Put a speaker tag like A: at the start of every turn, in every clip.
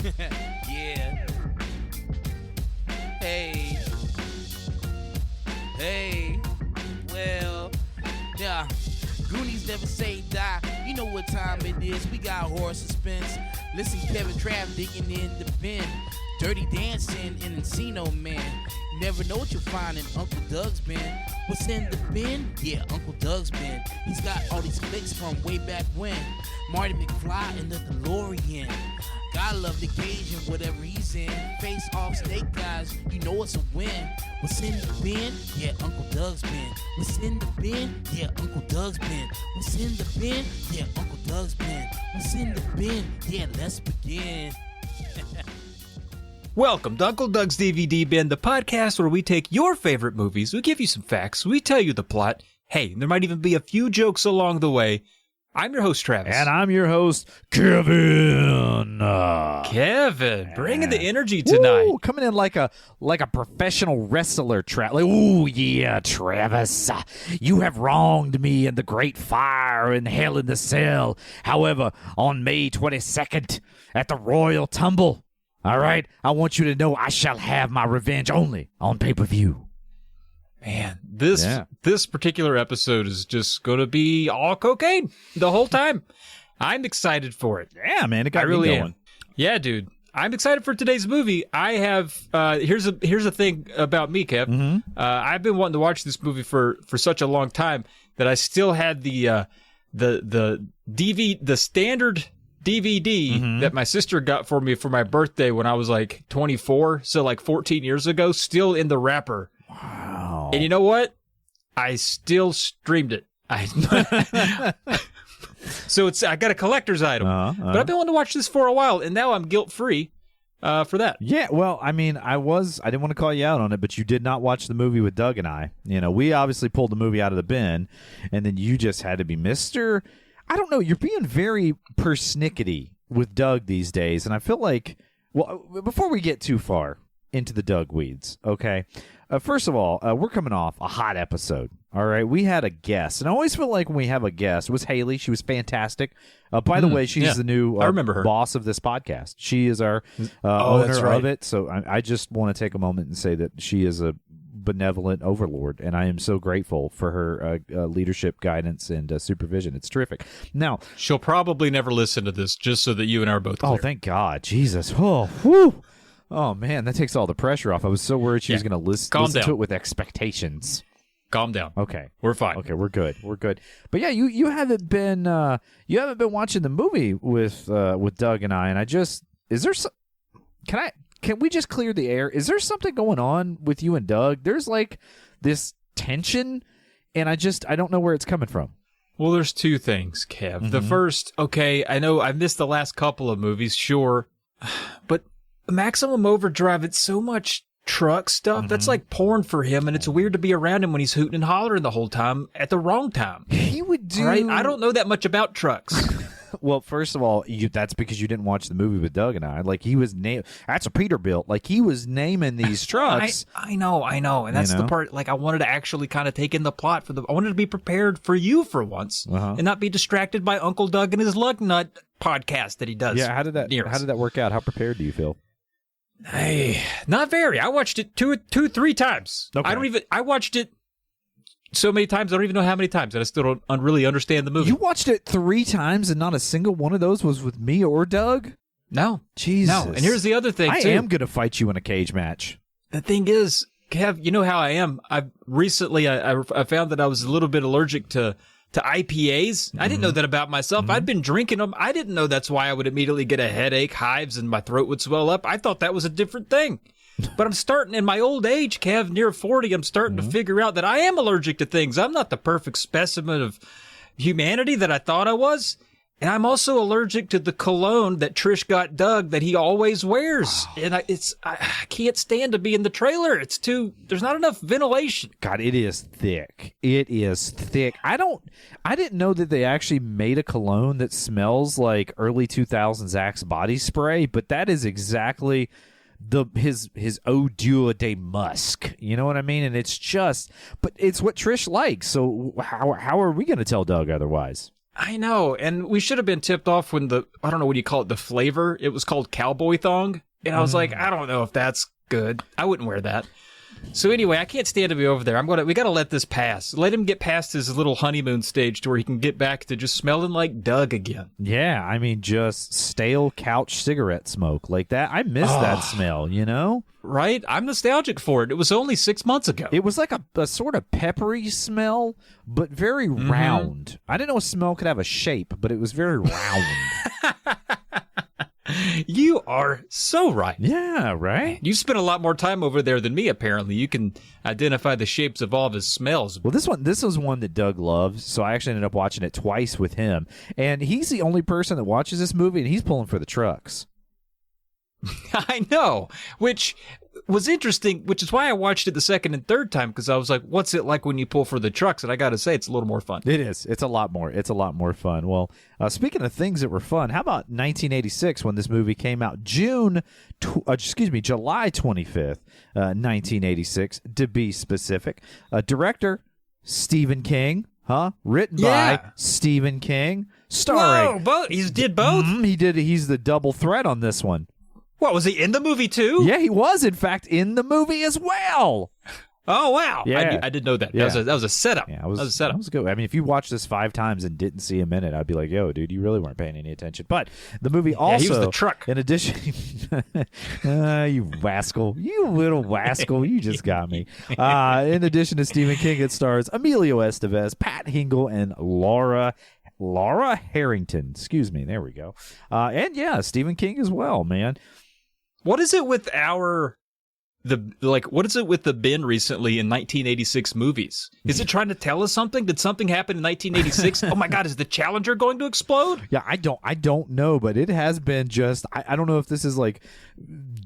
A: Yeah. Hey. Hey. Well, yeah. Goonies never say die. You know what time it is. We got horror suspense. Listen, Kevin Trav digging in the bin. Dirty Dancing and Encino Man. You never know what you'll find in Uncle Doug's bin. What's in the bin? Yeah, Uncle Doug's bin. He's got all these flicks from way back when. Marty McFly and the DeLorean. Gotta love the Cajun, whatever he's in. Face off Snake Eyes, you know it's a win. What's in the bin? Yeah, Uncle Doug's bin. What's in the bin? Yeah, Uncle Doug's bin. What's in the bin? Yeah, Uncle Doug's bin. What's in the bin? Yeah, let's begin.
B: Welcome to Uncle Doug's DVD Bin, the podcast where we take your favorite movies, we give you some facts, we tell you the plot. Hey, there might even be a few jokes along the way. I'm your host, Travis.
C: And I'm your host, Kevin.
B: Kevin, bringing the energy tonight.
C: Ooh, coming in like a professional wrestler, Like, ooh, yeah, Travis. You have wronged me in the great fire in Hell in the Cell. However, on May 22nd, at the Royal Tumble, all right, I want you to know I shall have my revenge only on pay-per-view.
B: Man, this particular episode is just going to be all cocaine the whole time. I'm excited for it.
C: Yeah, man, it got
B: really
C: me going.
B: Yeah, dude. I'm excited for today's movie. I have here's a thing about me, Kev.
C: Mm-hmm.
B: I've been wanting to watch this movie for such a long time that I still had the standard DVD that my sister got for me for my birthday when I was like 24, so like 14 years ago, still in the wrapper.
C: Wow.
B: And you know what? I still streamed it. So I got a collector's item. But I've been wanting to watch this for a while, and now I'm guilt-free for that.
C: Yeah, well, I mean, I didn't want to call you out on it, but you did not watch the movie with Doug and I. You know, we obviously pulled the movie out of the bin, and then you just had to be Mr. I don't know, you're being very persnickety with Doug these days, and I feel like, well, before we get too far into the Doug weeds, okay? First of all, we're coming off a hot episode, all right? We had a guest, and I always feel like when we have a guest, it was Haley. She was fantastic. By the way, she's the new
B: I remember her.
C: boss of this podcast. She is our
B: that's
C: owner
B: right.
C: of it, so I just want to take a moment and say that she is a benevolent overlord, and I am so grateful for her leadership, guidance, and supervision. It's terrific. Now,
B: She'll probably never listen to this, just so that you and I are both clear.
C: oh, thank God. Jesus. Oh, whew. Oh, man, that takes all the pressure off. I was so worried she was going to listen to it with expectations.
B: Calm down.
C: Okay.
B: We're fine.
C: Okay, we're good. We're good. But yeah, you haven't been watching the movie with Doug and I, and can we just clear the air? Is there something going on with you and Doug? There's like this tension, and I don't know where it's coming from.
B: Well, there's two things, Kev. The first, okay, I know I missed the last couple of movies, sure, but Maximum Overdrive, it's so much truck stuff. That's like porn for him, and it's weird to be around him when he's hooting and hollering the whole time at the wrong time.
C: He would do...
B: Right? I don't know that much about trucks.
C: Well, first of all, that's because you didn't watch the movie with Doug and I. Like, he was that's a Peterbilt. Like, he was naming these trucks.
B: I know. And that's the part, like, I wanted to actually kind of take in the plot I wanted to be prepared for you for once and not be distracted by Uncle Doug and his lug nut podcast that he does.
C: Yeah, how did that work out? How prepared do you feel?
B: Hey, not very. I watched it 3 times.
C: Okay.
B: I watched it so many times, I don't even know how many times, and I still don't really understand the movie.
C: You watched it 3 times, and not a single one of those was with me or Doug?
B: No.
C: Jesus.
B: No. And here's the other thing,
C: I
B: too.
C: am going to fight you in a cage match.
B: The thing is, Kev, you know how I am. I've recently, I found that I was a little bit allergic to IPAs. I didn't know that about myself. I'd been drinking them. I didn't know that's why I would immediately get a headache, hives, and my throat would swell up. I thought that was a different thing. But I'm starting, in my old age, Kev, near 40, I'm starting to figure out that I am allergic to things. I'm not the perfect specimen of humanity that I thought I was. And I'm also allergic to the cologne that Trish got Doug that he always wears. And I can't stand to be in the trailer. There's not enough ventilation.
C: God, it is thick. It is thick. I didn't know that they actually made a cologne that smells like early 2000s Axe body spray, but that is exactly his odeur de musk. You know what I mean? And it's what Trish likes. So how are we going to tell Doug otherwise?
B: I know, and we should have been tipped off when I don't know what you call it, the flavor. It was called cowboy thong, and I was like, I don't know if that's good. I wouldn't wear that. So anyway, I can't stand to be over there. We got to let this pass. Let him get past his little honeymoon stage to where he can get back to just smelling like Doug again.
C: Yeah, I mean, just stale couch cigarette smoke like that. I miss that smell, you know?
B: Right? I'm nostalgic for it. It was only 6 months ago.
C: It was like a sort of peppery smell, but very round. I didn't know a smell could have a shape, but it was very round.
B: You are so right.
C: Yeah, right?
B: You spent a lot more time over there than me, apparently. You can identify the shapes of all of his smells.
C: Well, this was one that Doug loves, so I actually ended up watching it twice with him. And he's the only person that watches this movie, and he's pulling for the trucks.
B: I know, which was interesting, which is why I watched it the second and third time, because I was like, what's it like when you pull for the trucks? And I got to say, it's a little more fun.
C: It is. It's a lot more fun. Well, speaking of things that were fun, how about 1986 when this movie came out? July 25th, 1986, to be specific. Director, Stephen King. Written by Stephen King. Starring.
B: Whoa, he did both?
C: He did. He's the double threat on this one.
B: What, was he in the movie too?
C: Yeah, he was, in fact, in the movie as well.
B: Oh, wow.
C: Yeah.
B: I didn't know that.
C: Yeah.
B: That was a setup.
C: Yeah,
B: that was a setup.
C: That was good. I mean, if you watched this 5 times and didn't see him in it, I'd be like, yo, dude, you really weren't paying any attention. But the movie also...
B: he was the truck.
C: In addition... you rascal. You little rascal. You just got me. In addition to Stephen King, it stars Emilio Estevez, Pat Hingle, and Laura Harrington. Excuse me. There we go. And yeah, Stephen King as well, man.
B: What is it with what is it with the bin recently in 1986 movies? Is it trying to tell us something? Did something happen in 1986? Oh my God, is the Challenger going to explode?
C: Yeah, I don't know, but it has been just, I don't know if this is like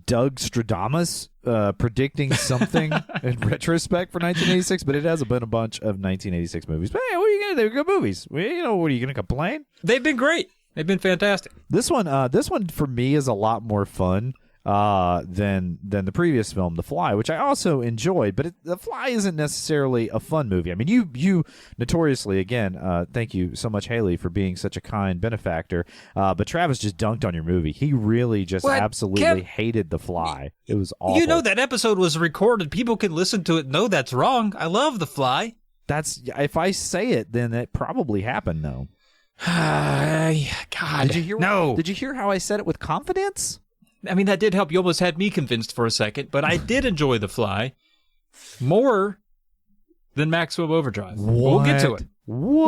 C: Doug Stradamus predicting something in retrospect for 1986, but it has been a bunch of 1986 movies. But hey, what are you going to do? They're good movies. What are you going to complain?
B: They've been great. They've been fantastic.
C: This one for me is a lot more fun than the previous film, The Fly, which I also enjoyed. But The Fly isn't necessarily a fun movie. I mean, you notoriously, again, thank you so much, Haley, for being such a kind benefactor. But Travis just dunked on your movie. He really just absolutely hated The Fly. It was awful.
B: You know that episode was recorded. People can listen to it and know that's wrong. I love The Fly.
C: If I say it, then it probably happened, though.
B: God,
C: did you hear?
B: No.
C: Did you hear how I said it with confidence?
B: I mean, that did help. You almost had me convinced for a second, but I did enjoy The Fly more than Maximum Overdrive.
C: What?
B: We'll get to it.
C: What?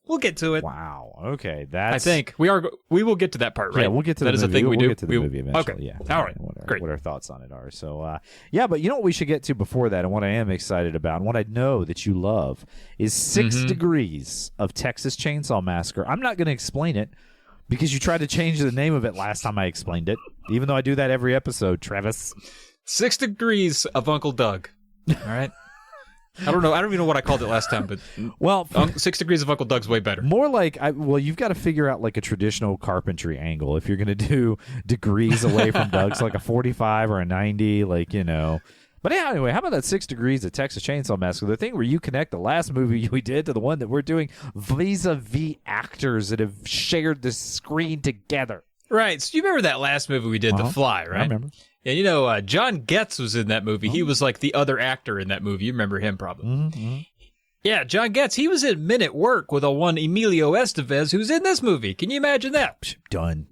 B: We'll get to it.
C: Wow. Okay.
B: I think we will get to that part, right?
C: Yeah, we'll get to
B: that.
C: The
B: That
C: movie.
B: is a thing we do.
C: We'll get to the movie eventually.
B: Okay.
C: Yeah.
B: All right. Great.
C: What our thoughts on it are. So, yeah, but you know what we should get to before that, and what I am excited about, and what I know that you love, is 6 Degrees of Texas Chainsaw Massacre. I'm not going to explain it, because you tried to change the name of it last time I explained it, even though I do that every episode, Travis.
B: 6 Degrees of Uncle Doug. All right. I don't know. I don't even know what I called it last time, but 6 Degrees of Uncle Doug's way better.
C: More like, you've got to figure out like a traditional carpentry angle if you're going to do degrees away from Doug's, like a 45 or a 90, But anyway, how about that 6 Degrees of Texas Chainsaw Massacre? The thing where you connect the last movie we did to the one that we're doing vis-a-vis actors that have shared the screen together.
B: Right. So you remember that last movie we did, The Fly, right?
C: I remember.
B: And John Getz was in that movie. He was like the other actor in that movie. You remember him probably.
C: Mm-hmm.
B: Yeah, John Getz, he was in Men at Work with one Emilio Estevez, who's in this movie. Can you imagine that?
C: Done.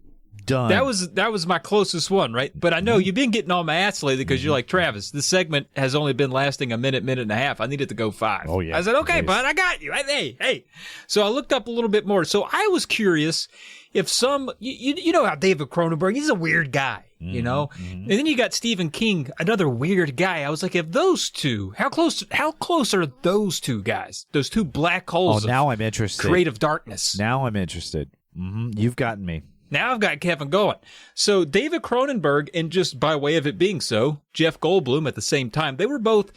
B: That was my closest one, right? But I know you've been getting on my ass lately because you're like, Travis, this segment has only been lasting a minute and a half. I needed to go 5.
C: Oh, yeah.
B: I said, okay,
C: Please.
B: bud, I got you. Hey. So I looked up a little bit more. So I was curious if you know how David Cronenberg, he's a weird guy, you know? And then you got Stephen King, another weird guy. I was like, if those two, how close are those two guys? Those two black holes
C: now I'm interested.
B: Creative darkness.
C: Now I'm interested. You've gotten me.
B: Now I've got Kevin going. So David Cronenberg, and just by way of it being so, Jeff Goldblum at the same time, they were both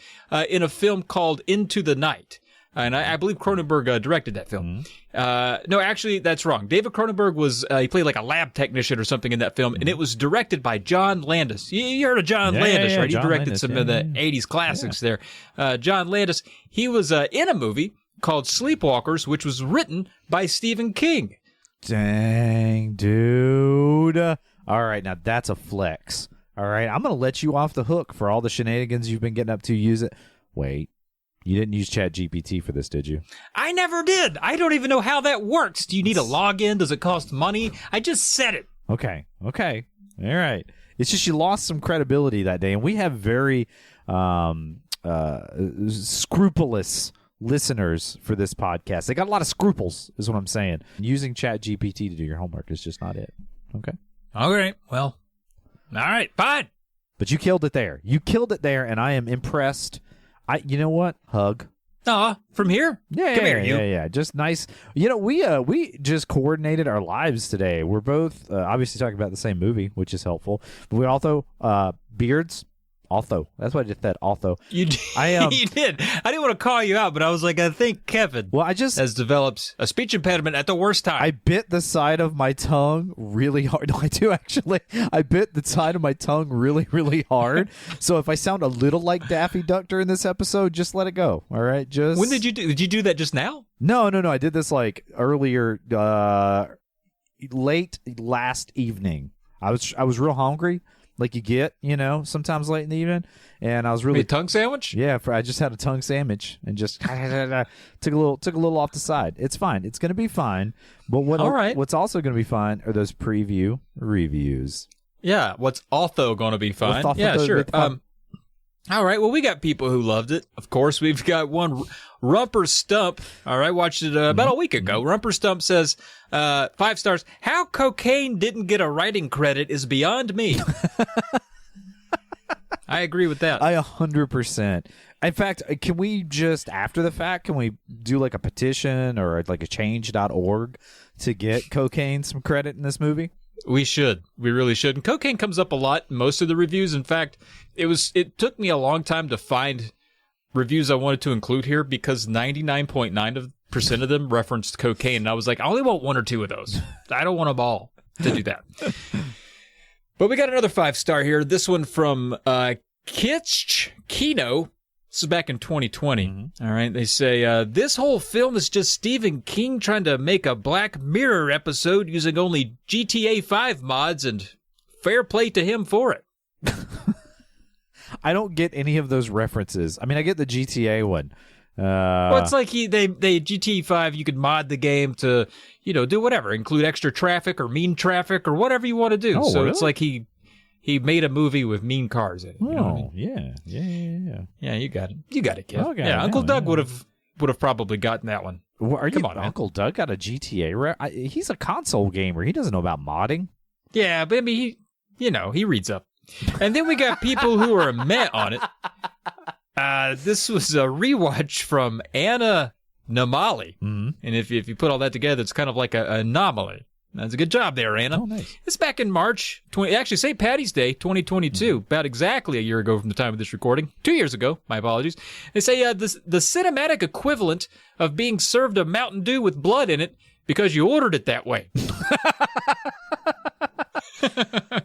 B: in a film called Into the Night. And I believe Cronenberg directed that film. No, actually, that's wrong. David Cronenberg was, he played like a lab technician or something in that film, and it was directed by John Landis. You heard of John Landis, right? He directed some of the 80s classics there. John Landis, he was in a movie called Sleepwalkers, which was written by Stephen King.
C: Dang, dude. All right, now that's a flex. All right, I'm going to let you off the hook for all the shenanigans you've been getting up to. Use it. Wait, you didn't use ChatGPT for this, did you?
B: I never did. I don't even know how that works. Do you need a login? Does it cost money? I just said it.
C: Okay. All right. It's just you lost some credibility that day, and we have very scrupulous listeners for this podcast. They got a lot of scruples, is what I'm saying. Using ChatGPT to do your homework is just not it. Okay.
B: All right. Well, all right. Fine.
C: But you killed it there. And I am impressed. You know what? Hug.
B: From here?
C: Yeah,
B: Come here, you.
C: Yeah. Just nice. You know, we just coordinated our lives today. We're both obviously talking about the same movie, which is helpful. But we also beards. Also, that's what I just said. Also,
B: You did. You did. I didn't want to call you out, but I was like, I think Kevin has developed a speech impediment at the worst time.
C: I bit the side of my tongue really hard. No, I do actually. I bit the side of my tongue really, really hard. So if I sound a little like Daffy Duck during this episode, just let it go. All right. Just.
B: When did you do? Did you do that just now?
C: No. I did this like earlier, late last evening. I was real hungry. Like you get, sometimes late in the evening, and I was really
B: tongue sandwich.
C: Yeah, I just had a tongue sandwich and just took a little off the side. It's fine. It's gonna be fine. But what's also gonna be fine are those preview reviews.
B: Yeah, what's also gonna be fine? Yeah, sure. All right. Well, we got people who loved it. Of course, we've got one Rumper Stump. All right, watched it about a week ago. Rumper Stump says, 5 stars. How cocaine didn't get a writing credit is beyond me. I agree with that.
C: I 100%. In fact, can we just, after the fact, can we do like a petition or like a change.org to get cocaine some credit in this movie?
B: We should. We really should. And cocaine comes up a lot in most of the reviews. In fact, it took me a long time to find reviews I wanted to include here because 99.9% of them referenced cocaine. And I was like, I only want 1 or 2 of those. I don't want them all to do that. But we got another 5-star here. This one from Kitsch Kino. This is back in 2020. All right. They say, this whole film is just Stephen King trying to make a Black Mirror episode using only GTA 5 mods, and fair play to him for it.
C: I don't get any of those references. I mean, I get the GTA one.
B: Well, it's like they GTA 5, you could mod the game to, do whatever, include extra traffic or mean traffic or whatever you want to do.
C: Oh,
B: so
C: really?
B: It's like he made a movie with mean cars in it. You know what I mean?
C: Yeah.
B: Yeah, you got it. You got it, kid.
C: Okay,
B: yeah, Uncle
C: yeah,
B: Doug
C: yeah.
B: would have probably gotten that one.
C: Well,
B: Come on, man.
C: Uncle Doug got a GTA? He's a console gamer. He doesn't know about modding.
B: Yeah, but I mean, he reads up. And then we got people who are met on it. This was a rewatch from Anna Namali.
C: Mm-hmm.
B: And if you put all that together, it's kind of like an anomaly. That's a good job there, Anna.
C: Oh, nice.
B: It's back in March, St. Patty's Day, 2022, about exactly a year ago from the time of this recording. 2 years ago, my apologies. They say the cinematic equivalent of being served a Mountain Dew with blood in it because you ordered it that way.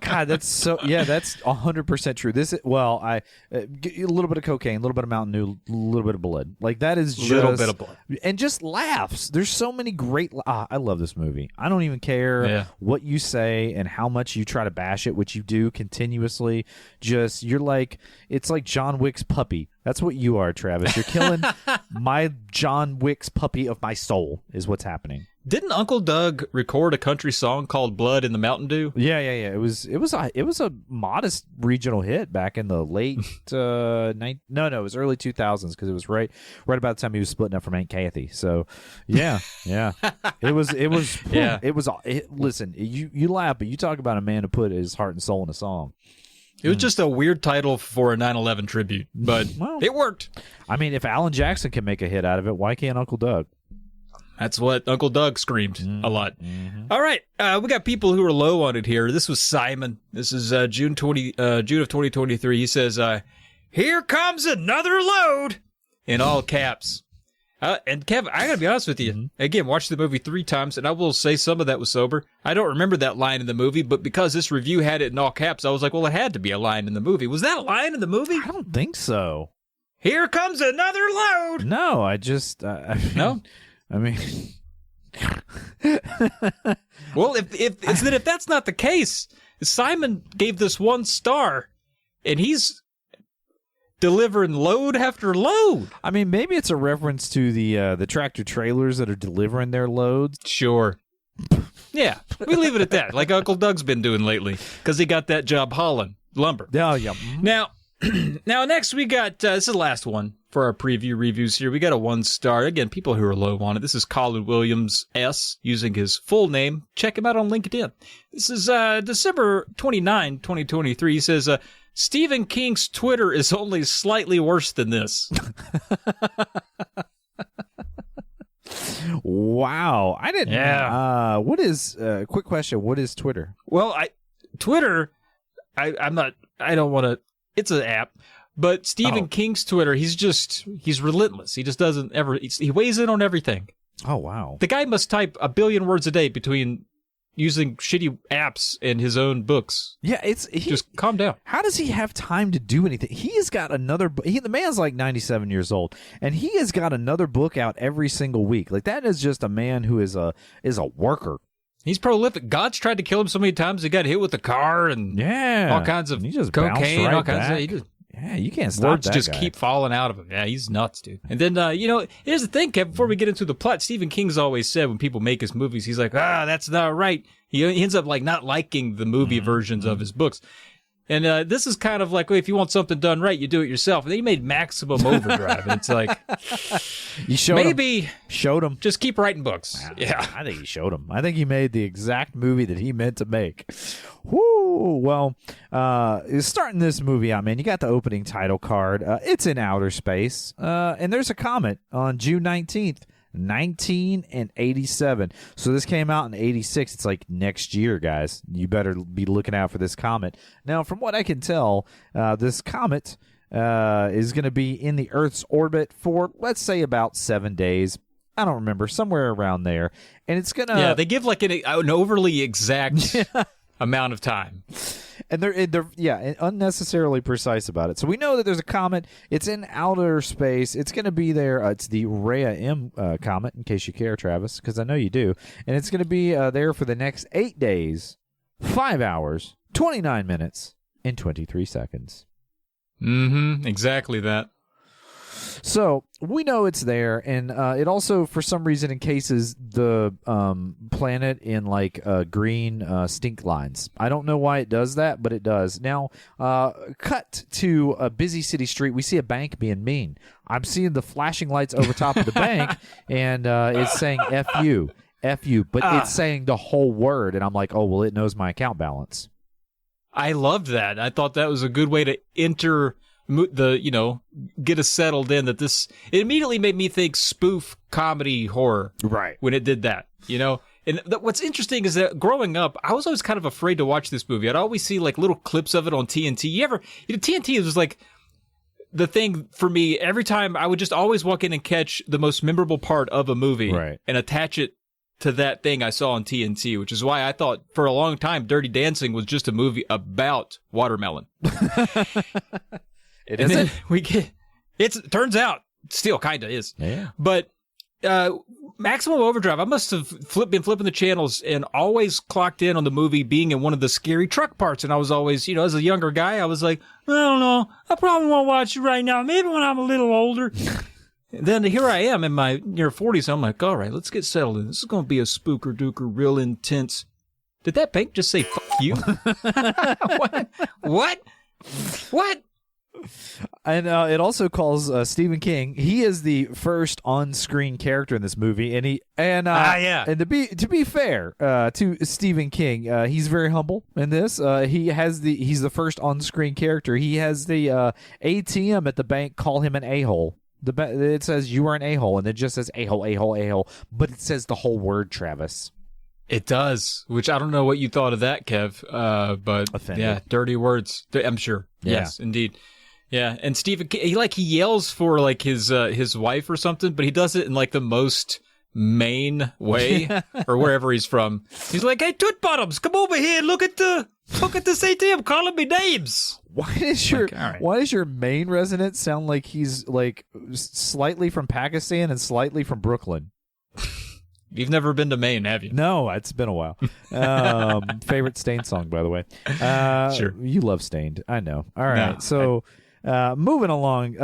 C: God, that's that's 100% true. This is, a little bit of cocaine, a little bit of Mountain Dew, a little bit of blood. Like that is just
B: a little bit of blood.
C: And just laughs. There's so many great I love this movie. I don't even care what you say and how much you try to bash it, which you do continuously. It's like John Wick's puppy. That's what you are, Travis. You're killing my John Wick's puppy of my soul is what's happening.
B: Didn't Uncle Doug record a country song called "Blood in the Mountain Dew"?
C: Yeah. It was a modest regional hit back in the late it was early 2000s because it was right about the time he was splitting up from Aunt Kathy. So yeah, it was listen, you laugh, but you talk about a man who put his heart and soul in a song.
B: It was just a weird title for a 9/11 tribute, but it worked.
C: I mean, if Alan Jackson can make a hit out of it, why can't Uncle Doug?
B: That's what Uncle Doug screamed a lot.
C: Mm-hmm.
B: All right. We got people who are low on it here. This was Simon. This is June of 2023. He says, here comes another load in all caps. And Kev, I got to be honest with you.
C: Mm-hmm.
B: Again, watched the movie 3 times, and I will say some of that was sober. I don't remember that line in the movie, but because this review had it in all caps, I was like, well, it had to be a line in the movie. Was that a line in the movie?
C: I don't think so.
B: Here comes another load.
C: No, I just
B: No?
C: I mean,
B: Well, if that's not the case, Simon gave this 1 star, and he's delivering load after load.
C: I mean, maybe it's a reference to the tractor trailers that are delivering their loads.
B: Sure. Yeah, we leave it at that, like Uncle Doug's been doing lately, because he got that job hauling lumber.
C: Oh, yeah.
B: Now, next we got, this is the last one for our preview reviews here. We got a 1 star. Again, people who are low on it. This is Colin Williams S, using his full name. Check him out on LinkedIn. This is December 29, 2023. He says, Stephen King's Twitter is only slightly worse than this.
C: Wow. I didn't.
B: Yeah.
C: What is, quick question, what is Twitter?
B: Well, Twitter, I don't want to, it's an app, but Stephen King's Twitter, he's relentless. He just doesn't ever, he weighs in on everything.
C: Oh, wow.
B: The guy must type 1 billion words a day between using shitty apps and his own books.
C: Yeah,
B: just calm down.
C: How does he have time to do anything? He has got another. The man's like 97 years old, and he has got another book out every single week. Like, that is just a man who is a worker.
B: He's prolific. God's tried to kill him so many times. He got hit with a car and all kinds of
C: he just
B: cocaine,
C: right
B: all kinds
C: back.
B: of.
C: Yeah, you can't stop
B: Words
C: that
B: just
C: guy.
B: keep falling out of him. Yeah, he's nuts, dude. And then, here's the thing, Kev, before we get into the plot, Stephen King's always said when people make his movies, he's like, that's not right. He ends up like not liking the movie versions of his books. And this is kind of like, if you want something done right, you do it yourself. And then he made Maximum Overdrive. And it's like,
C: you showed him.
B: Just keep writing books. Yeah.
C: I think he showed him. I think he made the exact movie that he meant to make. Whoo! Well, starting this movie out, man, you got the opening title card. It's in outer space. And there's a comet on June 19th. 1987. So this came out in 86. It's like next year, guys. You better be looking out for this comet. Now, from what I can tell, this comet is going to be in the Earth's orbit for, let's say, about 7 days. I don't remember, somewhere around there. And it's going to...
B: Yeah, they give like an overly exact amount of time.
C: And they're unnecessarily precise about it. So we know that there's a comet. It's in outer space. It's going to be there. It's the Rhea M comet, in case you care, Travis, because I know you do. And it's going to be there for the next 8 days, 5 hours, 29 minutes, and 23 seconds.
B: Mm-hmm. Exactly that.
C: So we know it's there, and it also, for some reason, encases the planet in like green stink lines. I don't know why it does that, but it does. Now, cut to a busy city street. We see a bank being mean. I'm seeing the flashing lights over top of the bank, and it's saying "F you," but it's saying the whole word, and I'm like, oh well, it knows my account balance.
B: I loved that. I thought that was a good way to enter get us settled in that this, it immediately made me think spoof comedy horror.
C: Right.
B: When it did that, And what's interesting is that growing up, I was always kind of afraid to watch this movie. I'd always see like little clips of it on TNT. TNT was like the thing for me. Every time I would just always walk in and catch the most memorable part of a movie and attach it to that thing I saw on TNT, which is why I thought for a long time Dirty Dancing was just a movie about watermelon.
C: It isn't.
B: It turns out still kind of is.
C: Yeah.
B: But Maximum Overdrive, I must have been flipping the channels and always clocked in on the movie being in one of the scary truck parts. And I was always, as a younger guy, I was like, I don't know, I probably won't watch it right now. Maybe when I'm a little older. And then here I am in my near 40s. I'm like, all right, let's get settled in. This is going to be a spooker dooker, real intense. Did that bank just say, fuck you? What?
C: And it also calls Stephen King. He is the first on-screen character in this movie, and and to be fair to Stephen King, he's very humble in this. He's the first on-screen character. He has the ATM at the bank call him an a-hole. It says you are an a-hole, and it just says a-hole, but it says the whole word, Travis.
B: It does, which I don't know what you thought of that, Kev. But
C: offended.
B: Yeah, dirty words. I'm sure.
C: Yeah.
B: Yes, indeed. Yeah, and Stephen, he yells for like his wife or something, but he does it in like the most Maine way or wherever he's from. He's like, "Hey, toot bottoms, come over here. Look at this ATM calling me names."
C: Why does your Maine resident sound like he's like slightly from Pakistan and slightly from Brooklyn?
B: You've never been to Maine, have you?
C: No, it's been a while. Favorite Stained song, by the way.
B: Sure.
C: You love Stained. I know. All right. Moving along,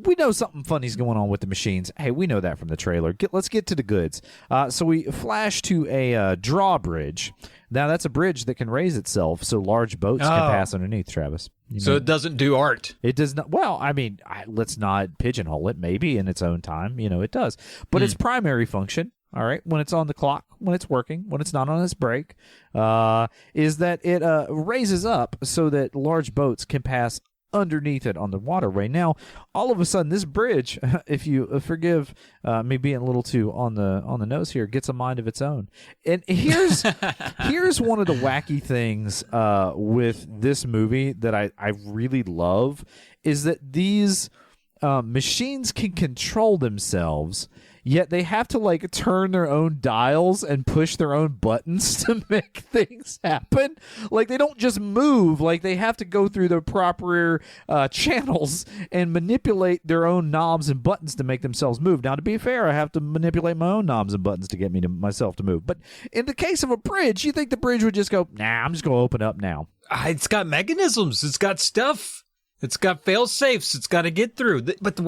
C: we know something funny's going on with the machines. Hey, we know that from the trailer. Let's get to the goods. So we flash to a drawbridge. Now, that's a bridge that can raise itself so large boats can pass underneath, Travis.
B: It doesn't do art.
C: It does not. Well, I mean, let's not pigeonhole it. Maybe in its own time, it does. But its primary function, all right, when it's on the clock, when it's working, when it's not on its break, is that it raises up so that large boats can pass underneath it on the waterway. Now, all of a sudden, this bridge, if you forgive me being a little too on the nose here, gets a mind of its own. And here's one of the wacky things with this movie that I really love is that these machines can control themselves. Yet they have to like turn their own dials and push their own buttons to make things happen. Like they don't just move, like they have to go through the proper channels and manipulate their own knobs and buttons to make themselves move. Now, to be fair, I have to manipulate my own knobs and buttons to get myself to move. But in the case of a bridge, you think the bridge would just go, nah, I'm just going to open up now.
B: It's got mechanisms. It's got stuff. It's got fail-safes. It's got to get through. But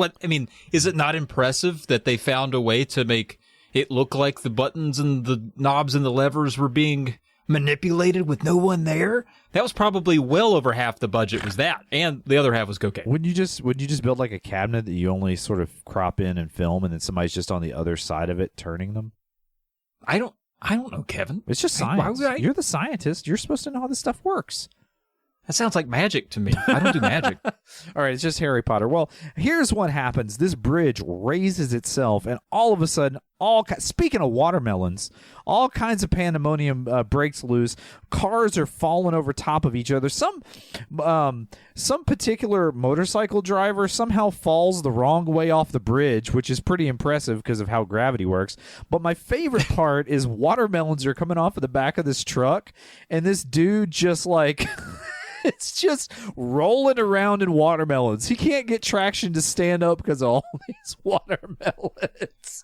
B: is it not impressive that they found a way to make it look like the buttons and the knobs and the levers were being manipulated with no one there? That was probably well over half the budget was that, and the other half was cocaine.
C: Would you just build like a cabinet that you only sort of crop in and film, and then somebody's just on the other side of it turning them?
B: I don't know, Kevin.
C: It's just science. You're the scientist. You're supposed to know how this stuff works.
B: That sounds like magic to me. I don't do magic.
C: All right, it's just Harry Potter. Well, here's what happens. This bridge raises itself, and all of a sudden, speaking of watermelons, all kinds of pandemonium breaks loose. Cars are falling over top of each other. Some particular motorcycle driver somehow falls the wrong way off the bridge, which is pretty impressive because of how gravity works. But my favorite part is watermelons are coming off of the back of this truck, and this dude just like... It's just rolling around in watermelons. He can't get traction to stand up because of all these watermelons.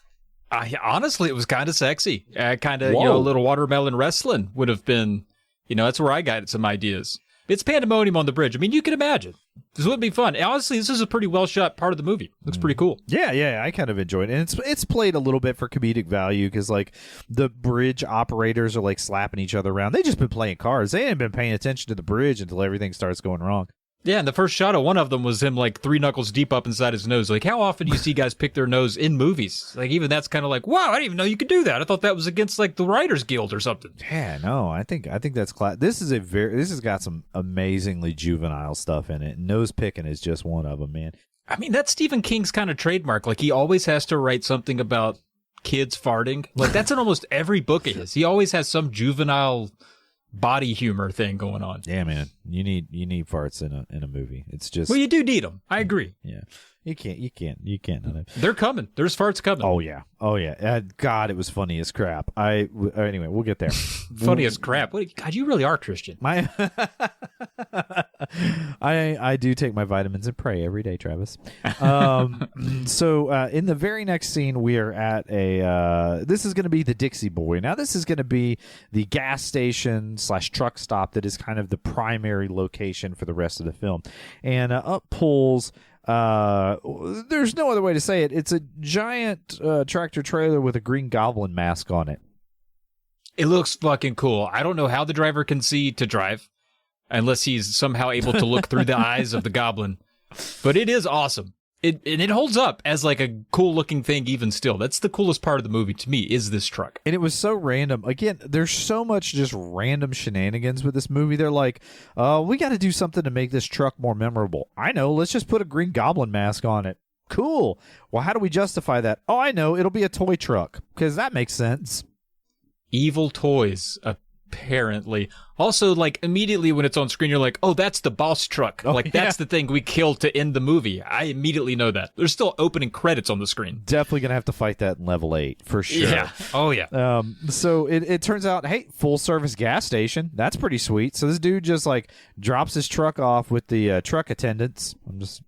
B: Honestly, it was kind of sexy. Kind of, a little watermelon wrestling would have been, that's where I got some ideas. It's pandemonium on the bridge. I mean, you can imagine. This would be fun. Honestly, this is a pretty well-shot part of the movie. Looks pretty cool.
C: Yeah, I kind of enjoyed it. And it's played a little bit for comedic value because, like, the bridge operators are, like, slapping each other around. They just been playing cards. They ain't been paying attention to the bridge until everything starts going wrong.
B: Yeah, and the first shot of one of them was him, like, 3 knuckles deep up inside his nose. Like, how often do you see guys pick their nose in movies? Like, even that's kind of like, wow, I didn't even know you could do that. I thought that was against, like, the Writers Guild or something.
C: Yeah, no, I think that's class. This has got some amazingly juvenile stuff in it. Nose picking is just one of them, man.
B: I mean, that's Stephen King's kind of trademark. Like, he always has to write something about kids farting. Like, that's in almost every book of his. He always has some juvenile body humor thing going on.
C: Yeah, man, you need farts in a movie. It's just,
B: well, you do need them. I agree.
C: Yeah, you can't.
B: They're coming. There's farts coming.
C: Oh yeah. God, it was funny as crap. Anyway, we'll get there.
B: Funny as crap. God, you really are Christian.
C: I do take my vitamins and pray every day, Travis. So in the very next scene, we are at this is going to be the Dixie Boy. Now, this is going to be the gas station / truck stop that is kind of the primary location for the rest of the film. And up pulls... there's no other way to say it. It's a giant tractor trailer with a Green Goblin mask on it.
B: It looks fucking cool. I don't know how the driver can see to drive unless he's somehow able to look through the eyes of the goblin. But it is awesome. It holds up as like a cool looking thing even still. That's the coolest part of the movie to me is this truck.
C: And it was so random. Again, there's so much just random shenanigans with this movie. They're like, we got to do something to make this truck more memorable. I know. Let's just put a Green Goblin mask on it. Cool. Well, how do we justify that? Oh, I know. It'll be a toy truck because that makes sense.
B: Evil toys, apparently. Also, like, immediately when it's on screen, you're like, oh, that's the boss truck. That's the thing we killed to end the movie. I immediately know that. There's still opening credits on the screen.
C: Definitely going to have to fight that in level 8, for sure.
B: Yeah. Oh, yeah.
C: So it turns out, hey, full-service gas station. That's pretty sweet. So this dude just, like, drops his truck off with the truck attendants.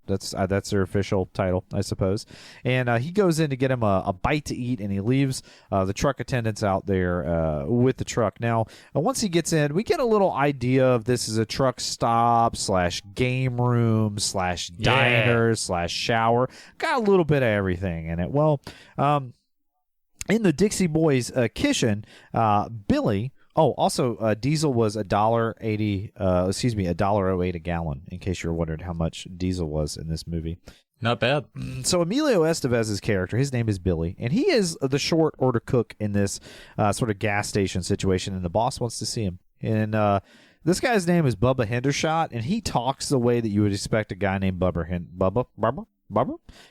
C: That's their official title, I suppose. And he goes in to get him a bite to eat, and he leaves the truck attendants out there with the truck. Now, once he gets in, we get a little idea of this is a truck stop / game room / diner / shower. Got a little bit of everything in it. Well, in the Dixie Boys kitchen, Billy. Oh, also, diesel was $1.80. $1.08 a gallon. In case you're wondering how much diesel was in this movie.
B: Not bad.
C: So Emilio Estevez's character, his name is Billy, and he is the short order cook in this sort of gas station situation, and the boss wants to see him. And this guy's name is Bubba Hendershot, and he talks the way that you would expect a guy named Bubba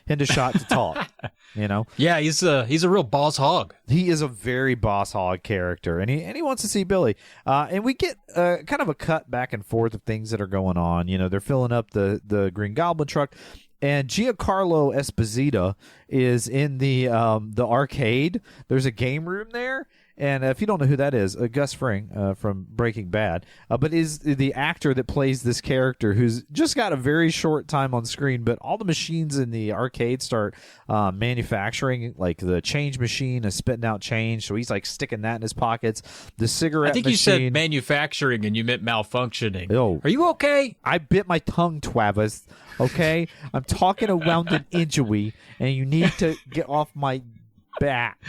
C: Hendershot to talk. You know?
B: Yeah, he's a real boss hog.
C: He is a very boss hog character, and he wants to see Billy. And we get kind of a cut back and forth of things that are going on. You know, they're filling up the Green Goblin truck. And Giancarlo Esposito is in the arcade. There's a game room there. And if you don't know who that is, Gus Fring from Breaking Bad, but is the actor that plays this character who's just got a very short time on screen, but all the machines in the arcade start manufacturing, like the change machine is spitting out change, so he's like sticking that in his pockets. The cigarette machine.
B: I think you said manufacturing and you meant malfunctioning.
C: Oh.
B: Are you okay?
C: I bit my tongue, Travis, okay? I'm talking around an injury, and you need to get off my back.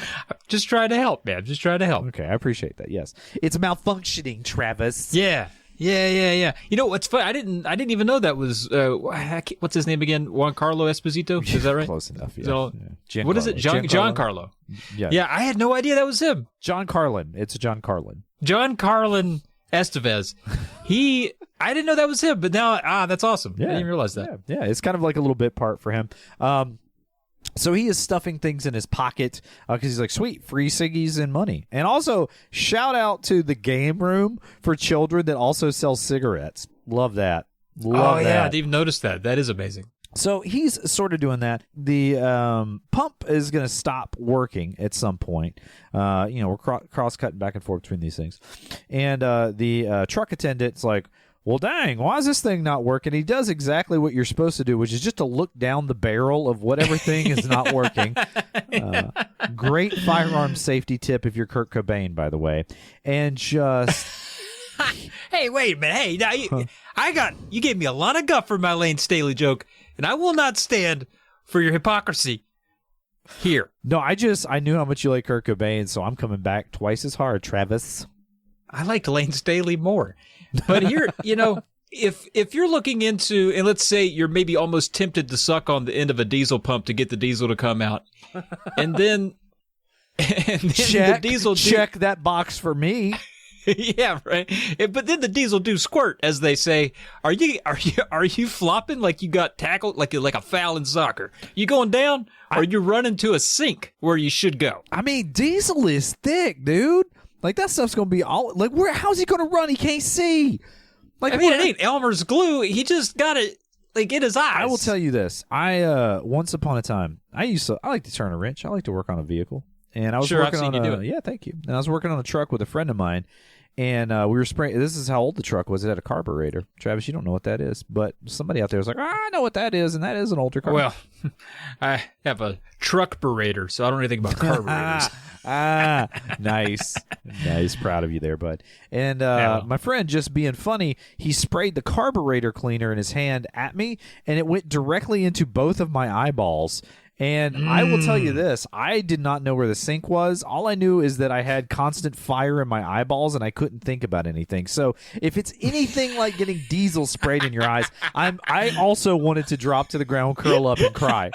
B: Just trying to help, man. Just trying to help.
C: Okay, I appreciate that. Yes, it's malfunctioning, Travis.
B: Yeah. You know what's funny? I didn't even know that was what's his name again? Juan Carlo Esposito. Is that right?
C: Close enough. Yeah.
B: What is it? John Carlo.
C: Yeah.
B: Yeah, I had no idea that was him.
C: John Carlin. It's John Carlin.
B: John Carlin Estevez. I didn't know that was him, but now that's awesome.
C: Yeah.
B: I didn't realize that.
C: Yeah. It's kind of like a little bit part for him. So he is stuffing things in his pocket because he's like, sweet, free ciggies and money. And also, shout out to the game room for children that also sells cigarettes. Love that. Love that.
B: Yeah, I didn't even notice that. That is amazing.
C: So he's sort of doing that. The pump is going to stop working at some point. We're cross-cutting back and forth between these things. And the truck attendant's like, well, dang, why is this thing not working? He does exactly what you're supposed to do, which is just to look down the barrel of whatever thing is not working. Great firearm safety tip if you're Kurt Cobain, by the way. And just...
B: Hey, wait a minute. Hey, now you gave me a lot of guff for my Lane Staley joke, and I will not stand for your hypocrisy here.
C: No, I knew how much you like Kurt Cobain, so I'm coming back twice as hard, Travis.
B: I liked Lane Staley more. But here, if you're looking into, and let's say you're maybe almost tempted to suck on the end of a diesel pump to get the diesel to come out, and then the diesel
C: check that box for me.
B: Yeah, right. But then the diesel do squirt, as they say. Are you flopping like you got tackled like a foul in soccer? You going down, or you running to a sink where you should go?
C: I mean, diesel is thick, dude. Like, that stuff's going to be all... Like, how's he going to run? He can't see. Like,
B: I mean, it ain't Elmer's glue. He just got it, like, in his eyes.
C: I will tell you this. Once upon a time, I like to turn a wrench. I like to work on a vehicle. And I was working on a... Yeah, thank you. And I was working on a truck with a friend of mine. And we were spraying... This is how old the truck was. It had a carburetor. Travis, you don't know what that is. But somebody out there was like, I know what that is. And that is an older car.
B: Well, I have a truck-berator, so I don't know anything about carburetors.
C: Nice. Proud of you there, bud. And my friend, just being funny, he sprayed the carburetor cleaner in his hand at me, and it went directly into both of my eyeballs. And I will tell you this, I did not know where the sink was. All I knew is that I had constant fire in my eyeballs, and I couldn't think about anything. So if it's anything like getting diesel sprayed in your eyes, I also wanted to drop to the ground, curl up, and cry.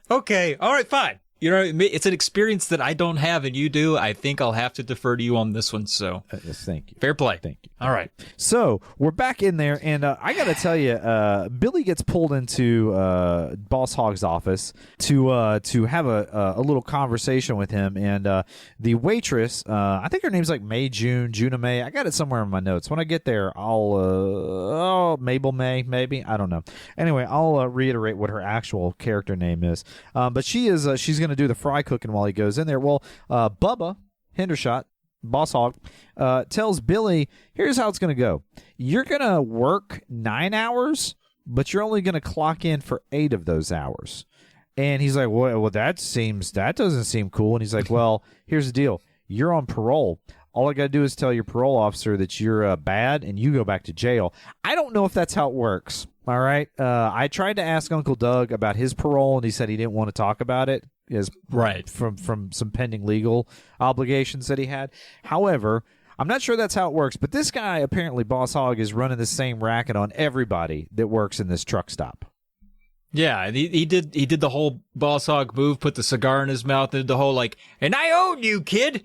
B: Okay. All right, fine. You know, it's an experience that I don't have and you do. I think I'll have to defer to you on this one. So,
C: yes, thank you.
B: Fair play.
C: Thank you.
B: All right.
C: So we're back in there, and I got to tell you, Billy gets pulled into Boss Hogg's office to have a little conversation with him, and the waitress, I think her name's like Juna May. I got it somewhere in my notes. When I get there, I'll Mabel May, maybe, I don't know. Anyway, I'll reiterate what her actual character name is. But she's going to do the fry cooking while he goes in there. Well, Bubba Hendershot, Boss Hogg, tells Billy, here's how it's going to go. You're going to work 9 hours, but you're only going to clock in for 8 of those hours. And he's like, well, that doesn't seem cool. And he's like, well, here's the deal. You're on parole. All I got to do is tell your parole officer that you're bad and you go back to jail. I don't know if that's how it works. All right. I tried to ask Uncle Doug about his parole, and he said he didn't want to talk about it.
B: Right.
C: From some pending legal obligations that he had. However, I'm not sure that's how it works, but this guy, apparently Boss Hogg, is running the same racket on everybody that works in this truck stop.
B: Yeah, and he did the whole Boss Hogg move, put the cigar in his mouth, and did the whole like, and I own you, kid.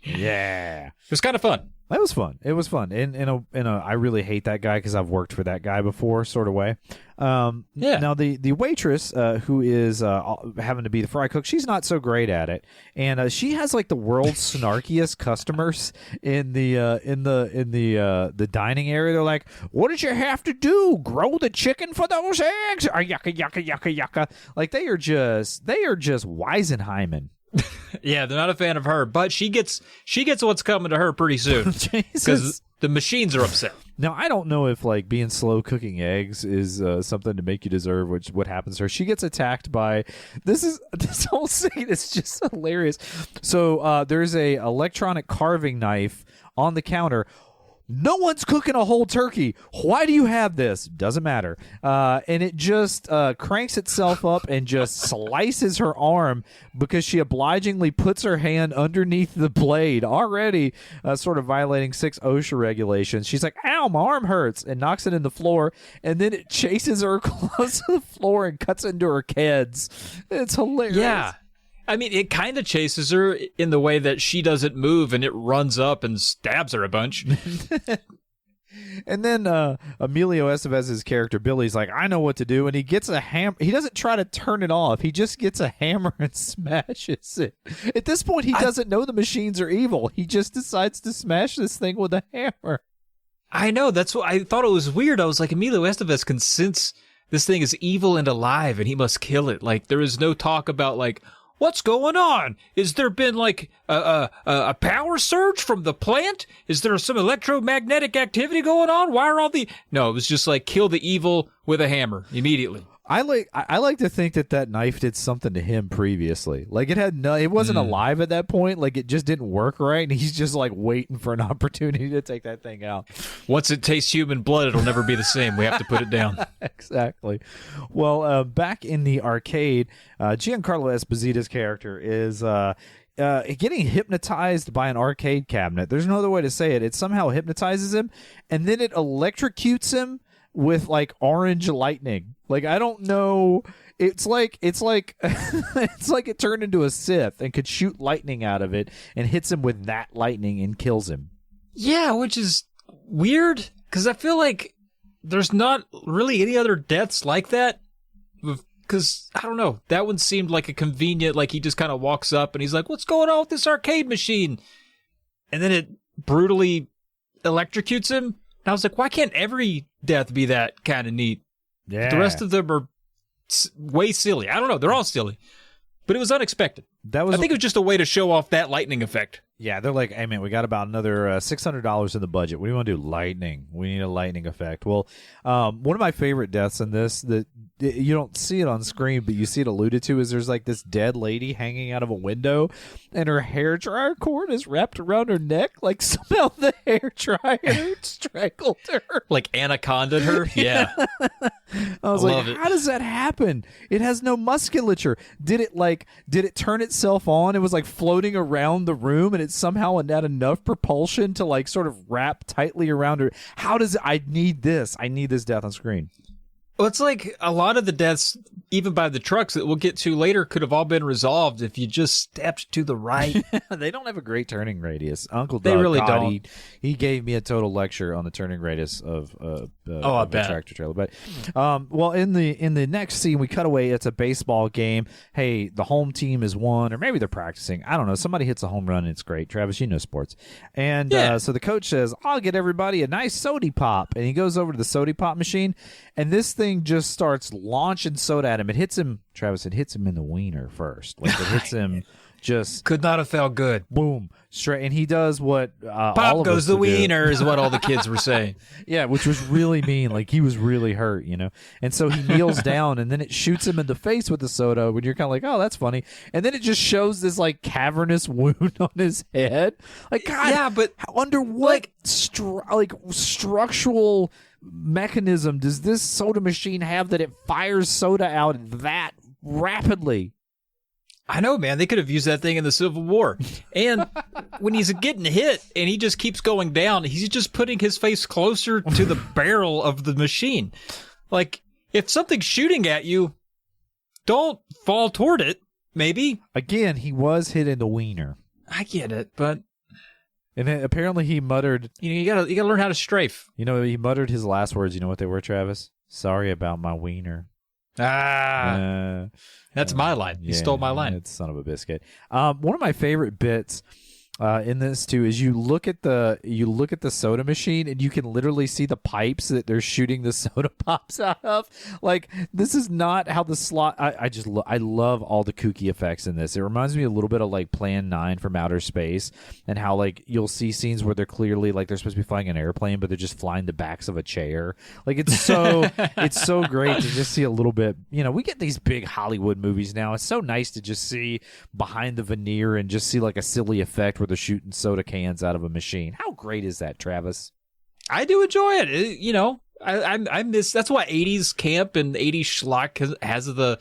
C: Yeah.
B: It was kind of fun.
C: That was fun. It was fun. I really hate that guy because I've worked for that guy before, sort of way. Yeah. Now the waitress who is having to be the fry cook, she's not so great at it, and she has like the world's snarkiest customers in the dining area. They're like, "What did you have to do? Grow the chicken for those eggs? Yucca yucca yucca yucca!" Like they are just Weisenheimen.
B: Yeah, they're not a fan of her, but she gets what's coming to her pretty soon because the machines are upset.
C: Now, I don't know if like being slow cooking eggs is something to make you deserve what happens to her. She gets attacked by this whole scene is just hilarious. So there's a electronic carving knife on the counter. No one's cooking a whole turkey. Why do you have this? Doesn't matter. And it just cranks itself up and just slices her arm because she obligingly puts her hand underneath the blade, already sort of violating 6 OSHA regulations. She's like, ow, my arm hurts, and knocks it in the floor, and then it chases her close to the floor and cuts into her kids. It's hilarious.
B: Yeah. I mean, it kind of chases her in the way that she doesn't move and it runs up and stabs her a bunch.
C: And then Emilio Estevez's character, Billy's like, I know what to do. And he gets a hammer. He doesn't try to turn it off. He just gets a hammer and smashes it. At this point, he doesn't know the machines are evil. He just decides to smash this thing with a hammer.
B: I know. That's what I thought. It was weird. I was like, Emilio Estevez can sense this thing is evil and alive and he must kill it. Like, there is no talk about like, what's going on? Is there been like a power surge from the plant? Is there some electromagnetic activity going on? Why are all the... No, it was just like kill the evil with a hammer immediately.
C: I like to think that knife did something to him previously. Like it wasn't alive at that point. Like it just didn't work right, and he's just like waiting for an opportunity to take that thing out.
B: Once it tastes human blood, it'll never be the same. We have to put it down.
C: Exactly. Well, back in the arcade, Giancarlo Esposito's character is getting hypnotized by an arcade cabinet. There's no other way to say it. It somehow hypnotizes him, and then it electrocutes him with like orange lightning. Like I don't know, it's like it's like it turned into a Sith and could shoot lightning out of it and hits him with that lightning and kills him.
B: Yeah, which is weird because I feel like there's not really any other deaths like that. Because I don't know, that one seemed like a convenient, like he just kind of walks up and he's like, "What's going on with this arcade machine?" And then it brutally electrocutes him. And I was like, why can't every death be that kind of neat?
C: Yeah.
B: The rest of them are way silly. I don't know. They're all silly. But it was unexpected. I think it was just a way to show off that lightning effect.
C: Yeah, they're like, hey, man, we got about another $600 in the budget. What do you want to do? Lightning. We need a lightning effect. Well, one of my favorite deaths in this, that you don't see it on screen, but you see it alluded to, is there's like this dead lady hanging out of a window, and her hairdryer cord is wrapped around her neck. Like somehow the hairdryer strangled her.
B: Like anacondaed her? Yeah.
C: I was like, how does that happen? It has no musculature. Did it turn itself on? It was like floating around the room, and it somehow had enough propulsion to like sort of wrap tightly around her. How does it? I need this death on screen.
B: Well, it's like a lot of the deaths, even by the trucks that we'll get to later, could have all been resolved if you just stepped to the right.
C: They don't have a great turning radius. Uncle Doug,
B: They really
C: God,
B: don't.
C: He gave me a total lecture on the turning radius of
B: I
C: a
B: bet.
C: tractor trailer. But well, in the next scene, we cut away. It's a baseball game. Hey, the home team is won, or maybe they're practicing. I don't know. Somebody hits a home run, and it's great. Travis, you know sports. And
B: Yeah.
C: so the coach says, "I'll get everybody a nice soda pop," and he goes over to the soda pop machine, and this thing just starts launching soda at him. It hits him, Travis. It hits him in the wiener first. Like it hits him. Just
B: Could not have felt good.
C: boom straight, and he does what all
B: Pop
C: of
B: goes
C: us
B: the
C: would do.
B: wiener is what all the kids were saying.
C: Yeah, which was really mean. Like he was really hurt, you know. And so he kneels down, and then it shoots him in the face with the soda. When you're kind of like, oh, that's funny, and then it just shows this like cavernous wound on his head. Like God,
B: Yeah, but
C: under what structural mechanism does this soda machine have that it fires soda out that rapidly?
B: I know, man. They could have used that thing in the Civil War. And when he's getting hit and he just keeps going down, he's just putting his face closer to the barrel of the machine. Like, if something's shooting at you, don't fall toward it, maybe.
C: Again, he was hit in the wiener.
B: I get it, but
C: And then apparently he muttered,
B: you gotta learn how to strafe.
C: he muttered his last words. You know what they were, Travis? Sorry about my wiener.
B: That's my line. You stole my line.
C: It's son of a biscuit. One of my favorite bits in this too is you look at the soda machine and you can literally see the pipes that they're shooting the soda pops out of. Like this is not how the slot. I love all the kooky effects in this. It reminds me a little bit of like Plan 9 from Outer Space, and how like you'll see scenes where they're clearly like they're supposed to be flying an airplane, but they're just flying the backs of a chair. Like it's so it's so great to just see a little bit. You know, we get these big Hollywood movies now. It's so nice to just see behind the veneer and just see like a silly effect where they're shooting soda cans out of a machine. How great is that, Travis?
B: I do enjoy it. You know, I miss. That's why 80s camp and 80s schlock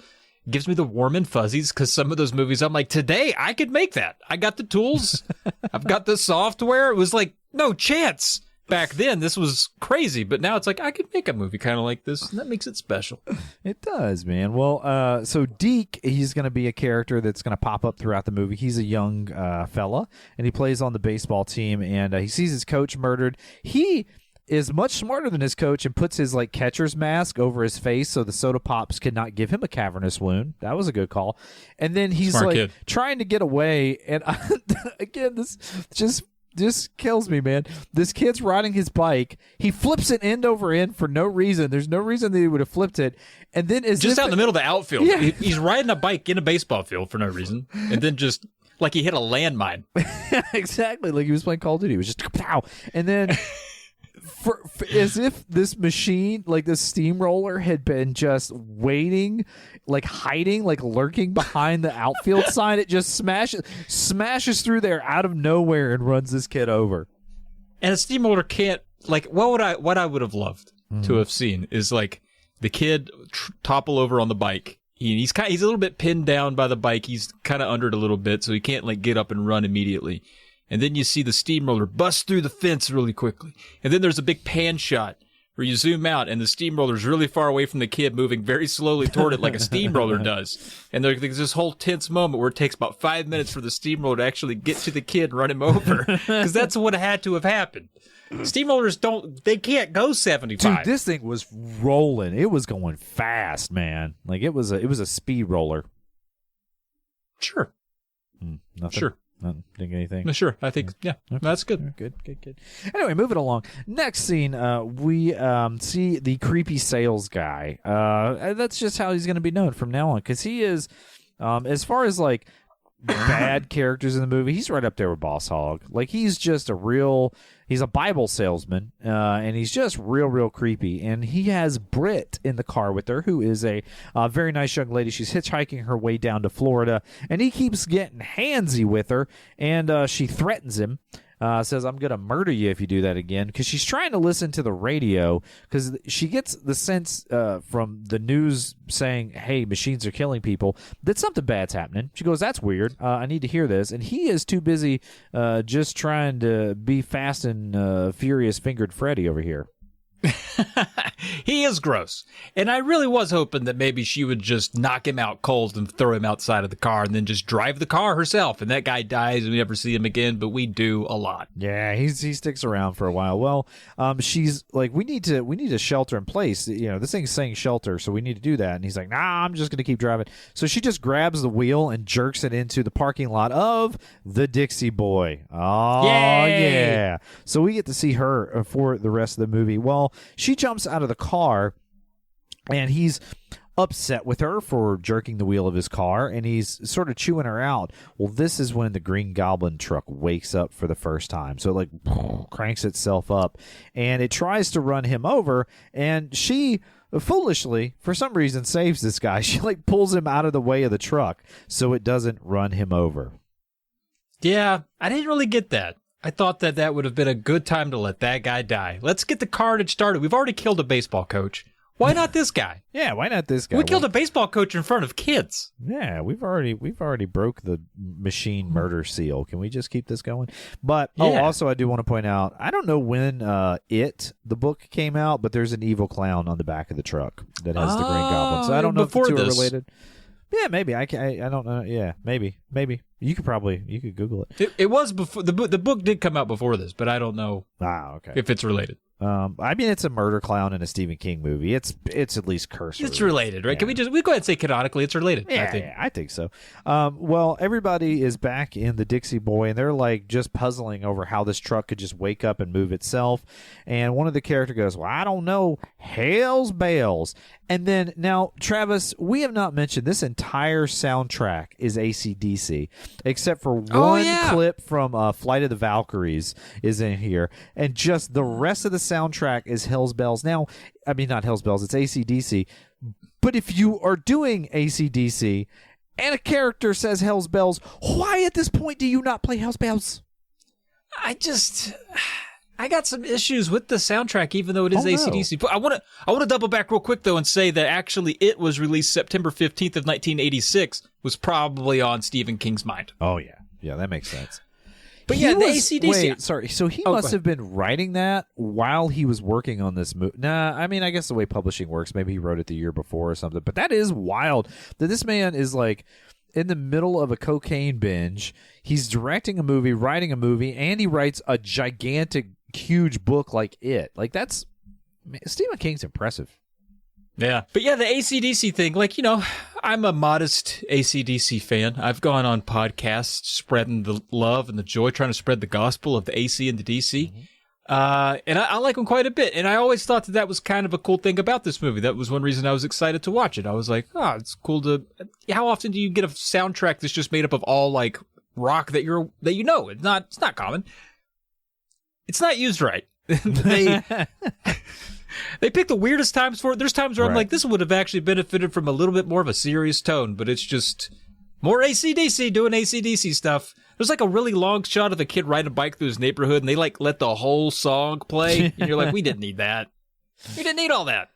B: gives me the warm and fuzzies, because some of those movies I'm like, today I could make that. I got the tools. I've got the software. It was like, no chance. Back then, this was crazy, but now it's like, I could make a movie kind of like this, and that makes it special.
C: It does, man. Well, so Deke, he's going to be a character that's going to pop up throughout the movie. He's a young fella, and he plays on the baseball team, and he sees his coach murdered. He is much smarter than his coach and puts his like catcher's mask over his face so the soda pops could not give him a cavernous wound. That was a good call. And then he's
B: Smart
C: like
B: kid.
C: trying to get away, and again, this just kills me, man. This kid's riding his bike. He flips it end over end for no reason. There's no reason that he would have flipped it. And then
B: Just out in the middle of the outfield.
C: Yeah.
B: He's riding a bike in a baseball field for no reason. And then just like he hit a landmine.
C: exactly, like he was playing Call of Duty. It was just pow. And then for as if this machine, like this steamroller, had been just waiting, like hiding, like lurking behind the outfield sign. It just smashes through there out of nowhere and runs this kid over.
B: And a steamroller can't, like, what I would have loved to have seen is like the kid topple over on the bike. He's a little bit pinned down by the bike. He's kind of under it a little bit, so he can't like get up and run immediately. And then you see the steamroller bust through the fence really quickly. And then there's a big pan shot where you zoom out and the steamroller's really far away from the kid, moving very slowly toward it like a steamroller does. And there's this whole tense moment where it takes about 5 minutes for the steamroller to actually get to the kid and run him over. Because that's what had to have happened. Steamrollers they can't go 75.
C: Dude, this thing was rolling. It was going fast, man. Like it was a speed roller.
B: Sure.
C: Nothing.
B: Sure.
C: Nothing. Think anything?
B: No, sure. I think, yeah, that's good.
C: Good. Anyway, moving along. Next scene, we see the creepy sales guy. That's just how he's going to be known from now on, because he is, as far as like bad characters in the movie, he's right up there with Boss Hogg. Like he's just he's a Bible salesman, and he's just real creepy. And he has Britt in the car with her, who is a very nice young lady. She's hitchhiking her way down to Florida, and he keeps getting handsy with her, and she threatens him. Says, I'm going to murder you if you do that again, because she's trying to listen to the radio, because she gets the sense from the news saying, hey, machines are killing people, that something bad's happening. She goes, that's weird. I need to hear this. And he is too busy just trying to be fast and furious fingered Freddy over here.
B: He is gross. And I really was hoping that maybe she would just knock him out cold and throw him outside of the car and then just drive the car herself. And that guy dies and we never see him again, but we do a lot.
C: Yeah, he sticks around for a while. Well, she's like, we need to shelter in place. You know, this thing's saying shelter, so we need to do that. And he's like, nah, I'm just going to keep driving. So she just grabs the wheel and jerks it into the parking lot of the Dixie Boy. Oh,
B: Yay!
C: yeah. So we get to see her for the rest of the movie. Well, she jumps out of the car, and he's upset with her for jerking the wheel of his car, and he's sort of chewing her out. Well, this is when the Green Goblin truck wakes up for the first time. So it like cranks itself up, and it tries to run him over, and she foolishly, for some reason, saves this guy. She like pulls him out of the way of the truck so it doesn't run him over.
B: Yeah, I didn't really get that. I thought that would have been a good time to let that guy die. Let's get the carnage started. We've already killed a baseball coach. Why not this guy?
C: Yeah, why not this guy?
B: We killed a baseball coach in front of kids.
C: Yeah, we've already broke the machine murder seal. Can we just keep this going? But
B: Yeah.
C: also I do want to point out, I don't know when the book came out, but there's an evil clown on the back of the truck that has the Green Goblin. So I don't know if the two are related. Yeah, maybe. I don't know. Yeah, maybe. You could Google it.
B: It was before the book did come out before this, but I don't know
C: okay.
B: if it's related.
C: I mean, it's a murder clown in a Stephen King movie. It's at least cursory.
B: It's related, right?
C: Yeah.
B: Can we go ahead and say canonically it's related?
C: Yeah, I think so. Well, everybody is back in the Dixie Boy, and they're like just puzzling over how this truck could just wake up and move itself. And one of the characters goes, well, I don't know. Hell's bells. And then now, Travis, we have not mentioned this entire soundtrack is AC/DC, except for one clip from Flight of the Valkyries is in here, and just the rest of the soundtrack is Hell's Bells. Now, I mean, not Hell's Bells, it's AC/DC. But if you are doing AC/DC and a character says Hell's Bells, why at this point do you not play Hell's Bells?
B: I got some issues with the soundtrack, even though it is AC/DC. But I want to double back real quick though and say that actually it was released September 15th of 1986, was probably on Stephen King's mind.
C: Oh yeah, that makes sense.
B: But the AC/DC.
C: Wait, sorry. So he must have been writing that while he was working on this movie. Nah, I mean, I guess the way publishing works, maybe he wrote it the year before or something. But that is wild that this man is like in the middle of a cocaine binge. He's directing a movie, writing a movie, and he writes a gigantic, huge book like it. Like Stephen King's impressive.
B: Yeah. But yeah, the AC/DC thing, like, you know, I'm a modest AC/DC fan. I've gone on podcasts spreading the love and the joy, trying to spread the gospel of the AC and the DC. And I like them quite a bit. And I always thought that was kind of a cool thing about this movie. That was one reason I was excited to watch it. I was like, it's cool to... How often do you get a soundtrack that's just made up of all, like, rock that you know? It's not common. It's not used right. They pick the weirdest times for it. There's times where I'm like, this would have actually benefited from a little bit more of a serious tone, but it's just more AC/DC doing AC/DC stuff. There's like a really long shot of a kid riding a bike through his neighborhood, and they like let the whole song play, and you're like, we didn't need that. We didn't need all that.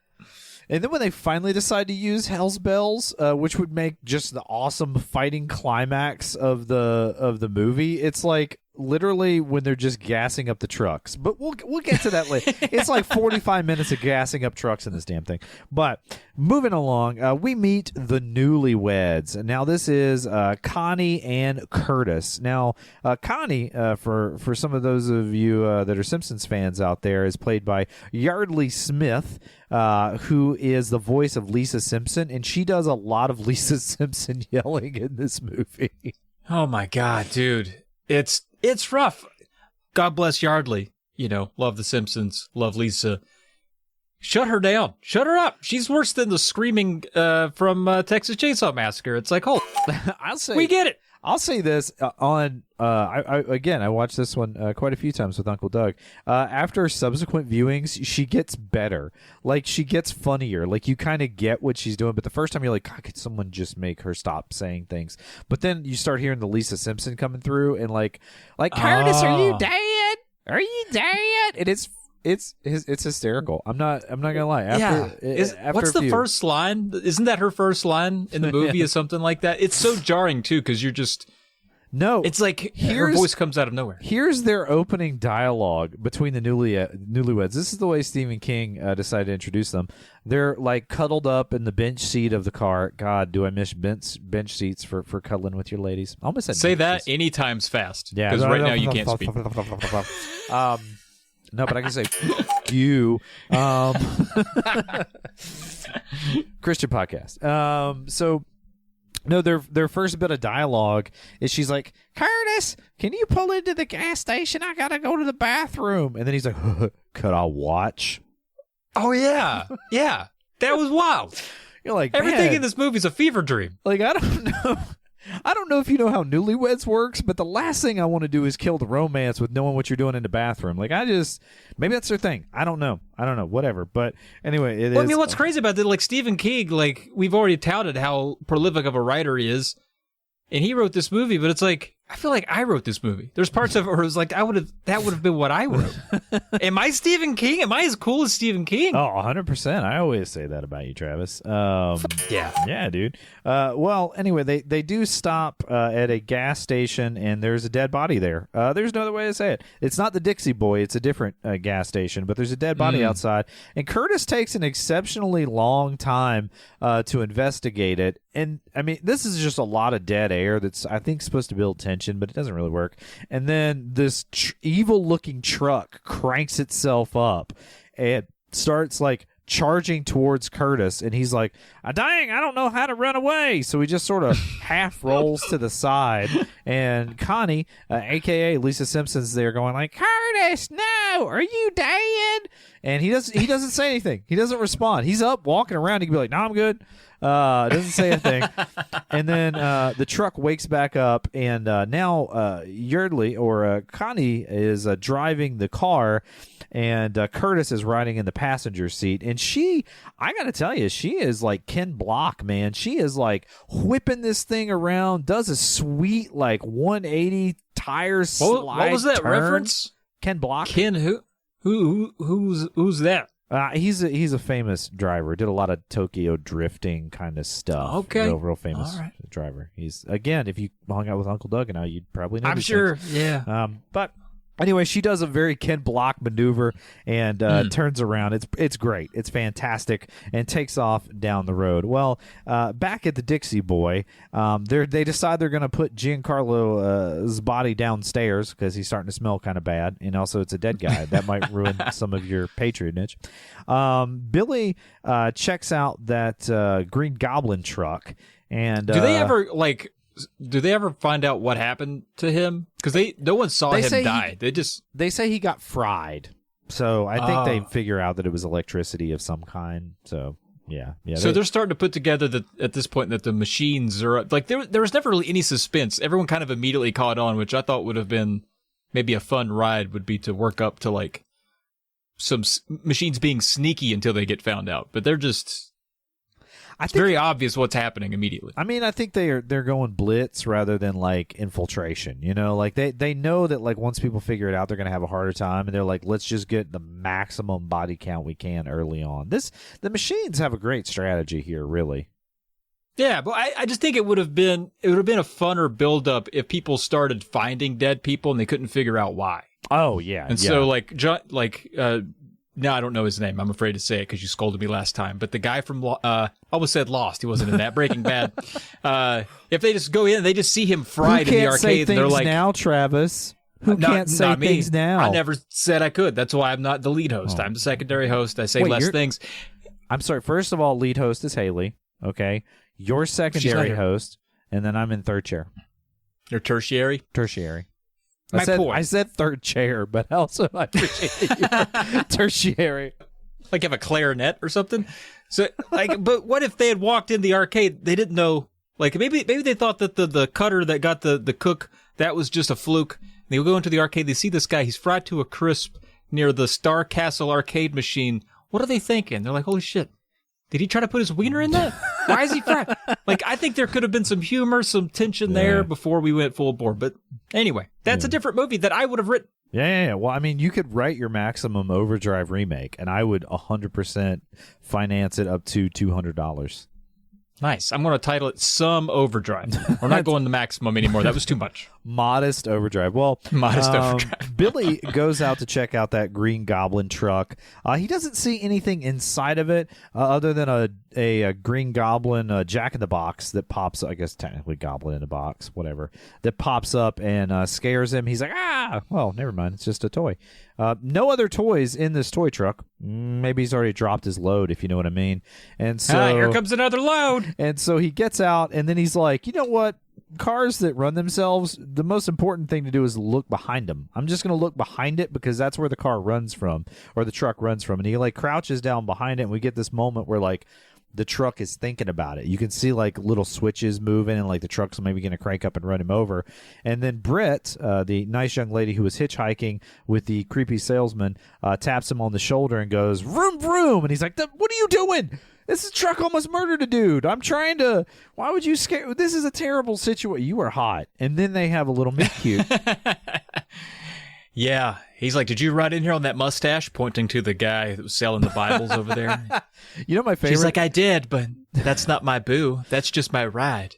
C: And then when they finally decide to use Hell's Bells, which would make just the awesome fighting climax of the movie, it's like literally when they're just gassing up the trucks. But we'll get to that later. It's like 45 minutes of gassing up trucks in this damn thing. But moving along, we meet the newlyweds. Now this is Connie and Curtis. Now Connie, for some of those of you that are Simpsons fans out there, is played by Yardley Smith, who is the voice of Lisa Simpson, and she does a lot of Lisa Simpson yelling in this movie.
B: Oh my God, dude. It's rough. God bless Yardley. You know, love The Simpsons, love Lisa. Shut her down. Shut her up. She's worse than the screaming from Texas Chainsaw Massacre. It's like, we get it.
C: I'll say this I watched this one quite a few times with Uncle Doug. After subsequent viewings, she gets better. Like, she gets funnier. Like, you kind of get what she's doing. But the first time, you're like, God, could someone just make her stop saying things? But then you start hearing the Lisa Simpson coming through, and like Curtis, are you dead? Are you dead? And it's hysterical. I'm not gonna lie.
B: What's the first line? Isn't that her first line in the movie? Is something like that? It's so jarring too, because you're just
C: No,
B: It's like her voice comes out of nowhere.
C: Here's their opening dialogue between the newlyweds. This is the way Stephen King decided to introduce them. They're like cuddled up in the bench seat of the car. God, do I miss bench seats for cuddling with your ladies? I almost said
B: Say that any times fast.
C: Yeah,
B: because right now you can't speak.
C: No, but I can say you. Christian podcast. So. No, their first bit of dialogue is she's like, Curtis, can you pull into the gas station? I gotta go to the bathroom. And then he's like, could I watch?
B: Oh yeah, yeah, that was wild.
C: You're like,
B: everything
C: man,
B: in this movie is a fever dream.
C: Like I don't know if you know how Newlyweds works, but the last thing I want to do is kill the romance with knowing what you're doing in the bathroom. Like maybe that's their thing. I don't know. Whatever. But anyway, it is.
B: I mean, what's crazy about that? Like Stephen King, like we've already touted how prolific of a writer he is, and he wrote this movie. But it's like I feel like I wrote this movie. There's parts of it where it was like that would have been what I wrote. Am I Stephen King? Am I as cool as Stephen King?
C: Oh, 100%. I always say that about you, Travis. Yeah, dude. Well, anyway, they do stop at a gas station, and there's a dead body there. There's no other way to say it. It's not the Dixie Boy. It's a different gas station, but there's a dead body outside. And Curtis takes an exceptionally long time to investigate it. And, I mean, this is just a lot of dead air that's, I think, supposed to build tension, but it doesn't really work. And then this evil-looking truck cranks itself up and starts, like, charging towards Curtis, and he's like, dang, I don't know how to run away. So he just sort of half rolls to the side, and Connie, a.k.a. Lisa Simpson's there going like, Curtis, no, are you dead? And he doesn't say anything. He doesn't respond. He's up walking around. He can be like, no, I'm good. Doesn't say a thing. And then the truck wakes back up, and now Yardley or Connie is driving the car, and Curtis is riding in the passenger seat. And I got to tell you, she is like Ken Block, man. She is like whipping this thing around, does a sweet like 180 tire slide.
B: What was that
C: turn.
B: reference?
C: Ken Block.
B: Ken who? Who's that?
C: He's a famous driver. Did a lot of Tokyo drifting kind of stuff.
B: Okay,
C: real famous driver. He's again, if you hung out with Uncle Doug and I, you'd probably know.
B: I'm sure. Things. Yeah.
C: But anyway, she does a very Ken Block maneuver and turns around. It's great. It's fantastic, and takes off down the road. Well, back at the Dixie Boy, they decide they're going to put Giancarlo's body downstairs because he's starting to smell kind of bad, and also it's a dead guy. That might ruin some of your patronage. Billy checks out that Green Goblin truck, and
B: do they ever find out what happened to him? Because no one saw him die. They say
C: he got fried. So I think they figure out that it was electricity of some kind. So yeah.
B: So they're starting to put together that at this point that the machines are like there was never really any suspense. Everyone kind of immediately caught on, which I thought would have been maybe a fun ride would be to work up to like some machines being sneaky until they get found out. But they're just. It's very obvious what's happening immediately.
C: I mean, I think they're going blitz rather than like infiltration. You know, like they know that like once people figure it out, they're going to have a harder time, and they're like, let's just get the maximum body count we can early on. The machines have a great strategy here, really.
B: Yeah, but I just think it would have been a funner build up if people started finding dead people and they couldn't figure out why.
C: Oh yeah,
B: and so now I don't know his name. I'm afraid to say it because you scolded me last time. But the guy from I almost said Lost. He wasn't in that. Breaking Bad. If they just go in, they just see him fried in the arcade.
C: They're
B: like,
C: now, Travis. Who can't say things now?
B: I never said I could. That's why I'm not the lead host. I'm the secondary host. I say less things.
C: I'm sorry. First of all, lead host is Haley. Okay, you're secondary host, and then I'm in third chair.
B: You're tertiary.
C: Tertiary. I said third chair, but also I appreciate you. Tertiary.
B: Like you have a clarinet or something. So but what if they had walked in the arcade? They didn't know. Like maybe they thought that the cutter that got the cook, that was just a fluke. They go into the arcade. They see this guy. He's fried to a crisp near the Star Castle arcade machine. What are they thinking? They're like, holy shit. Did he try to put his wiener in that? Why is he fried? Like, I think there could have been some humor, some tension there before we went full bore. But anyway, that's a different movie that I would have written.
C: Yeah. Well, I mean, you could write your Maximum Overdrive remake, and I would 100% finance it up to $200.
B: Nice. I'm going to title it Some Overdrive. We're not going to maximum anymore. That was too much.
C: Modest Overdrive. Well,
B: Overdrive.
C: Billy goes out to check out that Green Goblin truck. He doesn't see anything inside of it other than a Green Goblin Jack-in-the-Box that pops, I guess technically Goblin in a box, whatever, that pops up and scares him. He's like, well, never mind. It's just a toy. No other toys in this toy truck. Maybe he's already dropped his load, if you know what I mean. And so
B: here comes another load.
C: And so he gets out, and then he's like, you know what? Cars that run themselves, the most important thing to do is look behind them. I'm just going to look behind it because that's where the car runs from, or the truck runs from. And he like crouches down behind it, and we get this moment where like the truck is thinking about it. You can see like little switches moving, and like the truck's maybe going to crank up and run him over. And then Britt, the nice young lady who was hitchhiking with the creepy salesman, taps him on the shoulder and goes, vroom, vroom. And he's like, what are you doing? This truck almost murdered a dude. I'm trying to. Why would you scare? This is a terrible situation. You are hot. And then they have a little meet cute.
B: Yeah. He's like, did you ride in here on that mustache? Pointing to the guy that was selling the Bibles over there.
C: You know my favorite?
B: She's like, I did, but that's not my boo. That's just my ride.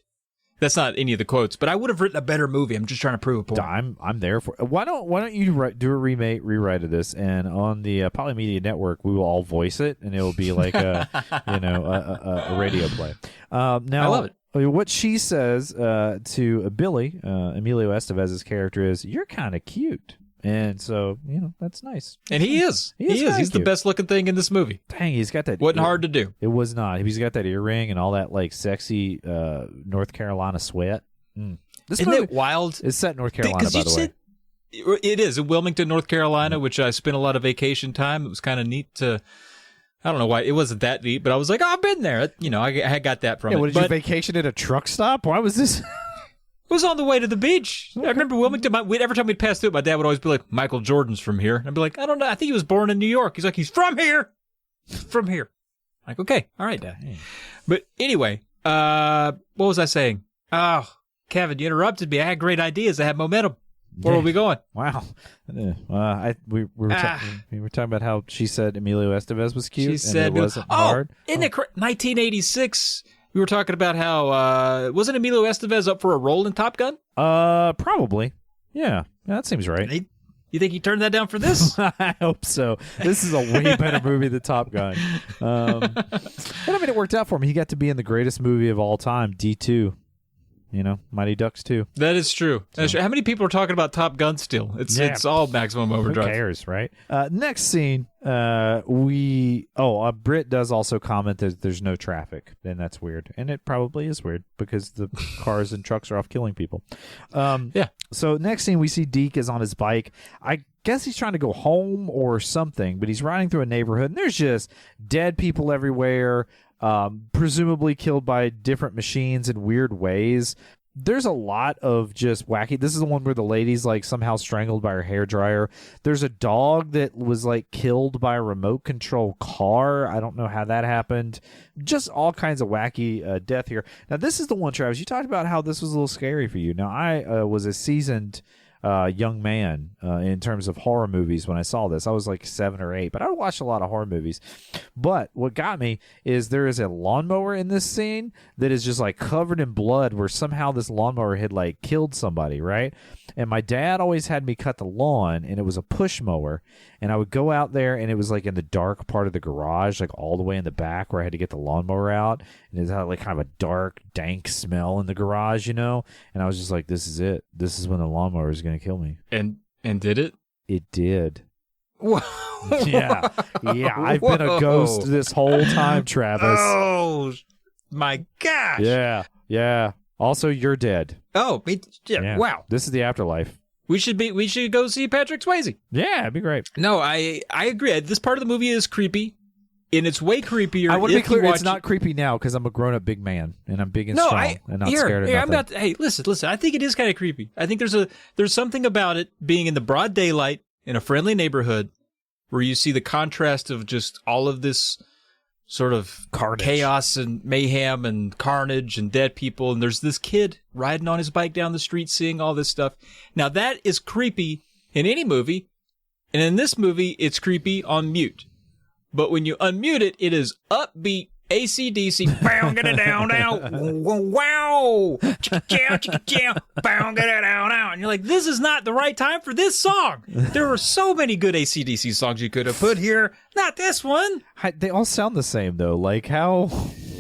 B: That's not any of the quotes, but I would have written a better movie. I'm just trying to prove a point.
C: I'm there for. Why don't you do a rewrite of this, and on the Polymedia Network we will all voice it, and it will be like a a radio play. Now
B: I love it.
C: What she says to Billy, Emilio Estevez's character is, "You're kind of cute." And so, that's nice.
B: And he is. He is. He's the best looking thing in this movie.
C: Dang, he's got that.
B: Wasn't hard to do.
C: It was not. He's got that earring and all that like sexy North Carolina sweat. This
B: Isn't
C: movie
B: it wild?
C: It's set in North Carolina, by the way.
B: It is in Wilmington, North Carolina, which I spent a lot of vacation time. It was kind of neat to. I don't know why it wasn't that neat, but I was like, I've been there. I got that from it.
C: What, did you vacation at a truck stop? Why was this?
B: It was on the way to the beach. Okay. I remember Wilmington. Every time we'd pass through it, my dad would always be like, Michael Jordan's from here. And I'd be like, I don't know. I think he was born in New York. He's like, he's from here. From here. I'm like, okay. All right, Dad. But anyway, what was I saying? Oh, Kevin, you interrupted me. I had great ideas. I had momentum. Where were we going?
C: Wow. We were talking about how she said Emilio Estevez was cute.
B: She said
C: it wasn't hard.
B: In 1986... We were talking about how, wasn't Emilio Estevez up for a role in Top Gun?
C: Probably. Yeah, that seems right.
B: You think he turned that down for this?
C: I hope so. This is a way better movie than Top Gun. But I mean, it worked out for him. He got to be in the greatest movie of all time, D2. Mighty Ducks 2.
B: That is true. That's true. How many people are talking about Top Gun still? It's all Maximum Overdrive.
C: Who cares, right? Next scene, Britt does also comment that there's no traffic, and that's weird. And it probably is weird because the cars and trucks are off killing people.
B: Yeah.
C: So next scene, we see Deke is on his bike. I guess he's trying to go home or something, but he's riding through a neighborhood, and there's just dead people everywhere. Presumably killed by different machines in weird ways. There's a lot of just wacky. This is the one where the lady's like somehow strangled by her hairdryer. There's a dog that was like killed by a remote control car. I don't know how that happened. Just all kinds of wacky death here. Now this is the one, Travis, you talked about how this was a little scary for you. Now I was a seasoned young man in terms of horror movies when I saw this. I was like 7 or 8, but I watched a lot of horror movies. But what got me is there is a lawnmower in this scene that is just like covered in blood where somehow this lawnmower had like killed somebody, right? And my dad always had me cut the lawn, and it was a push mower, and I would go out there, and it was like in the dark part of the garage, like all the way in the back where I had to get the lawnmower out, and it had like kind of a dark, dank smell in the garage, and I was just like, this is it. This is when the lawnmower is going to kill me.
B: And did it?
C: It did.
B: Whoa.
C: Yeah. I've been a ghost this whole time, Travis.
B: Oh, my gosh.
C: Yeah. Also, you're dead.
B: Oh, yeah. Wow.
C: This is the afterlife.
B: We should go see Patrick Swayze.
C: Yeah, it'd be great.
B: No, I agree. This part of the movie is creepy, and it's way creepier.
C: I want to be clear, it's not creepy now because I'm a grown-up big man, and I'm big and strong and not scared of nothing.
B: Hey, listen. I think it is kind of creepy. I think there's something about it being in the broad daylight in a friendly neighborhood where you see the contrast of just all of this sort of chaos and mayhem and carnage and dead people. And there's this kid riding on his bike down the street seeing all this stuff. Now, that is creepy in any movie. And in this movie, it's creepy on mute. But when you unmute it, it is upbeat AC/DC, bow, get it down, down, wow, chicka-chow, chicka-chow, bow, get it down, down. And you're like, this is not the right time for this song. There were so many good AC/DC songs you could have put here. Not this one.
C: They all sound the same though. Like how,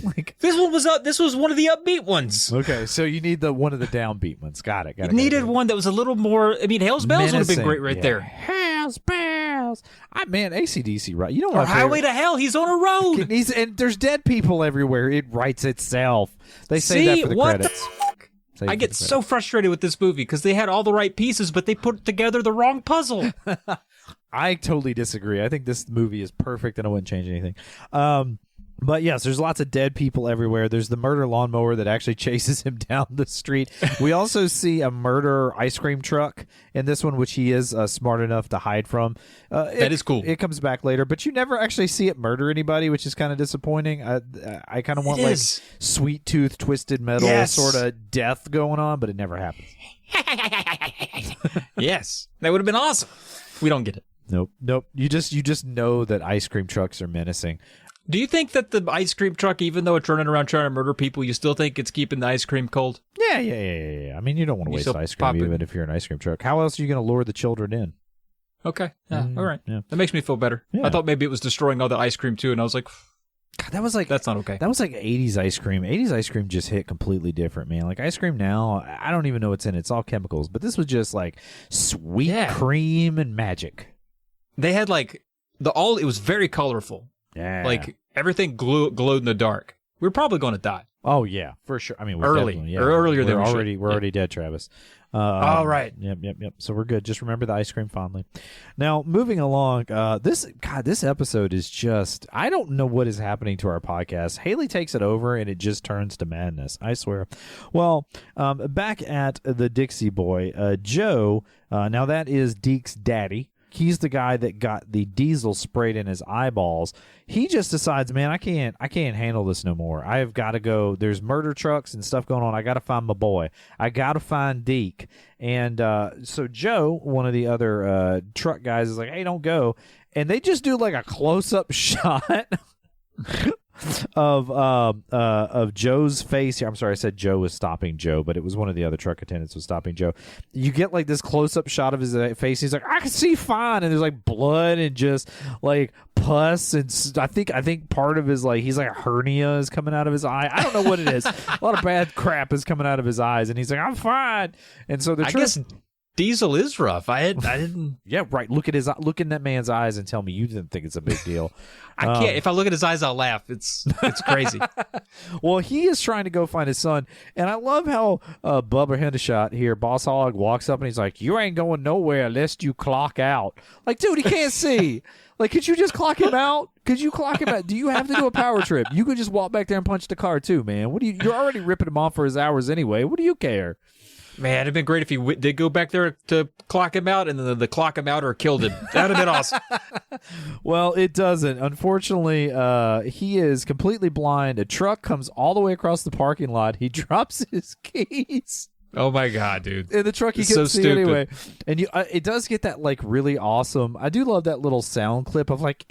C: like
B: This was one of the upbeat ones.
C: okay, so you need one of the downbeat ones. Got it.
B: You needed one that was a little more. I mean, Hell's Bells would have been great right there.
C: Hell's Bells. Man, AC/DC, right? You know
B: Or
C: what?
B: Highway to Hell. He's on a road.
C: And there's dead people everywhere. It writes itself. They say that for the credits.
B: I get so frustrated with this movie because they had all the right pieces, but they put together the wrong puzzle.
C: I totally disagree. I think this movie is perfect, and I wouldn't change anything. But yes, there's lots of dead people everywhere. There's the murder lawnmower that actually chases him down the street. We also see a murder ice cream truck in this one, which he is smart enough to hide from.
B: That is cool.
C: It comes back later, but you never actually see it murder anybody, which is kind of disappointing. I kind of want like sweet tooth, twisted metal sort of death going on, but it never happens.
B: Yes, that would have been awesome. We don't get it.
C: Nope. You just know that ice cream trucks are menacing.
B: Do you think that the ice cream truck, even though it's running around trying to murder people, you still think it's keeping the ice cream cold?
C: Yeah. I mean, you don't want to waste ice cream even if you're an ice cream truck. How else are you going to lure the children in?
B: Okay. Yeah, all right.
C: Yeah.
B: That makes me feel better.
C: Yeah.
B: I thought maybe it was destroying all the ice cream too, and I was like,
C: God, that was like
B: that's not okay.
C: That was like 80s ice cream. 80s ice cream just hit completely different, man. Like ice cream now, I don't even know what's in it. It's all chemicals. But this was just like sweet cream and magic.
B: They had like it was very colorful.
C: Yeah.
B: Like everything glowed in the dark. We were probably going to die.
C: Oh yeah, for sure. I mean,
B: or earlier than
C: we're already dead, Travis.
B: All right.
C: Yep. So we're good. Just remember the ice cream fondly. Now, moving along, this episode is just, I don't know what is happening to our podcast. Haley takes it over and it just turns to madness. I swear. Well, back at the Dixie Boy, Joe, now that is Deke's daddy. He's the guy that got the diesel sprayed in his eyeballs. He just decides, man, I can't handle this no more. I have got to go. There's murder trucks and stuff going on. I got to find my boy. I got to find Deke. And so Joe, one of the other truck guys, is like, hey, don't go. And they just do like a close-up shot of Joe's face here. I'm sorry, I said Joe was stopping Joe, but it was one of the other truck attendants was stopping Joe. You get like this close-up shot of his face. He's like, I can see fine, and there's like blood and just like pus, and I think part of his like he's like a hernia is coming out of his eye. I don't know what it is. A lot of bad crap is coming out of his eyes, and he's like, I'm fine. And so I guess
B: Diesel is rough. I didn't.
C: Yeah, right. Look in that man's eyes and tell me you didn't think it's a big deal.
B: I can't. If I look at his eyes, I'll laugh. It's crazy.
C: Well, he is trying to go find his son, and I love how Bubba Hendershot here, Boss Hog, walks up and he's like, "You ain't going nowhere lest you clock out." Like, dude, he can't see. Like, could you just clock him out? Could you clock him out? Do you have to do a power trip? You could just walk back there and punch the car too, man. You're already ripping him off for his hours anyway. What do you care?
B: Man, it'd been great if he did go back there to clock him out, and then the clock him outer killed him. That'd have been awesome.
C: Well, it doesn't. Unfortunately, he is completely blind. A truck comes all the way across the parking lot. He drops his keys.
B: Oh my God, dude!
C: In the truck, he couldn't see anyway. And it does get that like really awesome. I do love that little sound clip of like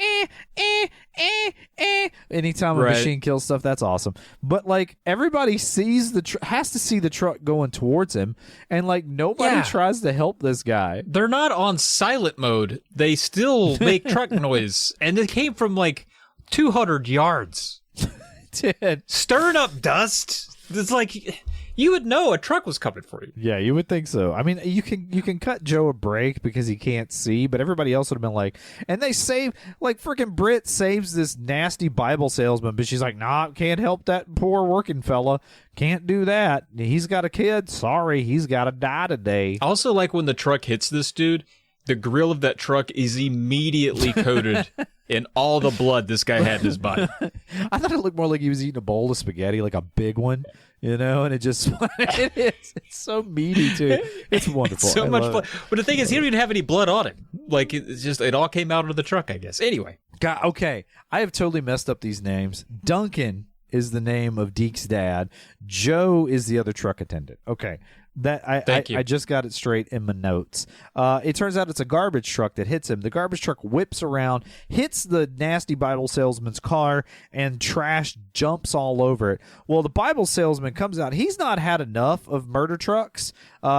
C: anytime a machine kills stuff. That's awesome. But like everybody sees has to see the truck going towards him, and like nobody tries to help this guy.
B: They're not on silent mode. They still make truck noise, and it came from like 200 yards. Stirring up dust. It's like. You would know a truck was coming for you.
C: Yeah, you would think so. I mean, you can cut Joe a break because he can't see, but everybody else would have been like, and they save, like freaking Britt saves this nasty Bible salesman, but she's like, nah, can't help that poor working fella. Can't do that. He's got a kid. Sorry, he's got to die today.
B: Also, like when the truck hits this dude, the grill of that truck is immediately coated in all the blood this guy had in his body.
C: I thought it looked more like he was eating a bowl of spaghetti, like a big one. You know, and it's so meaty too. It's wonderful.
B: It's so much blood. But the thing is, he don't even have any blood on him. Like it all came out of the truck, I guess. Anyway,
C: God, okay, I have totally messed up these names. Duncan is the name of Deke's dad. Joe is the other truck attendant. Okay,
B: Thank you.
C: I just got it straight in my notes. It turns out it's a garbage truck that hits him. The garbage truck whips around, hits the nasty Bible salesman's car, and trash jumps all over it. Well, the Bible salesman comes out. He's not had enough of murder trucks.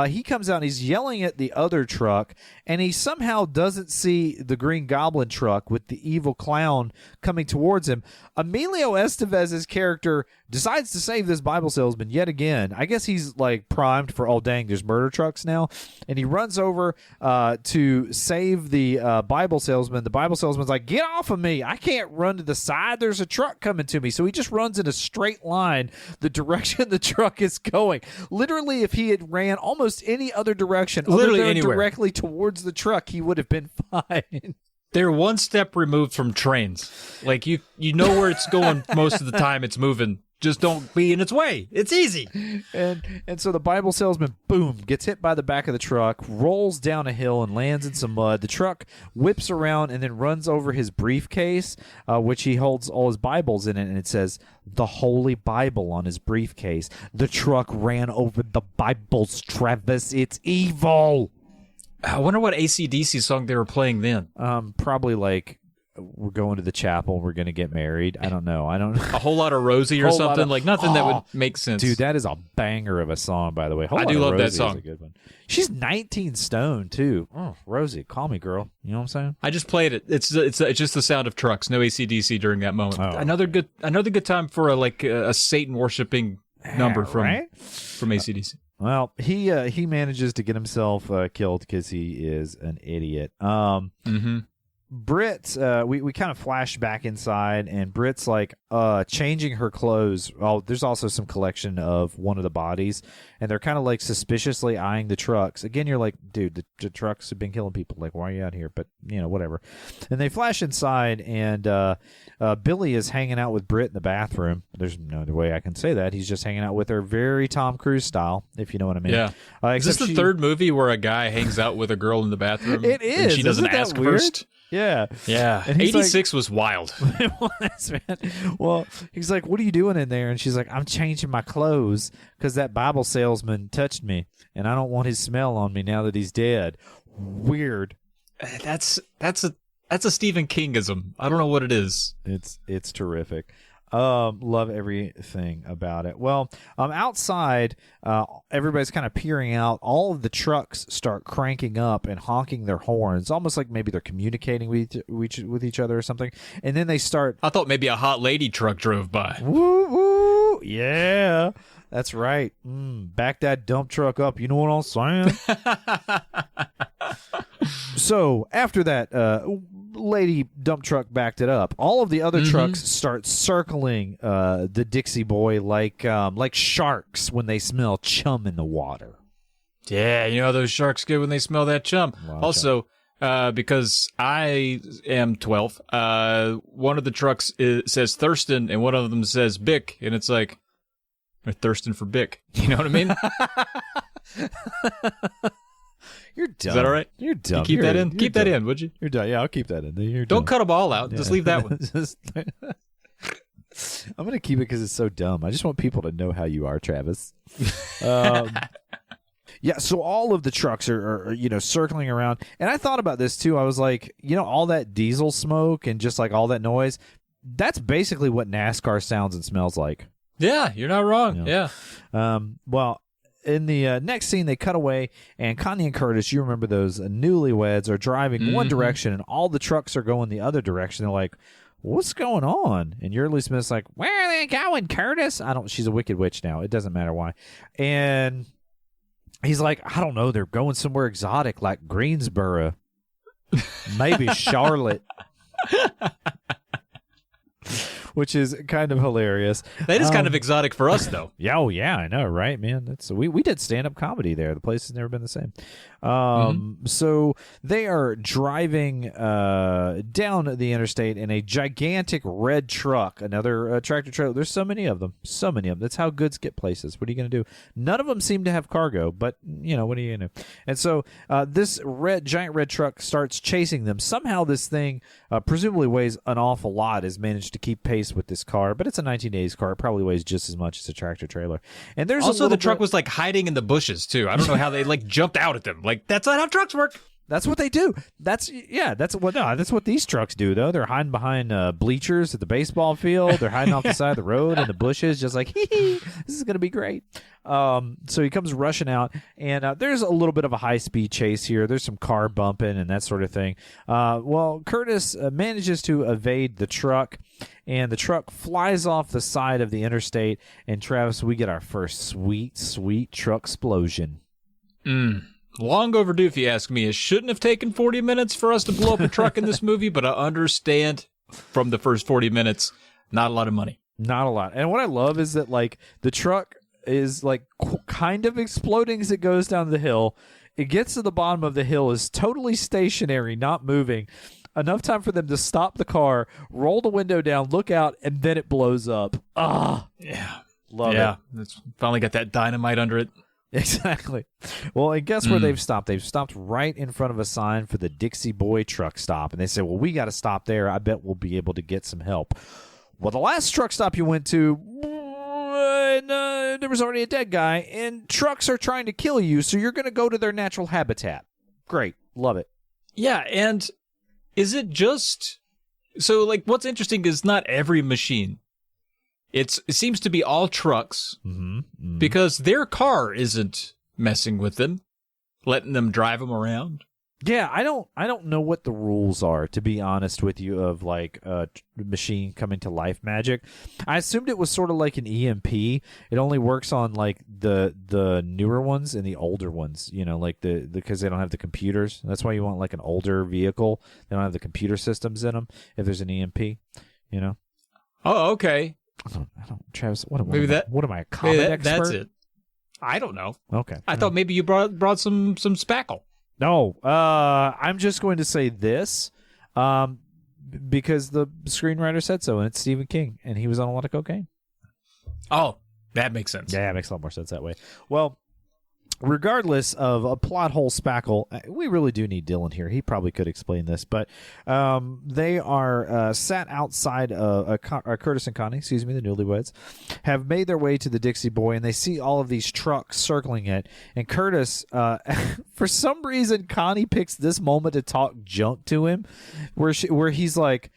C: He comes out and he's yelling at the other truck, and he somehow doesn't see the Green Goblin truck with the evil clown coming towards him. Emilio Estevez's character decides to save this Bible salesman yet again. I guess he's like primed for, oh dang, there's murder trucks now, and he runs over to save the Bible salesman. The Bible salesman's like, get off of me, I can't run to the side, there's a truck coming to me. So he just runs in a straight line the direction the truck is going. Literally, if he had ran almost any other direction,
B: literally
C: other than
B: anywhere,
C: directly towards the truck, he would have been fine.
B: They're one step removed from trains. Like you know where it's going most of the time. It's moving. Just don't be in its way. It's easy.
C: And so the Bible salesman, boom, gets hit by the back of the truck, rolls down a hill and lands in some mud. The truck whips around and then runs over his briefcase, which he holds all his Bibles in it, and it says the Holy Bible on his briefcase. The truck ran over the Bibles, Travis. It's evil.
B: I wonder what AC/DC song they were playing then.
C: Probably like, we're going to the chapel, we're going to get married. I don't know.
B: A Whole Lot of Rosie or something. Like nothing that would make sense.
C: Dude, that is a banger of a song, by the way.
B: I do love that song.
C: Is a good one. She's 19 stone, too. Oh, Rosie, call me, girl. You know what I'm saying?
B: I just played it. It's just the sound of trucks. No AC/DC during that moment.
C: Oh.
B: Another good time for a Satan worshing number from AC/DC.
C: Well, he manages to get himself killed because he is an idiot. Britt, we kind of flash back inside, and Britt's like changing her clothes. Oh, there's also some collection of one of the bodies, and they're kind of like suspiciously eyeing the trucks. Again, you're like, dude, the trucks have been killing people. Like, why are you out here? But, you know, whatever. And they flash inside, and Billy is hanging out with Britt in the bathroom. There's no other way I can say that. He's just hanging out with her, very Tom Cruise style, if you know what I mean.
B: Yeah. Is this the third movie where a guy hangs out with a girl in the bathroom?
C: It is.
B: And she doesn't ask first?
C: Yeah.
B: Yeah.
C: And
B: 86 was wild.
C: It was, man. Well, he's like, what are you doing in there? And she's like, I'm changing my clothes because that Bible salesman touched me, and I don't want his smell on me now that he's dead. Weird.
B: That's a Stephen Kingism. I don't know what it is.
C: It's terrific. Love everything about it. Well, outside, everybody's kind of peering out. All of the trucks start cranking up and honking their horns, almost like maybe they're communicating with each other or something. And then they start.
B: I thought maybe a hot lady truck drove by.
C: Woo woo! Yeah, that's right. Back that dump truck up. You know what I'm saying? So after that, lady dump truck backed it up. All of the other trucks start circling the Dixie Boy like sharks when they smell chum in the water. Yeah,
B: you know those sharks get when they smell that chum. Also, because I am 12, one of the trucks says Thurston and one of them says Bick, and it's like, they're thirsting for Bick. You know what I mean?
C: You're dumb.
B: Is that all right?
C: You're dumb.
B: You keep that in? Keep that in, would you?
C: You're dumb. Yeah, I'll keep that in.
B: Don't cut them all out. Yeah. Just leave that one.
C: I'm going to keep it because it's so dumb. I just want people to know how you are, Travis. Yeah, so all of the trucks are circling around. And I thought about this, too. I was like, all that diesel smoke and just like all that noise, that's basically what NASCAR sounds and smells like.
B: Yeah, you're not wrong. Yeah.
C: Well, in the next scene, they cut away, and Connie and Curtis, you remember those newlyweds, are driving one direction, and all the trucks are going the other direction. They're like, what's going on? And Yeardley Smith's like, where are they going, Curtis? She's a wicked witch now. It doesn't matter why. And he's like, I don't know. They're going somewhere exotic like Greensboro. Maybe Charlotte. Which is kind of hilarious.
B: That is kind of exotic for us, though.
C: Yeah, I know, right, man? We did stand-up comedy there. The place has never been the same. So they are driving down the interstate in a gigantic red truck, another tractor trailer. There's so many of them. That's how goods get places. What are you going to do? None of them seem to have cargo, but, what are you going to do? And so this giant red truck starts chasing them. Somehow this thing, presumably weighs an awful lot, has managed to keep pace with this car, but it's a 1980s car. It probably weighs just as much as a tractor trailer. And there's
B: also the truck was like hiding in the bushes too. I don't know how they like jumped out at them. Like, that's not how trucks work.
C: That's what they do. That's what these trucks do, though. They're hiding behind bleachers at the baseball field. They're hiding off the side of the road in the bushes, just like, this is going to be great. So he comes rushing out, and there's a little bit of a high-speed chase here. There's some car bumping and that sort of thing. Well, Curtis manages to evade the truck, and the truck flies off the side of the interstate, and Travis, we get our first sweet, sweet truck explosion.
B: Long overdue, if you ask me. It shouldn't have taken 40 minutes for us to blow up a truck in this movie, but I understand from the first 40 minutes, not a lot of money.
C: Not a lot. And what I love is that, like, the truck is, like, kind of exploding as it goes down the hill. It gets to the bottom of the hill, is totally stationary, not moving. Enough time for them to stop the car, roll the window down, look out, and then it blows up.
B: Yeah.
C: Love it.
B: Yeah, it's finally got that dynamite under it.
C: Exactly. Well, and guess where they've stopped? They've stopped right in front of a sign for the Dixie Boy truck stop. And they say, well, we got to stop there. I bet we'll be able to get some help. Well, the last truck stop you went to, there was already a dead guy, and trucks are trying to kill you, so you're going to go to their natural habitat. Great. Love it.
B: Yeah, and is it just... So, like, what's interesting is not every machine. It seems to be all trucks because their car isn't messing with them, letting them drive them around.
C: Yeah, I don't know what the rules are, to be honest with you, of like a machine coming to life magic. I assumed it was sort of like an EMP. It only works on like the newer ones and the older ones, like because they don't have the computers. That's why you want like an older vehicle. They don't have the computer systems in them if there's an EMP,
B: Oh, okay.
C: I don't, Travis. What am I, a comet expert?
B: That's it. I don't know.
C: Okay.
B: I thought maybe you brought some spackle.
C: No, I'm just going to say this, because the screenwriter said so, and it's Stephen King, and he was on a lot of cocaine.
B: Oh, that makes sense.
C: Yeah, it makes a lot more sense that way. Well, regardless of a plot hole spackle, we really do need Dylan here. He probably could explain this, but they are sat outside Curtis and Connie, the newlyweds, have made their way to the Dixie Boy, and they see all of these trucks circling it. And Curtis, for some reason, Connie picks this moment to talk junk to him, where he's like,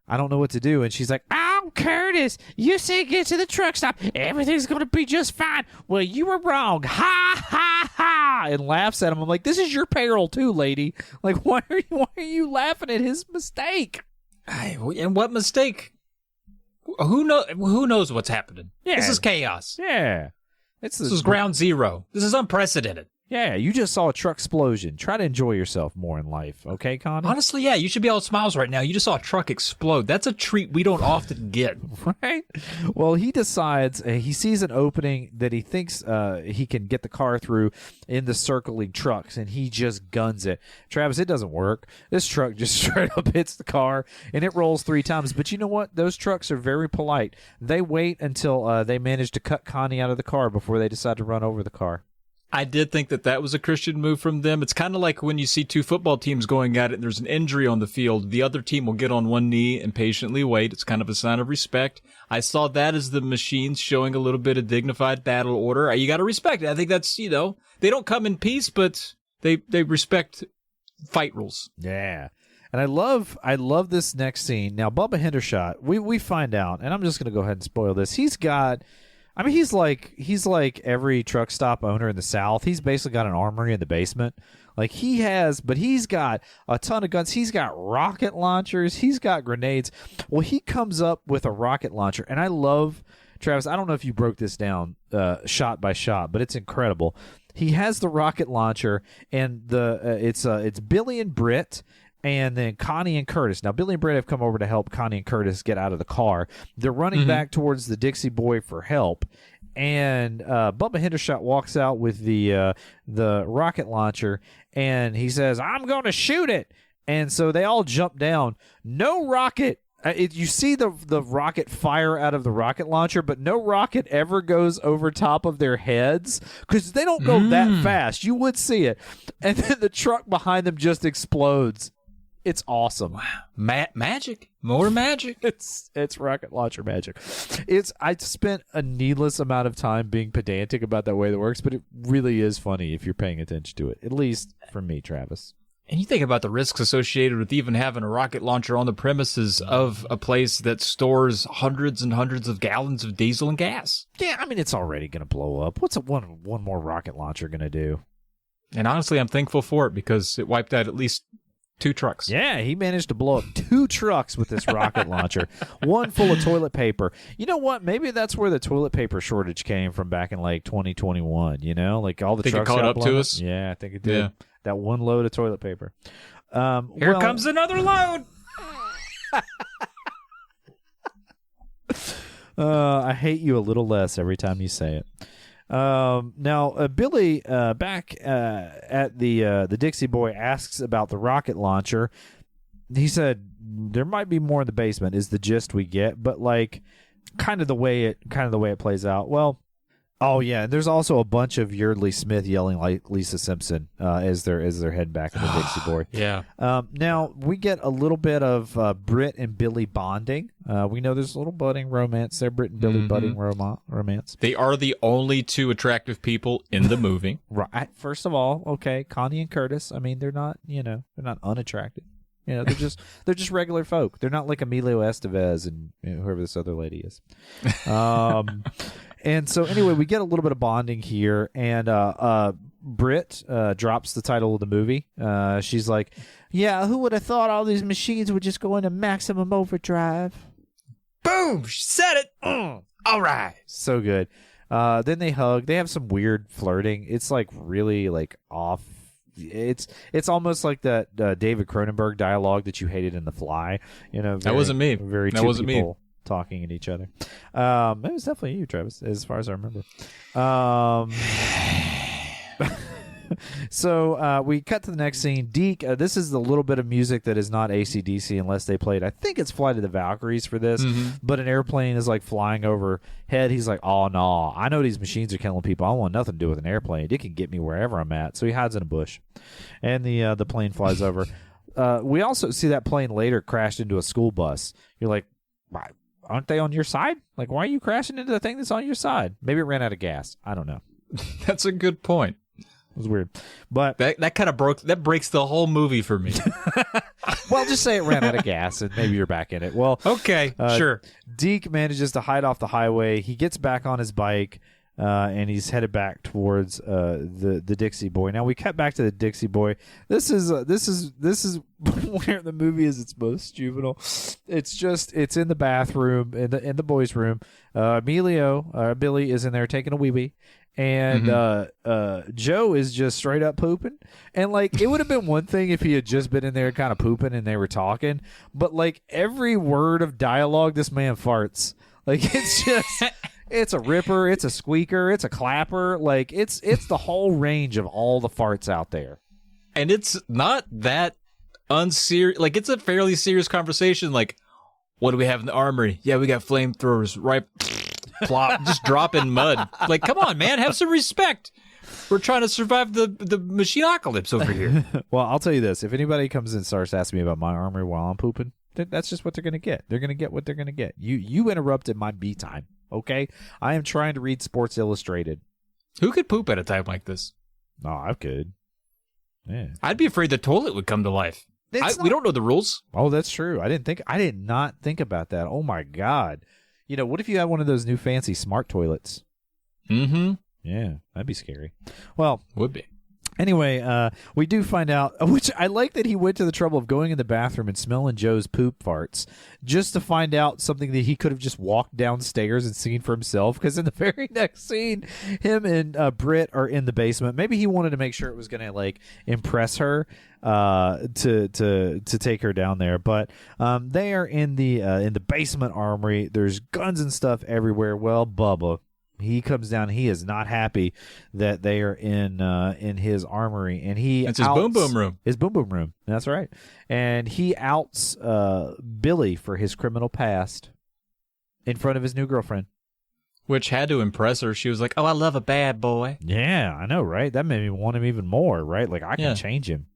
C: I don't know what to do. And she's like, I'm Curtis. You said get to the truck stop. Everything's going to be just fine. Well, you were wrong. Ha, ha, ha. And laughs at him. I'm like, this is your peril too, lady. Like, why are you laughing at his mistake?
B: And what mistake? Who knows what's happening?
C: Yeah.
B: This is chaos.
C: Yeah.
B: This is ground zero. This is unprecedented.
C: Yeah, you just saw a truck explosion. Try to enjoy yourself more in life, okay, Connie?
B: Honestly, yeah, you should be all smiles right now. You just saw a truck explode. That's a treat we don't often get.
C: Right? Well, he decides, he sees an opening that he thinks he can get the car through in the circling trucks, and he just guns it. Travis, it doesn't work. This truck just straight up hits the car, and it rolls 3 times. But you know what? Those trucks are very polite. They wait until they manage to cut Connie out of the car before they decide to run over the car.
B: I did think that was a Christian move from them. It's kind of like when you see 2 football teams going at it and there's an injury on the field. The other team will get on one knee and patiently wait. It's kind of a sign of respect. I saw that as the machines showing a little bit of dignified battle order. You got to respect it. I think that's, they don't come in peace, but they respect fight rules.
C: Yeah. And I love this next scene. Now, Bubba Hendershot, we find out, and I'm just going to go ahead and spoil this. He's like every truck stop owner in the South. He's basically got an armory in the basement. Like he's got a ton of guns. He's got rocket launchers. He's got grenades. Well, he comes up with a rocket launcher, and I love, Travis, I don't know if you broke this down shot by shot, but it's incredible. He has the rocket launcher, and it's Billy and Britt, and then Connie and Curtis. Now, Billy and Britt have come over to help Connie and Curtis get out of the car. They're running back towards the Dixie Boy for help. and Bubba Hendershot walks out with the rocket launcher, and he says, "I'm going to shoot it." And so they all jump down. No rocket. You see the rocket fire out of the rocket launcher, but no rocket ever goes over top of their heads because they don't go that fast. You would see it. And then the truck behind them just explodes. It's awesome.
B: Wow. Magic. More magic.
C: It's rocket launcher magic. I spent a needless amount of time being pedantic about that way that works, but it really is funny if you're paying attention to it, at least for me, Travis.
B: And you think about the risks associated with even having a rocket launcher on the premises of a place that stores hundreds and hundreds of gallons of diesel and gas.
C: Yeah, I mean, it's already going to blow up. What's one more rocket launcher going to do?
B: And honestly, I'm thankful for it because it wiped out at least 2 trucks.
C: Yeah, he managed to blow up 2 trucks with this rocket launcher. One full of toilet paper. You know what? Maybe that's where the toilet paper shortage came from back in like 2021. You know, like all the trucks
B: it caught
C: got
B: up to
C: blown
B: us.
C: Yeah, I think it did.
B: Yeah.
C: That one load of toilet paper.
B: Here comes another load.
C: I hate you a little less every time you say it. Now, Billy, back at the Dixie Boy, asks about the rocket launcher. He said there might be more in the basement. Is the gist we get, but like kind of the way it plays out. Well, oh yeah, and there's also a bunch of Yeardley Smith yelling like Lisa Simpson as they're heading back in the Dixie Boy.
B: Yeah.
C: Now we get a little bit of Britt and Billy bonding. We know there's a little budding romance there. Britt and Billy budding romance.
B: They are the only 2 attractive people in the movie.
C: Right. First of all, okay, Connie and Curtis. I mean, they're not unattractive. You know, they're just regular folk. They're not like Emilio Estevez and whoever this other lady is. And so anyway, we get a little bit of bonding here, and Britt drops the title of the movie. She's like, "Yeah, who would have thought all these machines would just go into maximum overdrive?"
B: Boom! She said it. All right.
C: So good. Then they hug. They have some weird flirting. It's like really like off. It's almost like that David Cronenberg dialogue that you hated in The Fly. You know,
B: that wasn't me.
C: That wasn't me. Talking at each other. It was definitely you, Travis, as far as I remember. So we cut to the next scene. Deke, this is the little bit of music that is not AC/DC unless they played. I think it's Flight of the Valkyries for this, but an airplane is like flying overhead. He's like, "Oh no, I know these machines are killing people. I don't want nothing to do with an airplane. It can get me wherever I'm at." So he hides in a bush, and the plane flies over. We also see that plane later crashed into a school bus. You're like, "Why? Aren't they on your side? Like, why are you crashing into the thing that's on your side?" Maybe it ran out of gas. I don't know.
B: That's a good point.
C: It was weird, but
B: that kind of breaks the whole movie for me.
C: Well, just say it ran out of gas, and maybe you're back in it. Well,
B: okay, sure.
C: Deke manages to hide off the highway. He gets back on his bike, and he's headed back towards the Dixie Boy. Now we cut back to the Dixie Boy. This is where the movie is its most juvenile. It's in the bathroom in the boys' room. Billy is in there taking a wee wee. And Joe is just straight up pooping. And like it would have been one thing if he had just been in there kind of pooping and they were talking, but like every word of dialogue this man farts. Like it's just it's a ripper, it's a squeaker, it's a clapper, like it's the whole range of all the farts out there.
B: And it's not that unserious, like it's a fairly serious conversation. Like, what do we have in the armory? Yeah, we got flamethrowers, right? Plop, just drop in mud. Like, come on, man, have some respect. We're trying to survive the machine-apocalypse over here.
C: Well, I'll tell you this. If anybody comes in and starts asking me about my armory while I'm pooping, that's just what they're going to get. They're going to get what they're going to get. You interrupted my B time, okay? I am trying to read Sports Illustrated.
B: Who could poop at a time like this?
C: Oh, I could. Yeah.
B: I'd be afraid the toilet would come to life. We don't know the rules.
C: Oh, that's true. I did not think about that. Oh, my God. You know, what if you had one of those new fancy smart toilets?
B: Mm-hmm.
C: Yeah, that'd be scary. Well,
B: would be.
C: Anyway, we do find out, which I like that he went to the trouble of going in the bathroom and smelling Joe's poop farts just to find out something that he could have just walked downstairs and seen for himself. Because in the very next scene, him and Britt are in the basement. Maybe he wanted to make sure it was going to like impress her to take her down there. But they are in the basement armory. There's guns and stuff everywhere. Well, Bubba He comes down. He is not happy that they are in his armory, and
B: it's his boom boom room.
C: His boom boom room. That's right. And he outs Billy for his criminal past in front of his new girlfriend.
B: Which had to impress her. She was like, "Oh, I love a bad boy."
C: Yeah, I know, right? That made me want him even more, right? Like, I can change him.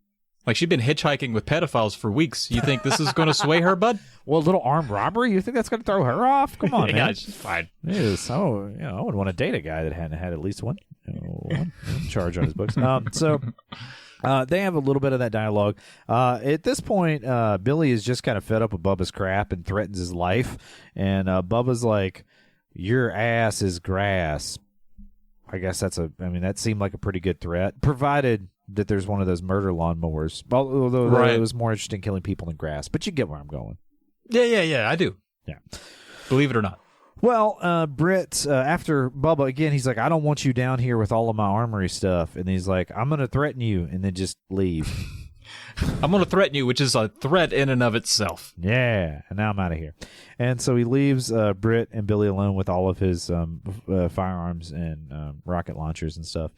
B: Like, she'd been hitchhiking with pedophiles for weeks. You think this is going to sway her, bud?
C: Well, a little armed robbery? You think that's going to throw her off? Come on, man.
B: Yeah, she's fine.
C: So, I would want to date a guy that hadn't had at least one charge on his books. So they have a little bit of that dialogue. At this point, Billy is just kind of fed up with Bubba's crap and threatens his life. And Bubba's like, "Your ass is grass." I guess that seemed like a pretty good threat, provided that there's one of those murder lawnmowers. Although it was more interesting killing people than grass. But you get where I'm going.
B: Yeah, I do.
C: Yeah.
B: Believe it or not.
C: Well, Britt, after Bubba, again, he's like, "I don't want you down here with all of my armory stuff." And he's like, "I'm going to threaten you," and then just leave.
B: I'm going to threaten you, which is a threat in and of itself.
C: Yeah, and now I'm out of here. And so he leaves Britt and Billy alone with all of his firearms and rocket launchers and stuff.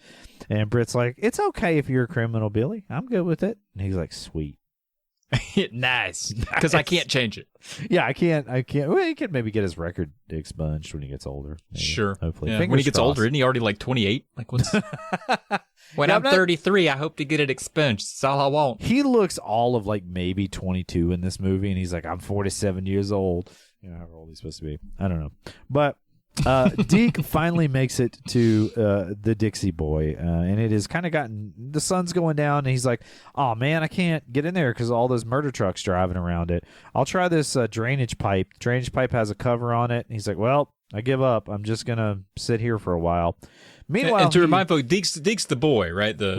C: And Britt's like, "It's okay if you're a criminal, Billy. I'm good with it." And he's like, "Sweet."
B: Nice. Because I can't change it.
C: Yeah, I can't. Well, he can maybe get his record expunged when he gets older. Maybe.
B: Sure.
C: Hopefully.
B: Yeah. When he gets older, isn't he already like 28? Like, what's... When I'm 33, I hope to get it expunged. That's all I want.
C: He looks all of like maybe 22 in this movie, and he's like, "I'm 47 years old." How old he's supposed to be. I don't know. But Deke finally makes it to the Dixie Boy, and it has kind of gotten, the sun's going down, and he's like, "Oh man, I can't get in there because all those murder trucks driving around it. I'll try this drainage pipe. Drainage pipe has a cover on it." And he's like, "Well, I give up. I'm just gonna sit here for a while." Meanwhile,
B: and to remind folks, Deke's the boy, right? The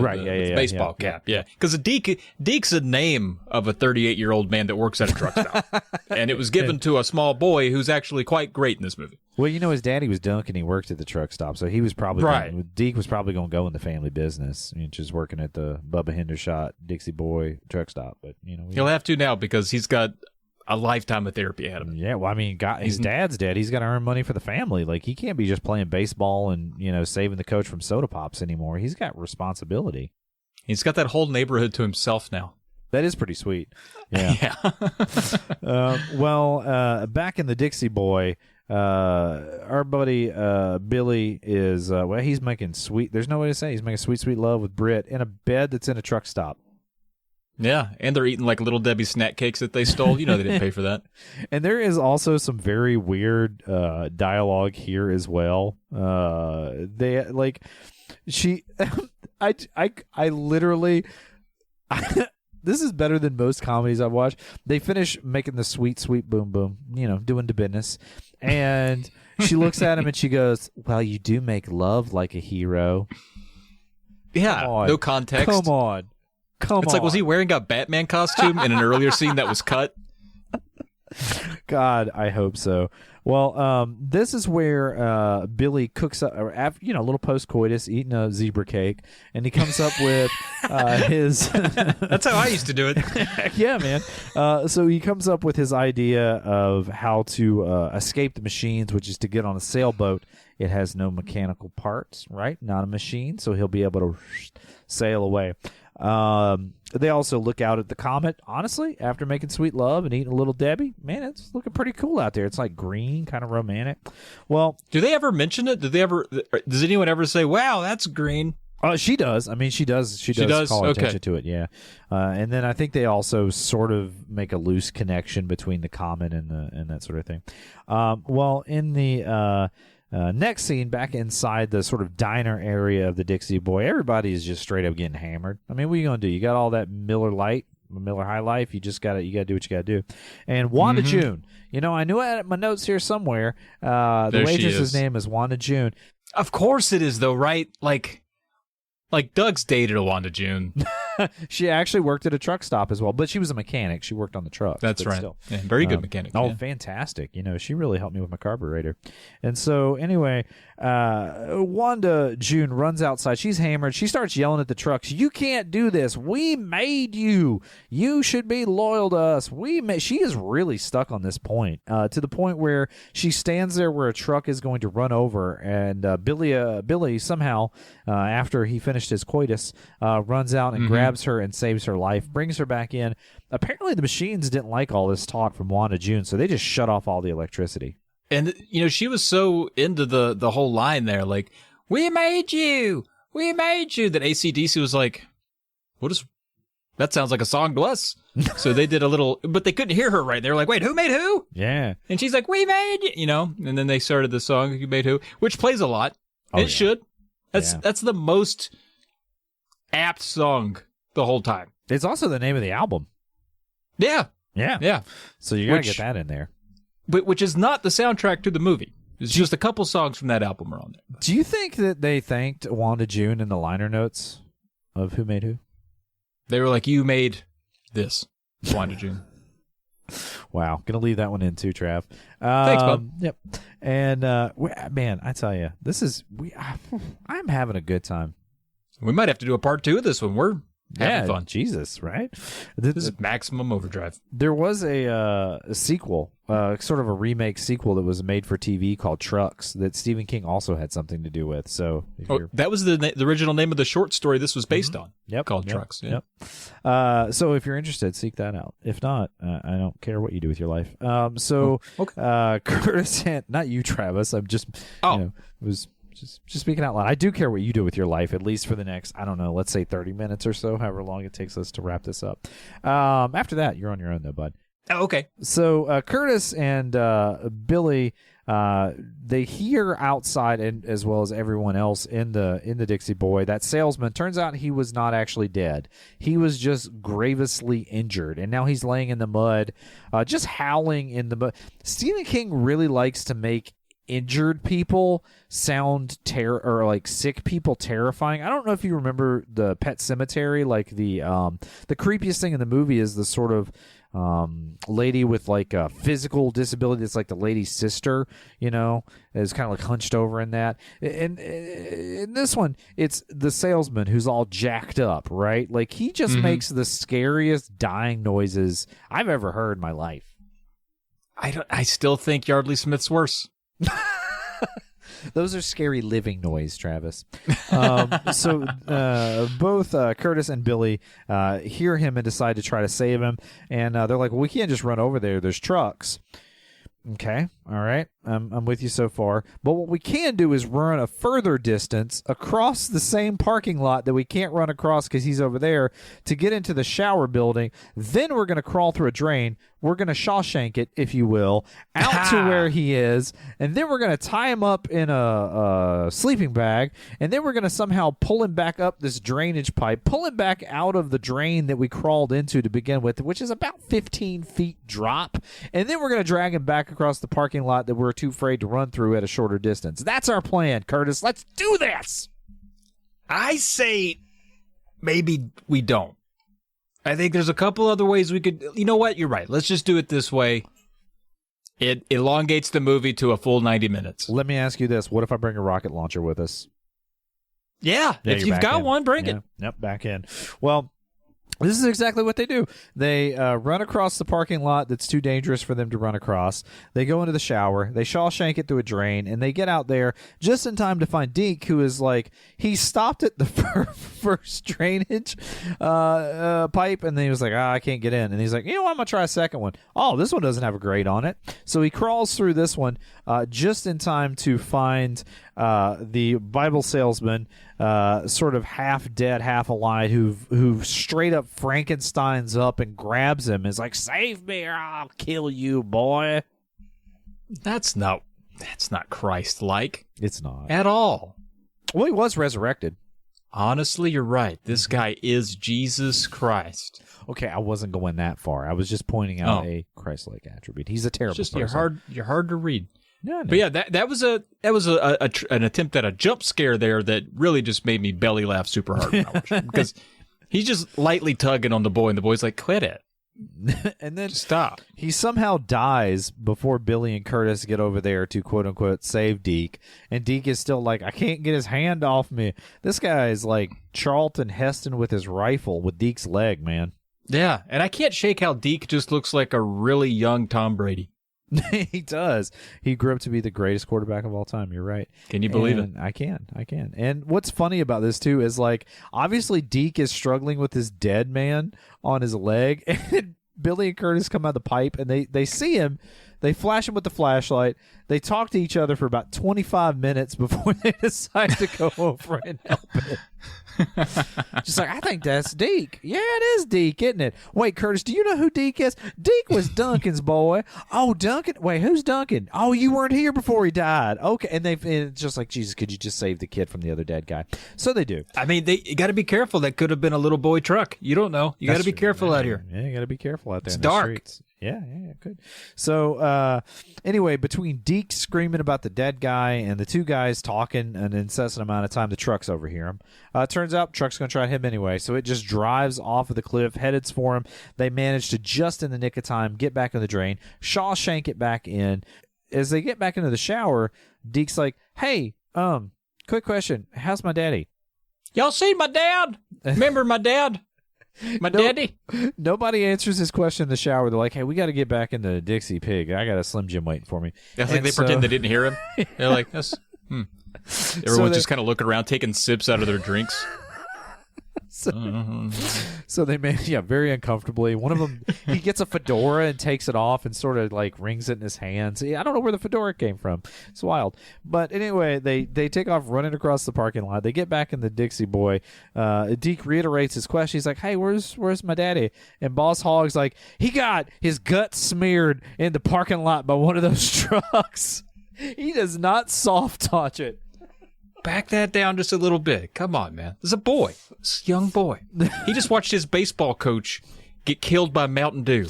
B: baseball cap, yeah. Because Deke's a name of a 38-year-old man that works at a truck stop, and it was given to a small boy who's actually quite great in this movie.
C: Well, his daddy was Dunk, and he worked at the truck stop, so he was probably Deke was probably going to go in the family business, just working at the Bubba Hendershot Dixie Boy truck stop. But
B: he'll have to now because he's got a lifetime of therapy ahead of him.
C: Yeah, well, I mean, his dad's dead. He's got to earn money for the family. Like, he can't be just playing baseball and, saving the coach from soda pops anymore. He's got responsibility.
B: He's got that whole neighborhood to himself now.
C: That is pretty sweet. Yeah. Back in the Dixie Boy, our buddy Billy is, he's making sweet, there's no way to say, he's making sweet, sweet love with Britt in a bed that's in a truck stop.
B: Yeah, and they're eating like Little Debbie snack cakes that they stole. They didn't pay for that.
C: And there is also some very weird dialogue here as well. They like she, I literally. This is better than most comedies I've watched. They finish making the sweet, sweet boom boom, doing the business, and she looks at him and she goes, "Well, you do make love like a hero."
B: Yeah, no context.
C: Come on.
B: It's like, was he wearing a Batman costume in an earlier scene that was cut?
C: God, I hope so. Well, this is where Billy cooks up, a little post-coitus, eating a zebra cake, and he comes up with his...
B: That's how I used to do it.
C: Yeah, man. So he comes up with his idea of how to escape the machines, which is to get on a sailboat. It has no mechanical parts, right? Not a machine, so he'll be able to sail away. They also look out at the comet, honestly, after making sweet love and eating a Little Debbie. Man, it's looking pretty cool out there. It's like green, kind of romantic. Well,
B: do they ever mention it? Does anyone ever say, "Wow, that's green"?
C: She does. I mean, she does call attention to it, yeah. And then I think they also sort of make a loose connection between the comet and that sort of thing. In the next scene, back inside the sort of diner area of the Dixie Boy, everybody is just straight up getting hammered. I mean, what are you gonna do? You got all that Miller High Life. You gotta do what you gotta do. And Wanda June, I knew I had my notes here somewhere. The waitress's name is Wanda June.
B: Of course it is, though, right? Like Doug's dated a Wanda June.
C: She actually worked at a truck stop as well, but she was a mechanic. She worked on the truck.
B: That's right.
C: Still.
B: Yeah, very good mechanic.
C: Oh,
B: yeah.
C: fantastic. She really helped me with my carburetor. And so anyway, Wanda June runs outside. She's hammered. She starts yelling at the trucks. You can't do this. We made you. You should be loyal to us. She is really stuck on this point, to the point where she stands there where a truck is going to run over, and Billy somehow, after he finished his coitus, runs out and grabs her and saves her life, brings her back in. Apparently the machines didn't like all this talk from Wanda June, so they just shut off all the electricity.
B: And, she was so into the whole line there, like, we made you, that AC/DC was like, that sounds like a song to us. So they did a little, but they couldn't hear her right. They were like, wait, who made who?
C: Yeah.
B: And she's like, we made you, and then they started the song, You Made Who, which plays a lot. It should. That's the most apt song the whole time.
C: It's also the name of the album.
B: Yeah.
C: Yeah.
B: Yeah.
C: So you got to get that in there.
B: But which is not the soundtrack to the movie. It's just a couple songs from that album are on there.
C: Do you think that they thanked Wanda June in the liner notes of Who Made Who?
B: They were like, you made this, Wanda June.
C: Wow. Gonna leave that one in too, Trav.
B: Thanks, bud.
C: Yep. And man, I tell you, I'm having a good time.
B: We might have to do a part 2 of this one. We're having fun.
C: Jesus, right?
B: This is Maximum Overdrive.
C: There was a sequel, sort of a remake sequel that was made for TV called Trucks that Stephen King also had something to do with. So
B: that was the original name of the short story this was based on.
C: Yep.
B: Called Trucks. Yeah.
C: Yep. So if you're interested, seek that out. If not, I don't care what you do with your life. Okay. Curtis and not you, Travis. I'm just just speaking out loud. I do care what you do with your life, at least for the next, I don't know, let's say 30 minutes or so, however long it takes us to wrap this up. After that, you're on your own, though, bud.
B: Oh, okay.
C: So Curtis and Billy, they hear outside, and as well as everyone else in the Dixie Boy, that salesman, turns out he was not actually dead. He was just grievously injured, and now he's laying in the mud, just howling in the mud. Stephen King really likes to make injured people sound or like sick people terrifying. I don't know if you remember the Pet Cemetery, like the creepiest thing in the movie is the sort of lady with like a physical disability that's like the lady's sister, is kind of like hunched over in that. And in this one, it's the salesman who's all jacked up, right? Like he just makes the scariest dying noises I've ever heard in my life. I still think Yardley Smith's worse. Those are scary living noise, Travis. So both Curtis and Billy hear him and decide to try to save him. And they're like, well, we can't just run over there. There's trucks. Okay. All right. I'm with you so far. But what we can do is run a further distance across the same parking lot that we can't run across because he's over there to get into the shower building. Then we're going to crawl through a drain. We're going to Shawshank it, if you will, out to where he is. And then we're going to tie him up in a sleeping bag. And then we're going to somehow pull him back up this drainage pipe, pull him back out of the drain that we crawled into to begin with, which is about 15 feet drop. And then we're going to drag him back across the parking lot that we're too afraid to run through at a shorter distance. That's our plan, Curtis. Let's do this.
B: I say maybe we don't. I think there's a couple other ways we could. You know what? You're right. Let's just do it this way. It elongates the movie to a full 90 minutes.
C: Let me ask you this. What if I bring a rocket launcher with us?
B: Yeah. If you've got one, bring it.
C: Yep, back in. Well, this is exactly what they do. They run across the parking lot that's too dangerous for them to run across. They go into the shower. They Shawshank it through a drain, and they get out there just in time to find Deke, who is like, he stopped at the first drainage pipe, and then he was like, I can't get in. And he's like, I'm going to try a second one. Oh, this one doesn't have a grate on it. So he crawls through this one just in time to find the Bible salesman, sort of half dead, half alive, who straight up Frankenstein's up and grabs him. Is like, save me or I'll kill you, boy.
B: That's not Christ-like.
C: It's not
B: at all.
C: Well, he was resurrected.
B: Honestly, you're right. This guy is Jesus Christ.
C: Okay, I wasn't going that far. I was just pointing out a Christ-like attribute. He's a terrible person.
B: You're hard to read.
C: Yeah,
B: but yeah, that was an attempt at a jump scare there that really just made me belly laugh super hard because He's just lightly tugging on the boy, and the boy's like, quit it.
C: And then
B: Stop.
C: he somehow dies before Billy and Curtis get over there to quote-unquote save Deke. And Deke is still like, I can't get his hand off me. This guy is like Charlton Heston with his rifle with Deke's leg, man.
B: Yeah, and I can't shake how Deke just looks like a really young Tom Brady.
C: He does. He grew up to be the greatest quarterback of all time. You're right.
B: Can you believe it?
C: I can. And what's funny about this, too, is like, obviously Deke is struggling with this dead man on his leg. And Billy and Curtis come out of the pipe, and they see him. They flash him with the flashlight. They talk to each other for about 25 minutes before they decide to go over and help it. Just like, I think that's Deke. Yeah, it is Deke, isn't it? Wait, Curtis, do you know who Deke is? Deke was Duncan's boy. Oh, Duncan? Wait, who's Duncan? Oh, you weren't here before he died. Okay, and it's just like, Jesus, could you just save the kid from the other dead guy? So they do.
B: I mean, you got to be careful. That could have been a little boy truck. You don't know. You got to be careful out here.
C: Yeah, you got to be careful out there.
B: It's
C: in
B: dark.
C: The streets. Yeah, good. So, anyway, between Deke screaming about the dead guy and the two guys talking an incessant amount of time, the trucks overhear him. Turns out truck's going to try him anyway, so it just drives off of the cliff, heads for him. They manage to, just in the nick of time, get back in the drain, Shawshank it back in. As they get back into the shower, Deke's like, hey, quick question. How's my daddy?
B: Y'all seen my dad? Remember my dad? My daddy?
C: Nobody answers his question in the shower. They're like, hey, we got to get back into Dixie Pig. I got a Slim Jim waiting for me.
B: That's like they pretend they didn't hear him. They're like, that's... Everyone's just kind of looking around, taking sips out of their drinks.
C: So they very uncomfortably. One of them, he gets a fedora and takes it off and sort of like rings it in his hands. I don't know where the fedora came from. It's wild. But anyway, they take off running across the parking lot. They get back in the Dixie Boy. Deke reiterates his question. He's like, hey, where's my daddy? And Boss Hogg's like, he got his gut smeared in the parking lot by one of those trucks. He does not soft touch it.
B: Back that down just a little bit. Come on, man. This is a boy. This is a young boy. He just watched his baseball coach get killed by Mountain Dew.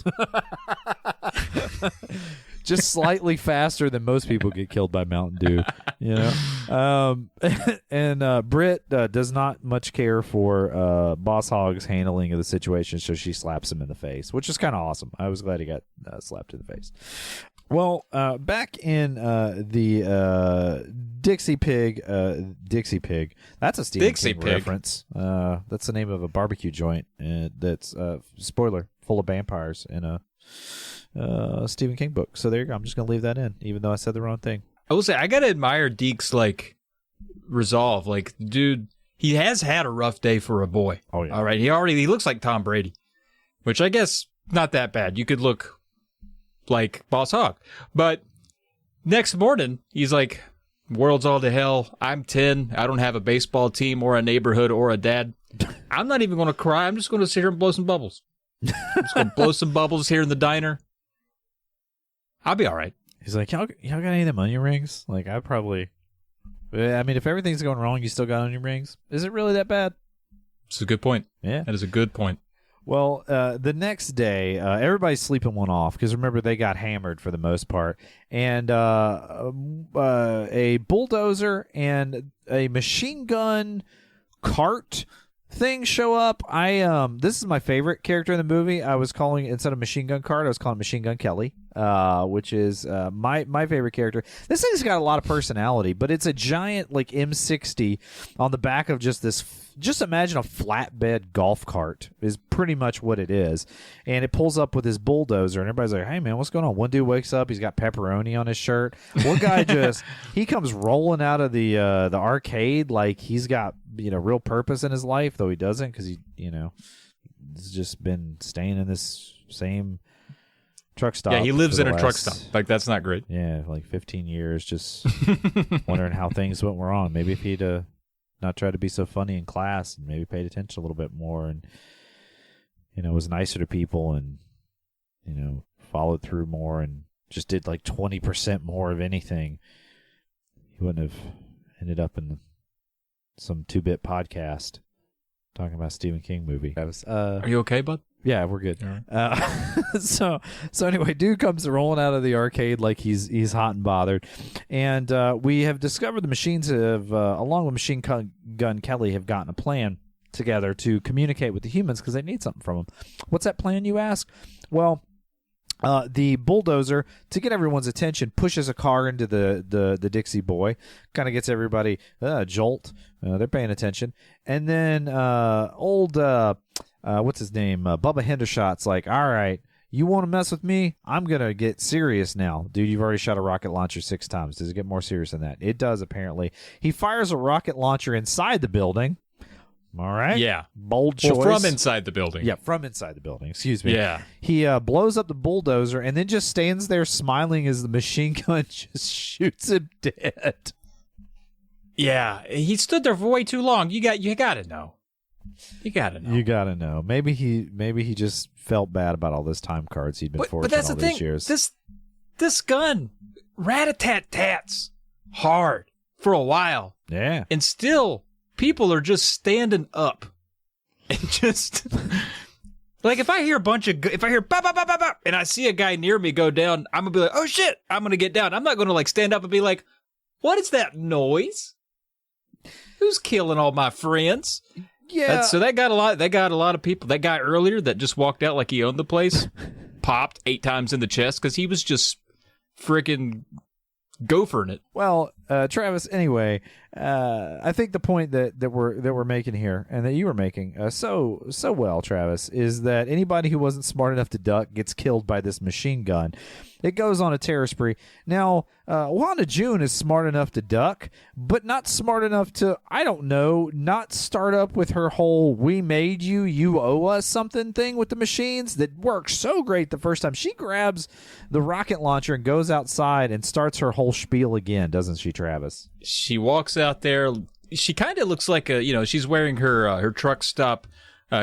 C: Just slightly faster than most people get killed by Mountain Dew, you know. And Britt does not much care for Boss Hogg's handling of the situation, so she slaps him in the face, which is kind of awesome. I was glad he got slapped in the face. Well, back in the Dixie Pig, that's a Stephen King reference. That's the name of a barbecue joint that's, spoiler, full of vampires in a Stephen King book. So there you go. I'm just going to leave that in, even though I said the wrong thing.
B: I will say, I got to admire Deke's, like, resolve. Like, dude, he has had a rough day for a boy.
C: Oh, yeah.
B: All right. He looks like Tom Brady, which I guess not that bad. You could look like Boss Hogg. But next morning, he's like, world's all to hell. I'm 10. I don't have a baseball team or a neighborhood or a dad. I'm not even going to cry. I'm just going to sit here and blow some bubbles. I'm just going to blow some bubbles here in the diner. I'll be all right.
C: He's like, y'all got any of them onion rings? Like, I mean, if everything's going wrong, you still got onion rings? Is it really that bad?
B: It's a good point.
C: Yeah.
B: That is a good point.
C: Well, the next day, everybody's sleeping one off because remember they got hammered for the most part, and a bulldozer and a machine gun cart thing show up. This is my favorite character in the movie. I was calling, instead of machine gun cart, I was calling Machine Gun Kelly, which is my favorite character. This thing's got a lot of personality, but it's a giant like M60 on the back of just this. Just imagine a flatbed golf cart is pretty much what it is. And it pulls up with his bulldozer, and everybody's like, hey, man, what's going on? One dude wakes up. He's got pepperoni on his shirt. One guy he comes rolling out of the arcade like he's got, real purpose in his life, though he doesn't because he's just been staying in this same truck stop.
B: Yeah, he lives in a truck stop. Like, that's not great.
C: Yeah, like 15 years just wondering how things went wrong. Maybe if he'd not try to be so funny in class and maybe paid attention a little bit more and, was nicer to people and, followed through more and just did like 20% more of anything, he wouldn't have ended up in some 2-bit podcast talking about Stephen King movie.
B: Are you okay, bud?
C: Yeah, we're good.
B: All right.
C: So anyway, dude comes rolling out of the arcade like he's hot and bothered, and we have discovered the machines have, along with Machine Gun Kelly, have gotten a plan together to communicate with the humans because they need something from them. What's that plan, you ask? Well, the bulldozer, to get everyone's attention, pushes a car into the Dixie Boy, kind of gets everybody jolt. They're paying attention. And then what's his name? Bubba Hendershot's like, all right, you want to mess with me? I'm going to get serious now. Dude, you've already shot a rocket launcher 6 times. Does it get more serious than that? It does, apparently. He fires a rocket launcher inside the building. All right.
B: Yeah.
C: Bold choice.
B: Well, from inside the building.
C: Yeah, from inside the building. Excuse me.
B: Yeah.
C: He blows up the bulldozer and then just stands there smiling as the machine gun just shoots him dead.
B: Yeah. He stood there for way too long. You got to know. You got to know.
C: You got to know. Maybe he just felt bad about all those time cards he'd been forging all these years.
B: This gun, rat-a-tat-tats hard for a while.
C: Yeah.
B: And still, people are just standing up and just like if I hear bop, bop, bop, bop, and I see a guy near me go down, I'm gonna be like, oh shit, I'm gonna get down. I'm not gonna like stand up and be like, what is that noise? Who's killing all my friends?
C: Yeah.
B: So that got a lot of people. That guy earlier that just walked out like he owned the place, popped 8 times in the chest because he was just freaking gophering it.
C: Well, Travis, anyway, I think the point that we're making here and that you were making so well, Travis, is that anybody who wasn't smart enough to duck gets killed by this machine gun. It goes on a terror spree. Now, Wanda June is smart enough to duck, but not smart enough to, I don't know, not start up with her whole "we made you, you owe us something" thing with the machines that works so great the first time. She grabs the rocket launcher and goes outside and starts her whole spiel again, doesn't she, Travis?
B: She walks out there. She kind of looks like she's wearing her truck stop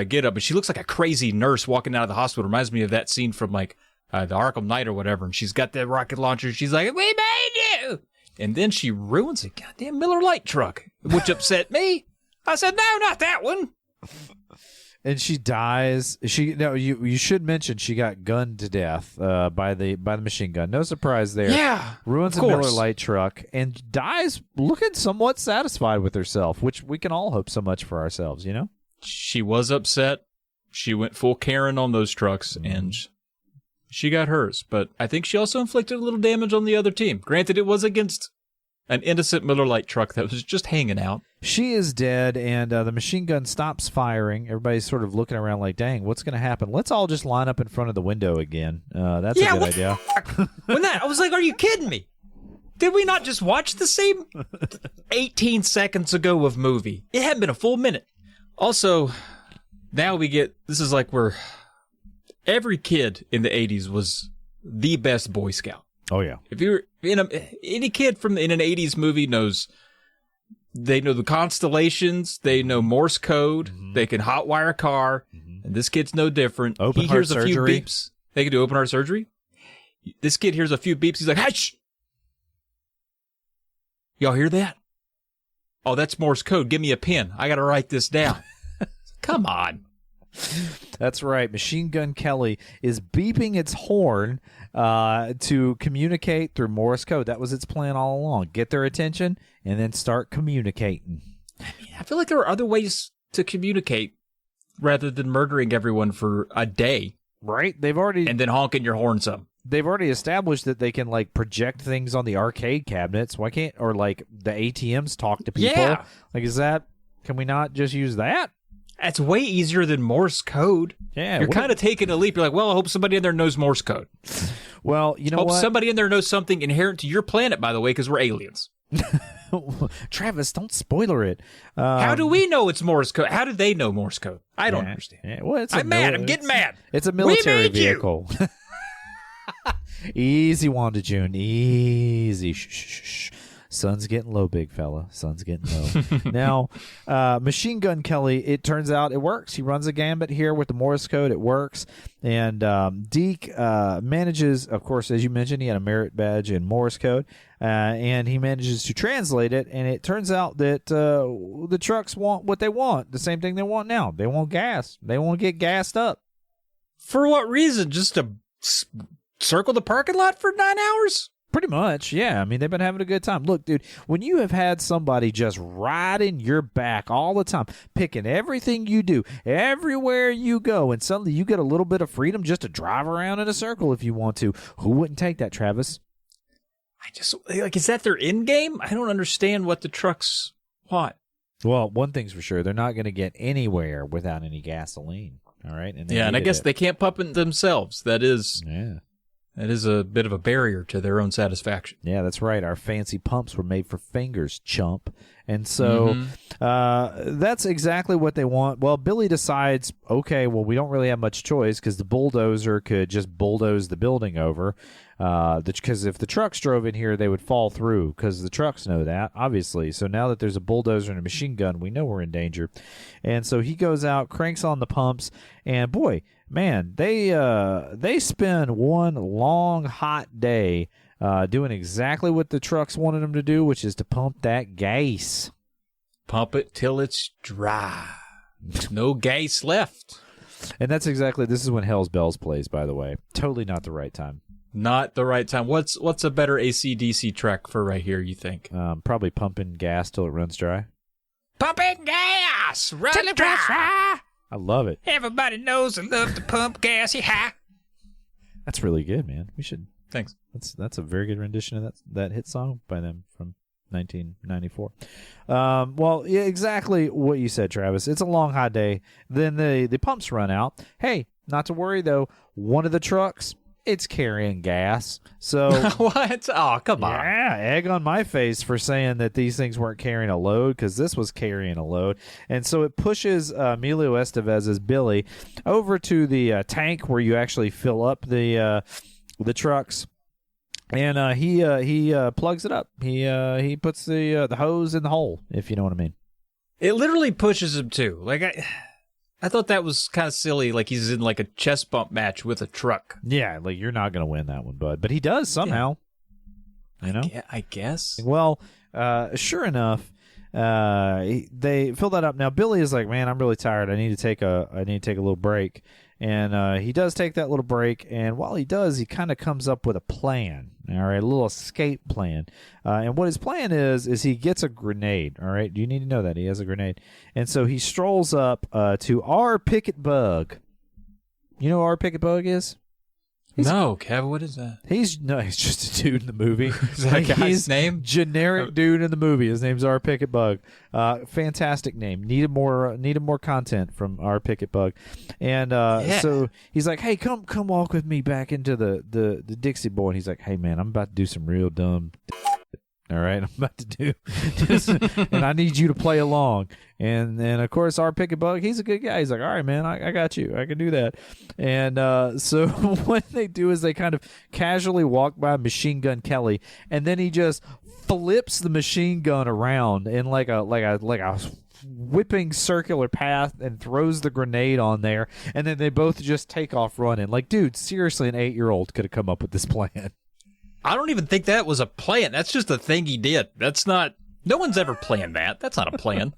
B: get up, but she looks like a crazy nurse walking out of the hospital. Reminds me of that scene from like the Arkham Knight or whatever. And she's got that rocket launcher. She's like, "We made you!" And then she ruins a goddamn Miller Lite truck, which upset me. I said, "No, not that one."
C: And she dies. You should mention she got gunned to death by the machine gun. No surprise there.
B: Yeah,
C: ruins a Miller Lite truck and dies looking somewhat satisfied with herself, which we can all hope so much for ourselves.
B: She was upset. She went full Karen on those trucks, and she got hers. But I think she also inflicted a little damage on the other team. Granted, it was against an innocent Miller Lite truck that was just hanging out.
C: She is dead, and the machine gun stops firing. Everybody's sort of looking around like, dang, what's going to happen? Let's all just line up in front of the window again. That's a good idea.
B: I was like, are you kidding me? Did we not just watch the same 18 seconds ago of movie? It hadn't been a full minute. Also, now this is like where every kid in the 80s was the best Boy Scout.
C: Oh, yeah.
B: If you're any kid in an 80s movie they know the constellations, they know Morse code, they can hotwire a car, and this kid's no different. He hears a few beeps. They can do open heart surgery. This kid hears a few beeps. He's like, "Hush! Y'all hear that? Oh, that's Morse code. Give me a pen. I got to write this down." Come on.
C: That's right. Machine Gun Kelly is beeping its horn to communicate through Morse code. That was its plan all along. Get their attention and then start communicating.
B: I feel like there are other ways to communicate rather than murdering everyone for a day.
C: Right? And
B: then honking your horn some.
C: They've already established that they can like project things on the arcade cabinets. Why can't, or like the ATMs talk to people?
B: Yeah.
C: Like, can we not just use that?
B: That's way easier than Morse code.
C: Yeah.
B: You're kind of taking a leap. You're like, well, I hope somebody in there knows Morse code.
C: Well, you know
B: hope
C: what?
B: Somebody in there knows something inherent to your planet, by the way, because we're aliens.
C: Travis, don't spoiler it.
B: How do we know it's Morse code? How do they know Morse code? I don't understand.
C: Yeah. Well,
B: I'm mad. I'm getting mad.
C: It's a military vehicle. Easy, Wanda June. Easy. Shh. Sun's getting low, big fella. Sun's getting low. Now, Machine Gun Kelly, it turns out it works. He runs a gambit here with the Morse code. It works. And Deke manages, of course, as you mentioned, he had a merit badge in Morse code. And he manages to translate it. And it turns out that the trucks want what they want, the same thing they want now. They want gas. They want to get gassed up.
B: For what reason? Just to circle the parking lot for 9 hours?
C: Pretty much, yeah. I mean, they've been having a good time. Look, dude, when you have had somebody just riding your back all the time, picking everything you do, everywhere you go, and suddenly you get a little bit of freedom just to drive around in a circle if you want to, who wouldn't take that, Travis?
B: Is that their end game? I don't understand what the trucks want.
C: Well, one thing's for sure, they're not going to get anywhere without any gasoline. All right,
B: and I guess they can't pump it themselves. That is a bit of a barrier to their own satisfaction.
C: Yeah, that's right. Our fancy pumps were made for fingers, chump. And so that's exactly what they want. Well, Billy decides, okay, well, we don't really have much choice because the bulldozer could just bulldoze the building over. Because if the trucks drove in here, they would fall through because the trucks know that, obviously. So now that there's a bulldozer and a machine gun, we know we're in danger. And so he goes out, cranks on the pumps, and boy, man, they spend one long, hot day doing exactly what the trucks wanted them to do, which is to pump that gas.
B: Pump it till it's dry. No gas left.
C: And that's exactly, this is when Hell's Bells plays, by the way. Totally not the right time.
B: Not the right time. What's a better AC/DC track for right here, you think?
C: Probably pumping gas till it runs dry.
B: Pumping gas! Run till it runs dry!
C: I love it.
B: Everybody knows I love to pump gas. Yeah.
C: That's really good, man. We should.
B: Thanks.
C: That's a very good rendition of that hit song by them from 1994. Well, yeah, exactly what you said, Travis. It's a long, hot day. Then the pumps run out. Hey, not to worry, though. One of the trucks, it's carrying gas. So
B: what? Oh, come on.
C: Yeah, egg on my face for saying that these things weren't carrying a load because this was carrying a load. And so it pushes Emilio Estevez's Billy over to the tank where you actually fill up the trucks. And he plugs it up. He puts the hose in the hole, if you know what I mean.
B: It literally pushes him too. Like I thought that was kind of silly. Like he's in like a chest bump match with a truck.
C: Yeah, like you're not gonna win that one, bud. But he does somehow.
B: Yeah.
C: You know,
B: I guess.
C: Well, sure enough, they fill that up. Now Billy is like, man, I'm really tired. I need to take a little break. And he does take that little break, and while he does, he kind of comes up with a plan, all right, a little escape plan. And what his plan is he gets a grenade, all right? You need to know that. He has a grenade. And so he strolls up to our Picket Bug. You know who our Picket Bug is?
B: No, Kev, what is that?
C: He's just a dude in the movie.
B: Is that guy's name?
C: Generic dude in the movie. His name's R. Picket Bug. Fantastic name. Needed more content from R. Picket Bug. And so he's like, hey, come walk with me back into the Dixie Boy. And he's like, hey, man, I'm about to do some real dumb all right, I'm about to do this, and I need you to play along. And of course, our Picket Bug, he's a good guy. He's like, all right, man, I got you. I can do that. And so what they do is they kind of casually walk by Machine Gun Kelly, and then he just flips the machine gun around in like a whipping circular path and throws the grenade on there, and then they both just take off running. Like, dude, seriously, an 8-year-old could have come up with this plan.
B: I don't even think that was a plan. That's just a thing he did. That's not... No one's ever planned that. That's not a plan.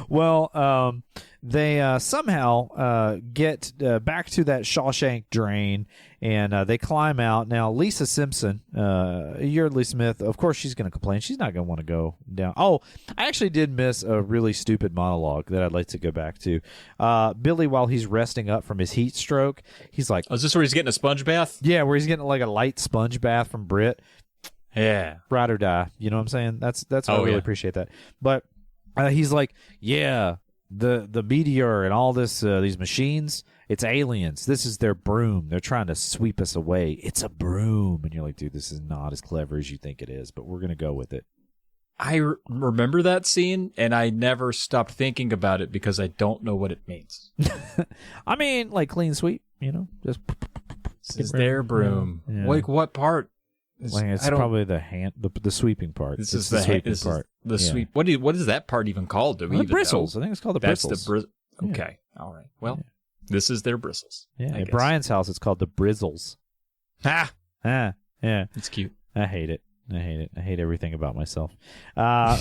C: Well, they somehow get back to that Shawshank drain, and they climb out. Now, Lisa Simpson, Yeardley Smith, of course she's going to complain. She's not going to want to go down. Oh, I actually did miss a really stupid monologue that I'd like to go back to. Billy, while he's resting up from his heat stroke, he's like...
B: Oh, is this where he's getting a sponge bath?
C: Yeah, where he's getting like a light sponge bath from Britt.
B: Yeah.
C: Ride or die. You know what I'm saying? That's I really appreciate that. But he's like, yeah, the meteor and all this these machines, it's aliens. This is their broom. They're trying to sweep us away. It's a broom. And you're like, dude, this is not as clever as you think it is, but we're going to go with it.
B: I remember that scene, and I never stopped thinking about it because I don't know what it means.
C: I mean, like clean sweep, you know? Just
B: this is their broom. Yeah. Like, what part?
C: It's probably the sweeping part.
B: This is the sweeping part. The sweep. What is that part even called? Do we even
C: bristles.
B: know?
C: I think it's called the bristles.
B: That's the okay. All right. Well, this is their bristles.
C: Yeah. At Brian's house, it's called the Brizzles.
B: Ah.
C: Yeah.
B: It's cute.
C: I hate it. I hate it. I hate everything about myself.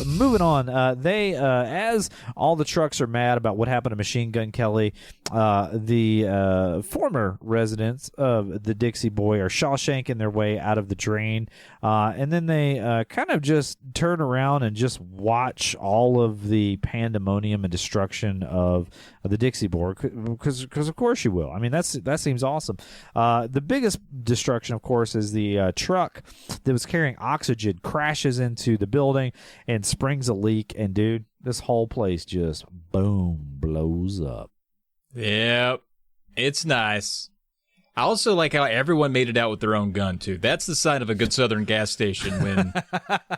C: Moving on. As all the trucks are mad about what happened to Machine Gun Kelly, the former residents of the Dixie Boy are Shawshanking their way out of the drain. And then they kind of just turn around and just watch all of the pandemonium and destruction of the Dixie Boy, because of course you will. I mean, that seems awesome. The biggest destruction, of course, is the truck that was carrying oxygen crashes into the building and springs a leak, and dude, this whole place just boom blows up.
B: Yep, it's nice. I also like how everyone made it out with their own gun too. That's the sign of a good Southern gas station, when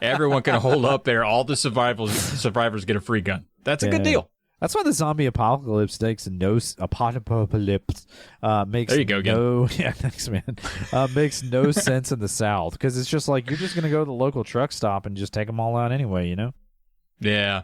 B: everyone can hold up there. All the survivors get a free gun. That's a good deal.
C: That's why the zombie apocalypse makes no apocalypse makes
B: there you go again.
C: Thanks, man. Makes no sense in the South, because it's just like you're just gonna go to the local truck stop and just take them all out anyway, you know?
B: Yeah,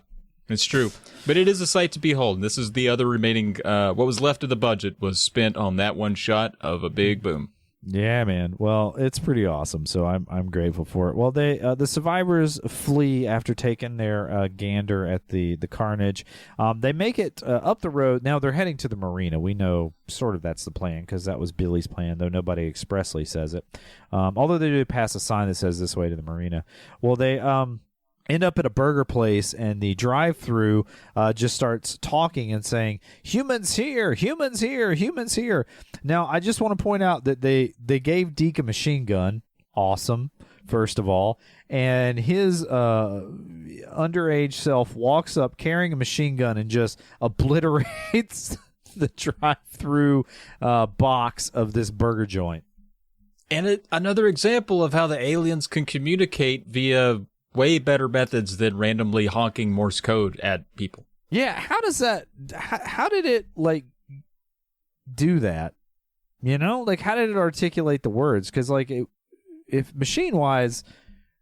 B: it's true. But it is a sight to behold. This is the other remaining. What was left of the budget was spent on that one shot of a big boom.
C: Yeah, man. Well, it's pretty awesome, so I'm grateful for it. Well, the survivors flee after taking their gander at the carnage. They make it up the road. Now they're heading to the marina. We know sort of that's the plan, because that was Billy's plan, though nobody expressly says it. Although they do pass a sign that says this way to the marina. Well, they end up at a burger place, and the drive-through just starts talking and saying, "Humans here, humans here, humans here." Now, I just want to point out that they gave Deke a machine gun. Awesome, first of all. And his underage self walks up carrying a machine gun and just obliterates the drive-through box of this burger joint.
B: And another example of how the aliens can communicate via way better methods than randomly honking Morse code at people.
C: Yeah, how does that? How did it do that? You know, how did it articulate the words? Because if machine wise,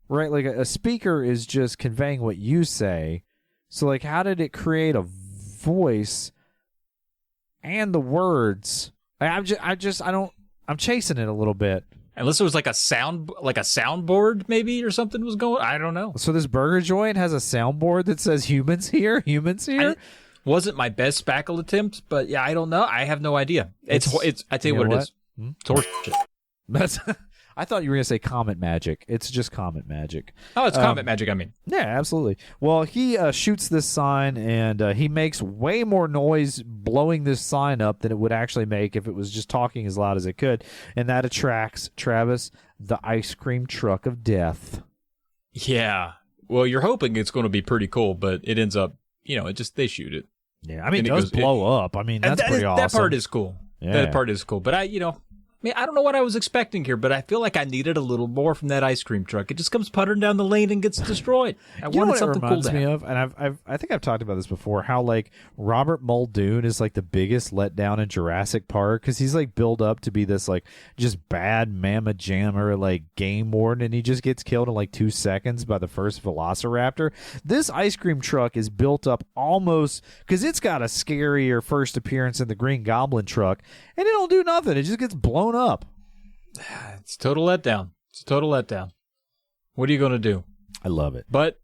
C: right, a speaker is just conveying what you say. So how did it create a voice and the words? I'm chasing it a little bit.
B: Unless it was a soundboard maybe or something was going. I don't know.
C: So this burger joint has a soundboard that says "humans here, humans here."
B: Wasn't my best spackle attempt, but yeah, I don't know. I have no idea. It's I tell you what it is. It's horse shit.
C: That's. I thought you were going to say Comet Magic. It's just Comet Magic.
B: Oh, it's Comet Magic, I mean.
C: Yeah, absolutely. Well, he shoots this sign, and he makes way more noise blowing this sign up than it would actually make if it was just talking as loud as it could. And that attracts, Travis, the ice cream truck of death.
B: Yeah. Well, you're hoping it's going to be pretty cool, but it ends up, they shoot it.
C: Yeah, I mean, it does blow up. I mean, that's pretty awesome.
B: That part is cool. Yeah. That part is cool. But I don't know what I was expecting here, but I feel like I needed a little more from that ice cream truck. It just comes puttering down the lane and gets destroyed. I wanted something cool to happen.
C: Me of, and I think I've talked about this before, how Robert Muldoon is the biggest letdown in Jurassic Park, because he's built up to be this just bad mamma jammer game warden, and he just gets killed in 2 seconds by the first Velociraptor. This ice cream truck is built up almost, because it's got a scarier first appearance in the Green Goblin truck, and it don't do nothing. It just gets blown up.
B: It's a total letdown. What are you going to do?
C: I love it.
B: But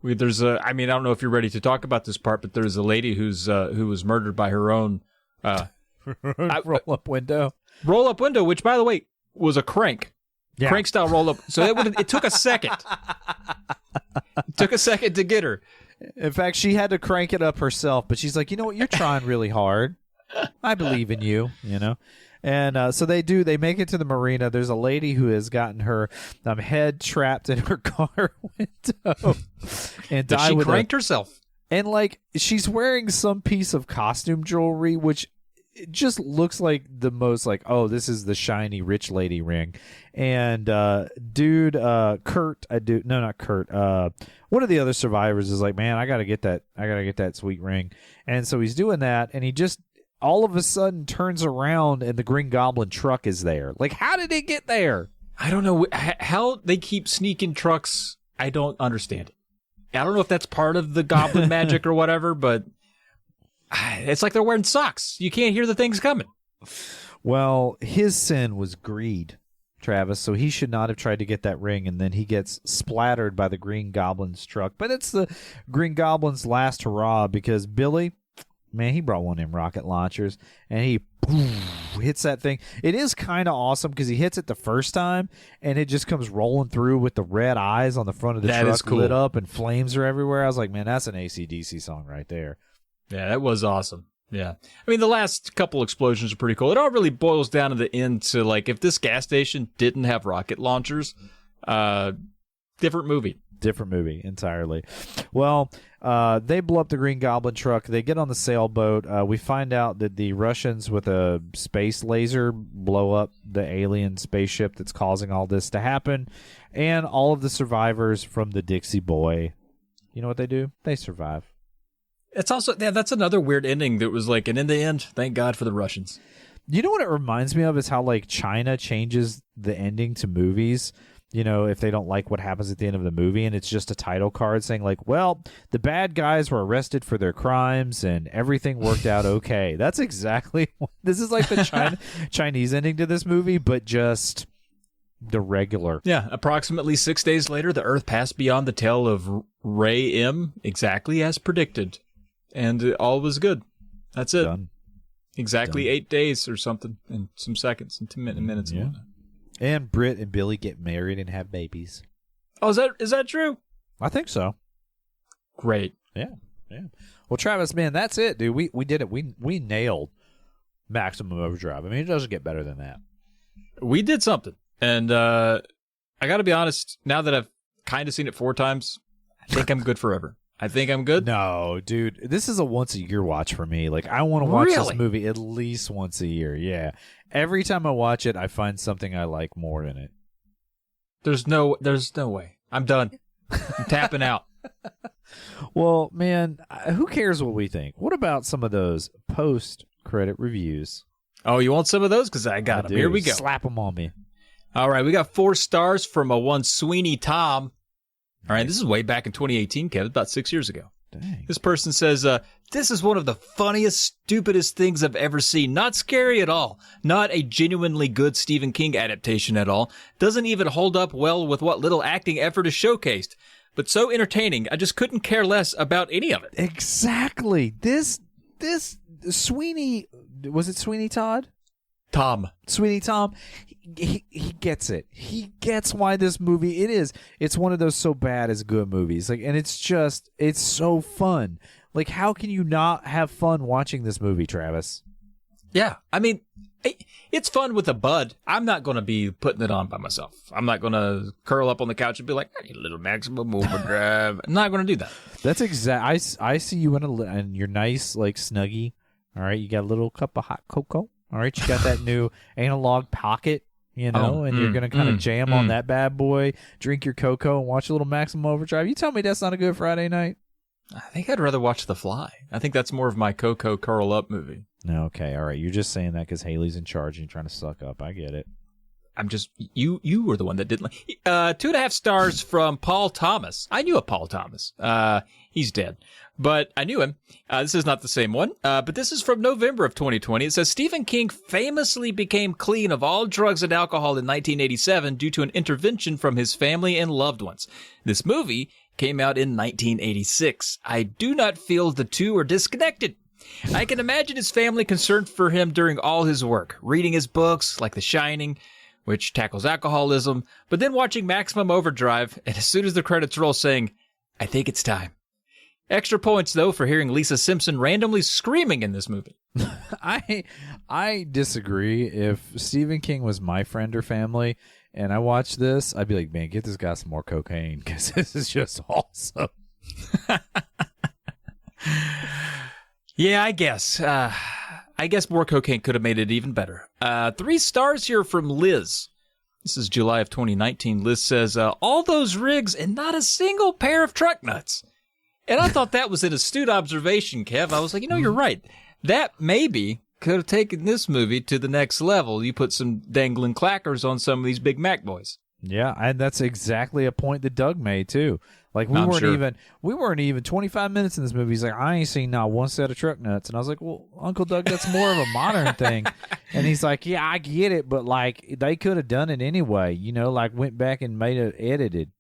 B: there's I don't know if you're ready to talk about this part, but there's a lady who was murdered by her own
C: roll-up window.
B: Roll-up window, which, by the way, was a crank. Yeah. Crank-style roll-up. So it took a second. It took a second to get her.
C: In fact, she had to crank it up herself, but she's like, you know what? You're trying really hard. I believe in you, And so they make it to the marina. There's a lady who has gotten her head trapped in her car window. And
B: but she cranked herself.
C: And she's wearing some piece of costume jewelry, which it just looks like the most oh, this is the shiny rich lady ring. And Kurt, not Kurt. One of the other survivors is man, I gotta get that sweet ring. And so he's doing that, and he just all of a sudden turns around and the Green Goblin truck is there. How did it get there?
B: I don't know how they keep sneaking trucks. I don't understand it. I don't know if that's part of the Goblin magic or whatever, but it's like they're wearing socks. You can't hear the things coming.
C: Well, his sin was greed, Travis, so he should not have tried to get that ring, and then he gets splattered by the Green Goblin's truck. But it's the Green Goblin's last hurrah, because Billy, man, he brought one of them rocket launchers, and he hits that thing. It is kind of awesome because he hits it the first time, and it just comes rolling through with the red eyes on the front of the truck lit up, and flames are everywhere. I was like, man, that's an AC/DC song right there.
B: Yeah, that was awesome. Yeah. I mean, the last couple explosions are pretty cool. It all really boils down to the end to, like, if this gas station didn't have rocket launchers, different movie.
C: Different movie entirely. Well, they blow up the Green Goblin truck. They get on the sailboat. We find out that the Russians with a space laser blow up the alien spaceship that's causing all this to happen. And all of the survivors from the Dixie Boy, you know what they do? They survive.
B: It's also, yeah, that's another weird ending that was like, and in the end, thank God for the Russians.
C: You know what it reminds me of is how, like, China changes the ending to movies. You know, if they don't like what happens at the end of the movie, and it's just a title card saying, like, well, the bad guys were arrested for their crimes and everything worked out okay. That's exactly what, this is like the Chinese ending to this movie, but just the regular.
B: Yeah, approximately 6 days later, the Earth passed beyond the tail of Ray M, exactly as predicted. And all was good. That's it.
C: Done.
B: Exactly
C: Done.
B: 8 days or something, and some seconds, and 2 minutes.
C: Yeah.
B: And whatnot.
C: And Britt and Billy get married and have babies.
B: Oh, is that true?
C: I think so.
B: Great.
C: Yeah. Well, Travis, man, that's it, dude. We did it. We nailed Maximum Overdrive. I mean, it doesn't get better than that.
B: We did something. And I got to be honest, now that I've kind of seen it 4 times, I think I'm good forever. I think I'm good.
C: No, dude. This is a once-a-year watch for me. Like, I want to watch this
B: Really?
C: movie at least once a year. Yeah. Every time I watch it, I find something I like more in it.
B: There's no way. I'm done. I'm tapping out.
C: Well, man, who cares what we think? What about some of those post-credit reviews?
B: Oh, you want some of those? Because I got them.
C: do.
B: Here we go.
C: Slap them on me.
B: All right, we got 4 stars from a one Sweeney Tom. All right, this is way back in 2018, Kevin, about 6 years ago.
C: Dang.
B: This person says, this is one of the funniest, stupidest things I've ever seen. Not scary at all. Not a genuinely good Stephen King adaptation at all. Doesn't even hold up well with what little acting effort is showcased. But so entertaining, I just couldn't care less about any of it.
C: Exactly. This Sweeney, was it Sweeney Todd?
B: Tom.
C: Sweeney Tom, he gets it. He gets why this movie it's one of those so bad is good movies. Like, and it's so fun. Like, how can you not have fun watching this movie, Travis?
B: Yeah, I mean, it's fun with a bud. I'm not going to be putting it on by myself. I'm not going to curl up on the couch and be like, I need a little Maximum Overdrive. I'm not going to do that.
C: That's I see you in your nice, like, Snuggie. All right, you got a little cup of hot cocoa. All right, you got that new analog pocket, you know, and you're going to kind of jam on that bad boy, drink your cocoa, and watch a little Maximum Overdrive. You tell me that's not a good Friday night?
B: I think I'd rather watch The Fly. I think that's more of my Coco curl up movie.
C: Okay, all right. You're just saying that because Haley's in charge and you're trying to suck up. I get it.
B: I'm just, you were the one that didn't like. 2.5 stars from Paul Thomas. I knew a Paul Thomas. He's dead, but I knew him. This is not the same one, but this is from November of 2020. It says Stephen King famously became clean of all drugs and alcohol in 1987 due to an intervention from his family and loved ones. This movie came out in 1986. I do not feel the two are disconnected. I can imagine his family concerned for him during all his work, reading his books like The Shining, which tackles alcoholism, but then watching Maximum Overdrive, and as soon as the credits roll saying, I think it's time. Extra points, though, for hearing Lisa Simpson randomly screaming in this movie.
C: I disagree. If Stephen King was my friend or family and I watched this, I'd be like, man, get this guy some more cocaine because this is just awesome.
B: Yeah, I guess. I guess more cocaine could have made it even better. 3 stars here from Liz. This is July of 2019. Liz says, all those rigs and not a single pair of truck nuts. And I thought that was an astute observation, Kev. I was like, you're right. That maybe could have taken this movie to the next level. You put some dangling clackers on some of these Big Mac boys.
C: Yeah, and that's exactly a point that Doug made too. Like we weren't even 25 minutes in this movie. He's like, I ain't seen not one set of truck nuts, and I was like, well, Uncle Doug, that's more of a modern thing. And he's like, yeah, I get it, but like they could have done it anyway. You know, like went back and made it edited.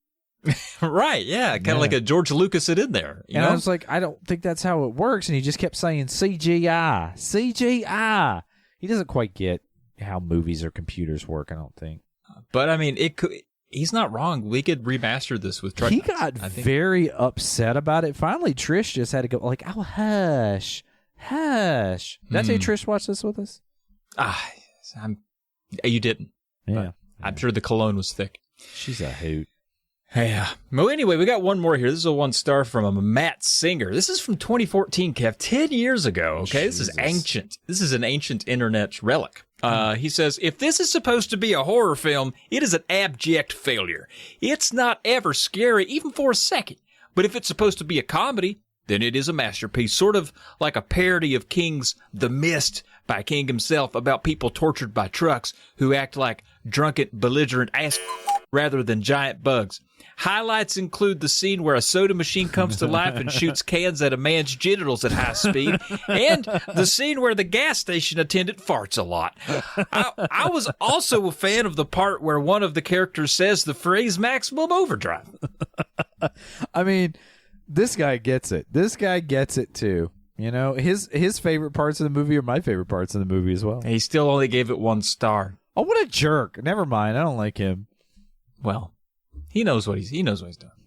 B: Right? Yeah, kind of like a George Lucas it in there. You know?
C: I was like, I don't think that's how it works, and he just kept saying CGI, CGI. He doesn't quite get how movies or computers work. I don't think.
B: But I mean, it could. He's not wrong. We could remaster this with truck.
C: He got very upset about it. Finally, Trish just had to go like, "Oh, hush, hush." Did I tell you Trish watched this with us?
B: You didn't.
C: Yeah,
B: I'm sure the cologne was thick.
C: She's a hoot.
B: Yeah. Well, anyway, we got one more here. This is a 1-star from a Matt Singer. This is from 2014, Kev, 10 years ago. Okay, Jesus. This is ancient. This is an ancient internet relic. He says, if this is supposed to be a horror film, it is an abject failure. It's not ever scary, even for a second. But if it's supposed to be a comedy, then it is a masterpiece, sort of like a parody of King's The Mist by King himself about people tortured by trucks who act like drunken, belligerent ass rather than giant bugs. Highlights include the scene where a soda machine comes to life and shoots cans at a man's genitals at high speed, and the scene where the gas station attendant farts a lot. I was also a fan of the part where one of the characters says the phrase maximum overdrive.
C: I mean, this guy gets it. This guy gets it too. You know, his favorite parts of the movie are my favorite parts of the movie as well.
B: He still only gave it 1 star.
C: Oh, what a jerk. Never mind. I don't like him.
B: Well, he knows what he's doing.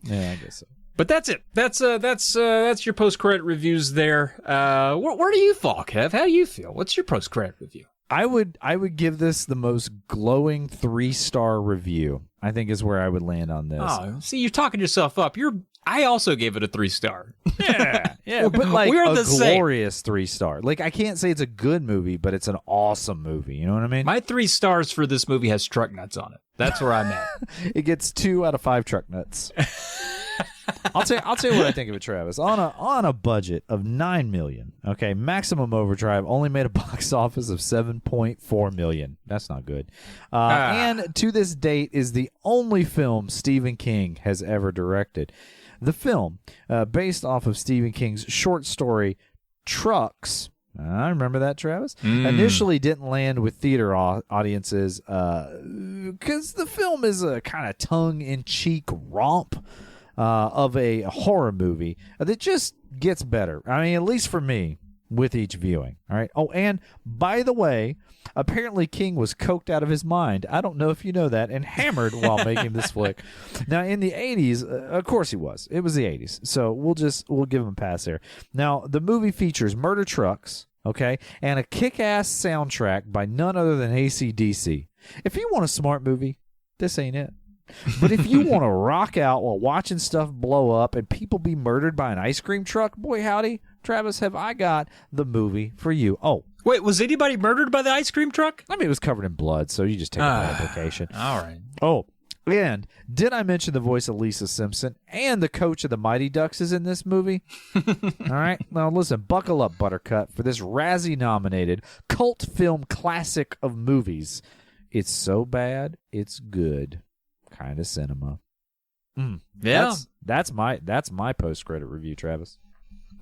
C: Yeah, I guess so.
B: But that's it. That's your post-credit reviews there. Where do you fall, Kev? How do you feel? What's your post-credit review?
C: I would give this the most glowing 3-star review. I think is where I would land on this.
B: Oh, see, you're talking yourself up. I also gave it a 3-star.
C: Yeah, but like
B: we're
C: a
B: the
C: glorious 3-star. Like I can't say it's a good movie, but it's an awesome movie. You know what I mean?
B: My 3 stars for this movie has truck nuts on it. That's where I'm at.
C: It gets 2 out of 5 truck nuts. I'll tell you what I think of it, Travis. On a budget of $9 million, okay, Maximum Overdrive only made a box office of $7.4 million. That's not good. And to this date is the only film Stephen King has ever directed. The film, based off of Stephen King's short story Trucks. I remember that, Travis. Initially didn't land with theater audiences because the film is a kind of tongue-in-cheek romp of a horror movie that just gets better. I mean, at least for me, with each viewing. All right. Oh, and by the way, apparently King was coked out of his mind. I don't know if you know that, and hammered while making this flick. Now, in the 80s, of course he was. It was the 80s. So we'll give him a pass there. Now, the movie features murder trucks, okay, and a kick-ass soundtrack by none other than AC/DC. If you want a smart movie, this ain't it. But if you want to rock out while watching stuff blow up and people be murdered by an ice cream truck, boy howdy, Travis, have I got the movie for you. Oh.
B: Wait, was anybody murdered by the ice cream truck?
C: I mean, it was covered in blood, so you just take that implication.
B: All right.
C: Oh, and did I mention the voice of Lisa Simpson and the coach of the Mighty Ducks is in this movie? All right. Now, listen, buckle up, Buttercup, for this Razzie-nominated cult film classic of movies. It's so bad, it's good. Kind of cinema.
B: Yeah.
C: That's my post-credit review, Travis.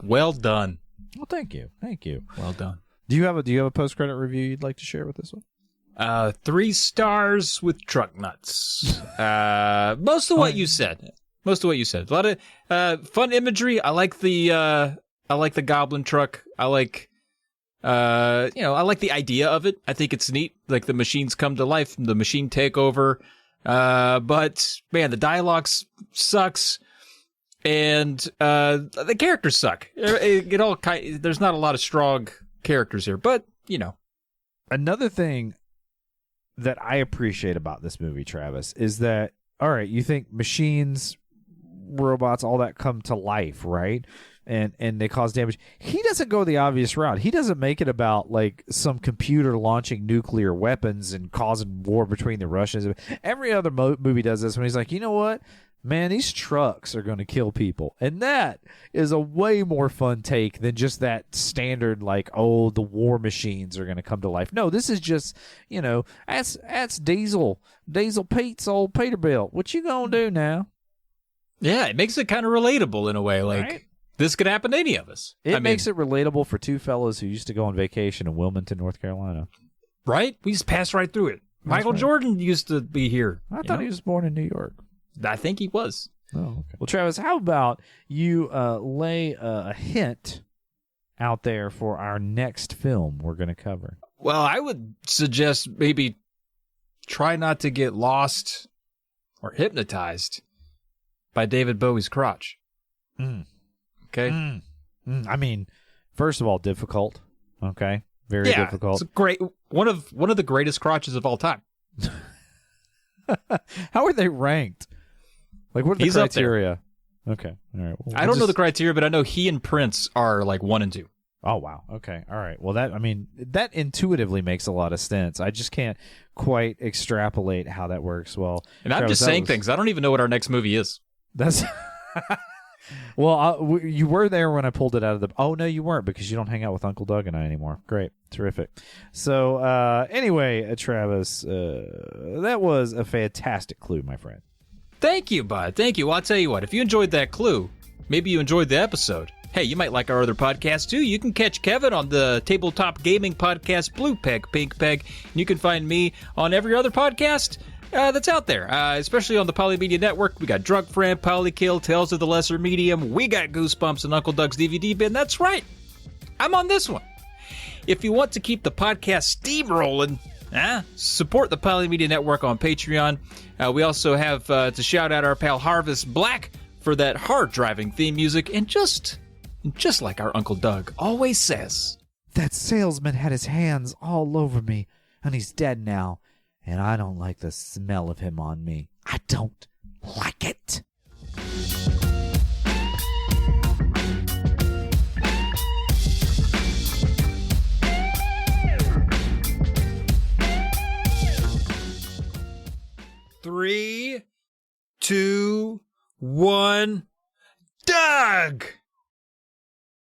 B: Well done.
C: Well, thank you.
B: Well done.
C: Do you have a post-credit review you'd like to share with this one?
B: 3 stars with truck nuts. Most of what you said. A lot of fun imagery. I like the goblin truck. I like the idea of it. I think it's neat. Like the machines come to life, the machine takeover. But man, the dialogue sucks. And the characters suck. There's not a lot of strong characters here, but you know.
C: Another thing that I appreciate about this movie, Travis, is that all right, you think machines, robots, all that come to life, right? And they cause damage. He doesn't go the obvious route. He doesn't make it about like some computer launching nuclear weapons and causing war between the Russians. Every other movie does this when he's like, you know what? man, these trucks are going to kill people. And that is a way more fun take than just that standard, like, oh, the war machines are going to come to life. No, this is just, that's Diesel Pete's old Peterbilt. What you going to do now?
B: Yeah, it makes it kind of relatable in a way. Like,
C: right?
B: This could happen to any of us.
C: It makes it relatable for two fellas who used to go on vacation in Wilmington, North Carolina.
B: Right? We just passed right through it. Michael Jordan used to be here.
C: I thought he was born in New York.
B: I think he was.
C: Oh, okay. Well, Travis, how about you lay a hint out there for our next film we're going to cover?
B: Well, I would suggest maybe try not to get lost or hypnotized by David Bowie's crotch. Okay?
C: I mean, first of all, difficult. Okay? Very difficult.
B: It's great. One of the greatest crotches of all time.
C: How are they ranked? Like, what are the
B: He's up there.
C: criteria? Okay. All right. Well,
B: I don't know the criteria, but I know he and Prince are like 1 and 2.
C: Oh, wow. Okay. All right. Well, that intuitively makes a lot of sense. I just can't quite extrapolate how that works. Well,
B: and I'm just saying things. I don't even know what our next movie is.
C: That's well, you were there when I pulled it out of the. Oh no, you weren't, because you don't hang out with Uncle Doug and I anymore. Great, terrific. So anyway, Travis, that was a fantastic clue, my friend.
B: Thank you, bud. Thank you. Well, I'll tell you what. If you enjoyed that clue, maybe you enjoyed the episode. Hey, you might like our other podcasts too. You can catch Kevin on the tabletop gaming podcast Blue Peg, Pink Peg. And you can find me on every other podcast that's out there, especially on the Polymedia Network. We got Drug Friend, Polykill, Tales of the Lesser Medium. We got Goosebumps and Uncle Doug's DVD bin. That's right. I'm on this one. If you want to keep the podcast steamrolling, support the Polymedia Network on Patreon. We also have to shout out our pal Harvest Black for that hard-driving theme music. And just like our Uncle Doug always says,
C: that salesman had his hands all over me, and he's dead now. And I don't like the smell of him on me. I don't like it.
B: Three, 2, 1, Doug!